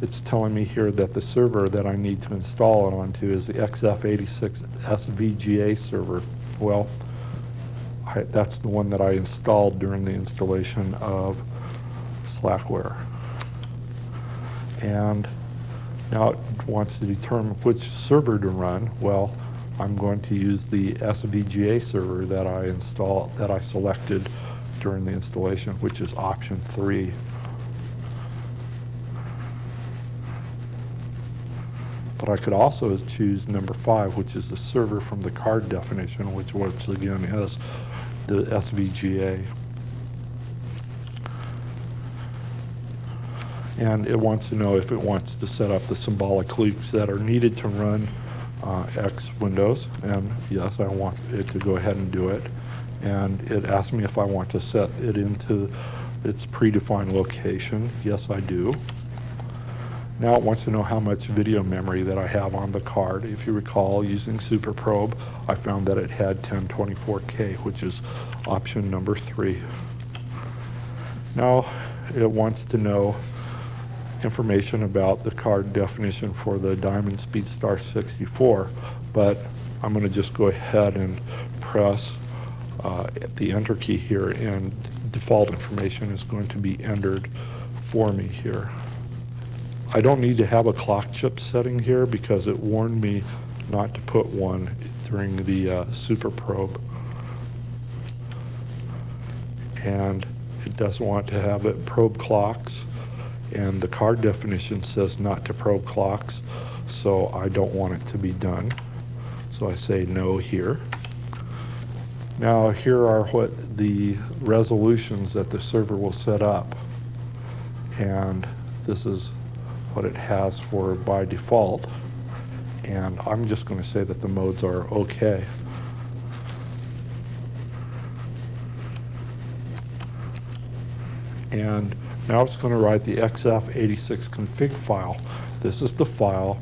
it's telling me here that the server that I need to install it onto is the XF86 SVGA server. Well, that's the one that I installed during the installation of Slackware. And now it wants to determine which server to run. Well, I'm going to use the SVGA server that I selected during the installation, which is option 3. But I could also choose number 5, which is the server from the card definition, which once again is the SVGA. And it wants to know if it wants to set up the symbolic loops that are needed to run X Windows, and yes, I want it to go ahead and do it. And it asks me if I want to set it into its predefined location. Yes, I do. Now it wants to know how much video memory that I have on the card. If you recall, using SuperProbe, I found that it had 1024K, which is option number 3. Now it wants to know information about the card definition for the Diamond Speedstar 64, but I'm going to just go ahead and press the enter key here, and default information is going to be entered for me here. I don't need to have a clock chip setting here because it warned me not to put one during the super probe, and it doesn't want to have it probe clocks, and the card definition says not to probe clocks, so I don't want it to be done. So I say no here. Now here are what the resolutions that the server will set up, and this is what it has for by default, and I'm just going to say that the modes are okay. And now it's going to write the XF86 config file. This is the file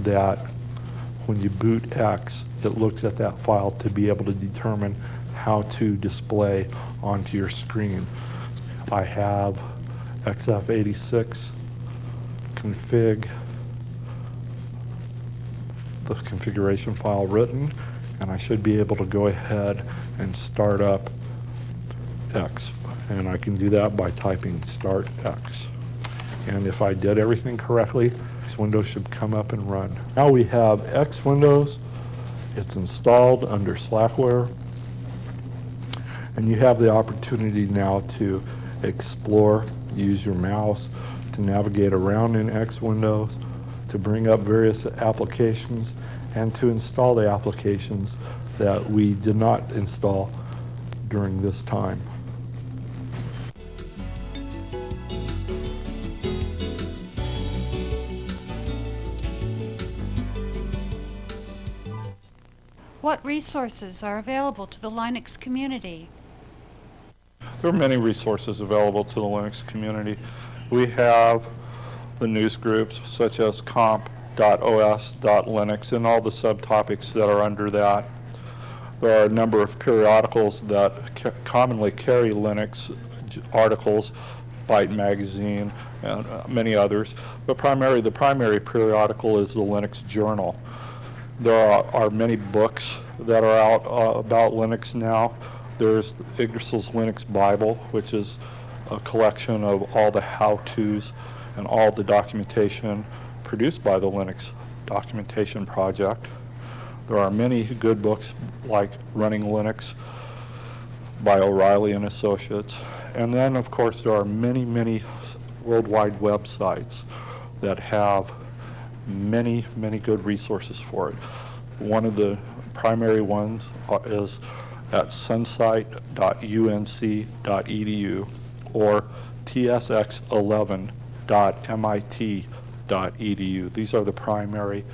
that when you boot X, it looks at that file to be able to determine how to display onto your screen. I have XF86 config, the configuration file written, and I should be able to go ahead and start up X. And I can do that by typing start X. And if I did everything correctly, X Windows should come up and run. Now we have X Windows. It's installed under Slackware. And you have the opportunity now to explore, use your mouse to navigate around in X Windows, to bring up various applications, and to install the applications that we did not install during this time. What resources are available to the Linux community? There are many resources available to the Linux community. We have the news groups such as comp.os.linux and all the subtopics that are under that. There are a number of periodicals that commonly carry Linux articles, Byte Magazine, and many others. But the primary periodical is the Linux Journal. There are many books that are out about Linux now. There's Yggdrasil's Linux Bible, which is a collection of all the how-tos and all the documentation produced by the Linux Documentation Project. There are many good books like Running Linux by O'Reilly and Associates. And then, of course, there are many, many worldwide websites that have many, many good resources for it. One of the primary ones is at sunsite.unc.edu or tsx11.mit.edu. These are the primary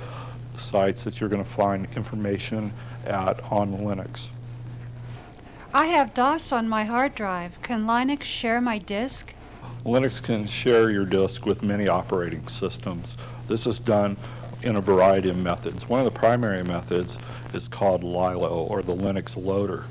sites that you're going to find information at on Linux. I have DOS on my hard drive. Can Linux share my disk? Linux can share your disk with many operating systems. This is done in a variety of methods. One of the primary methods is called Lilo, or the Linux loader.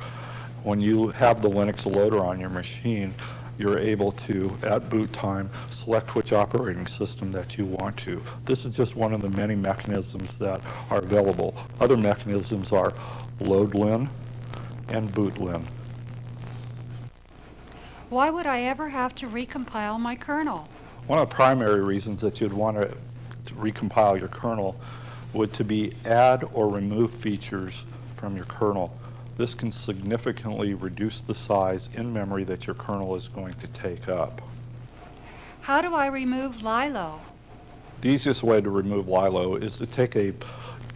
When you have the Linux loader on your machine, you're able to, at boot time, select which operating system that you want to. This is just one of the many mechanisms that are available. Other mechanisms are loadlin and bootlin. Why would I ever have to recompile my kernel? One of the primary reasons that you'd want to recompile your kernel would to be add or remove features from your kernel. This can significantly reduce the size in memory that your kernel is going to take up. How do I remove Lilo? The easiest way to remove Lilo is to take a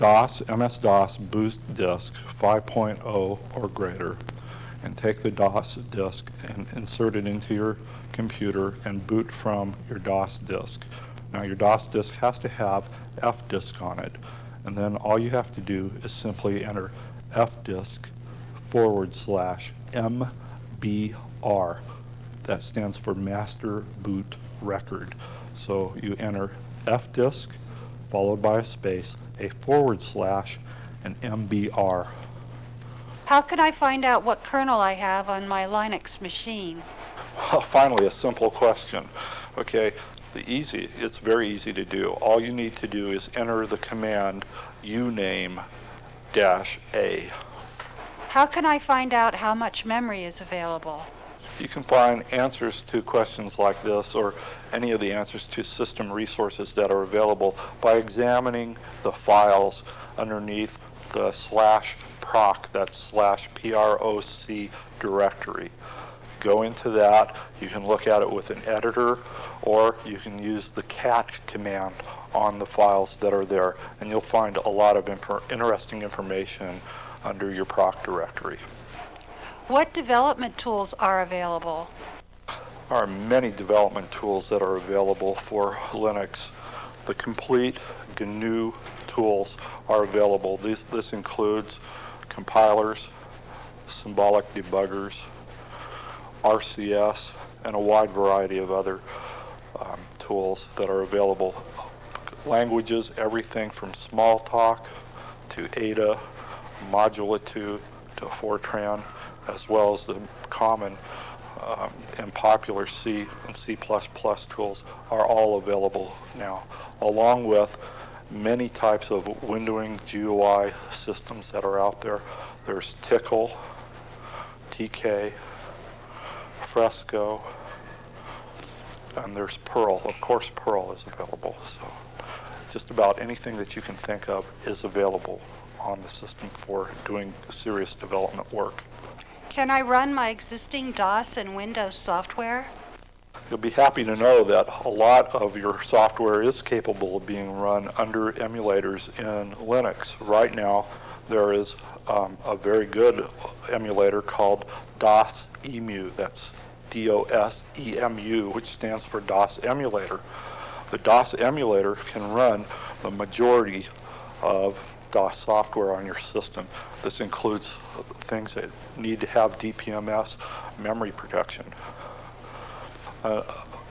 MS-DOS boot disk 5.0 or greater, and take the DOS disk and insert it into your computer and boot from your DOS disk. Now your DOS disk has to have fdisk on it, and then all you have to do is simply enter fdisk/MBR. That stands for Master Boot Record. So you enter fdisk followed by a space, a / and MBR. How can I find out what kernel I have on my Linux machine? Finally, a simple question. Okay, it's very easy to do. All you need to do is enter the command uname-a. How can I find out how much memory is available? You can find answers to questions like this or any of the answers to system resources that are available by examining the files underneath the /proc, that's /proc directory. Go into that. You can look at it with an editor, or you can use the cat command on the files that are there, and you'll find a lot of interesting information under your proc directory. What development tools are available? There are many development tools that are available for Linux. The complete GNU tools are available. This includes compilers, symbolic debuggers, RCS, and a wide variety of other tools that are available. Languages, everything from Smalltalk to Ada, Modulitude to Fortran, as well as the common and popular C and C++ tools are all available now, along with many types of windowing GUI systems that are out there. There's Tickle, TK, Fresco, and there's Perl. Of course, Perl is available. So just about anything that you can think of is available on the system for doing serious development work. Can I run my existing DOS and Windows software? You'll be happy to know that a lot of your software is capable of being run under emulators in Linux. Right now, there is a very good emulator called DOS-EMU. That's DOS-EMU, which stands for DOS emulator. The DOS emulator can run the majority of DOS software on your system. This includes things that need to have DPMS memory protection.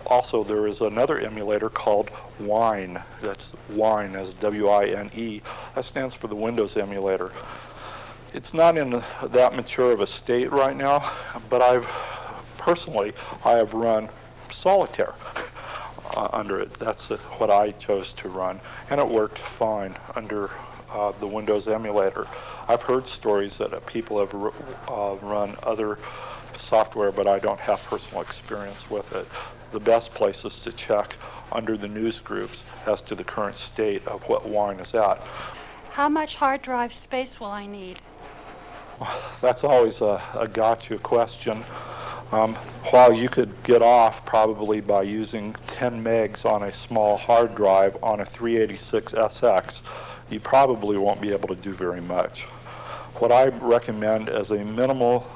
Also, there is another emulator called Wine. That's Wine, as W-I-N-E. That stands for the Windows emulator. It's not in that mature of a state right now, but I have run Solitaire under it. That's what I chose to run, and it worked fine under the Windows emulator. I've heard stories that people have run other software, but I don't have personal experience with it. The best place is to check under the news groups as to the current state of what Wine is at. How much hard drive space will I need? That's always a gotcha question. While you could get off probably by using 10 megs on a small hard drive on a 386SX, you probably won't be able to do very much. What I recommend as a minimal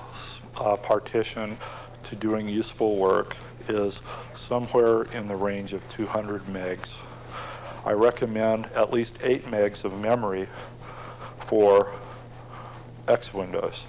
partition to doing useful work is somewhere in the range of 200 megs. I recommend at least 8 megs of memory for X Windows.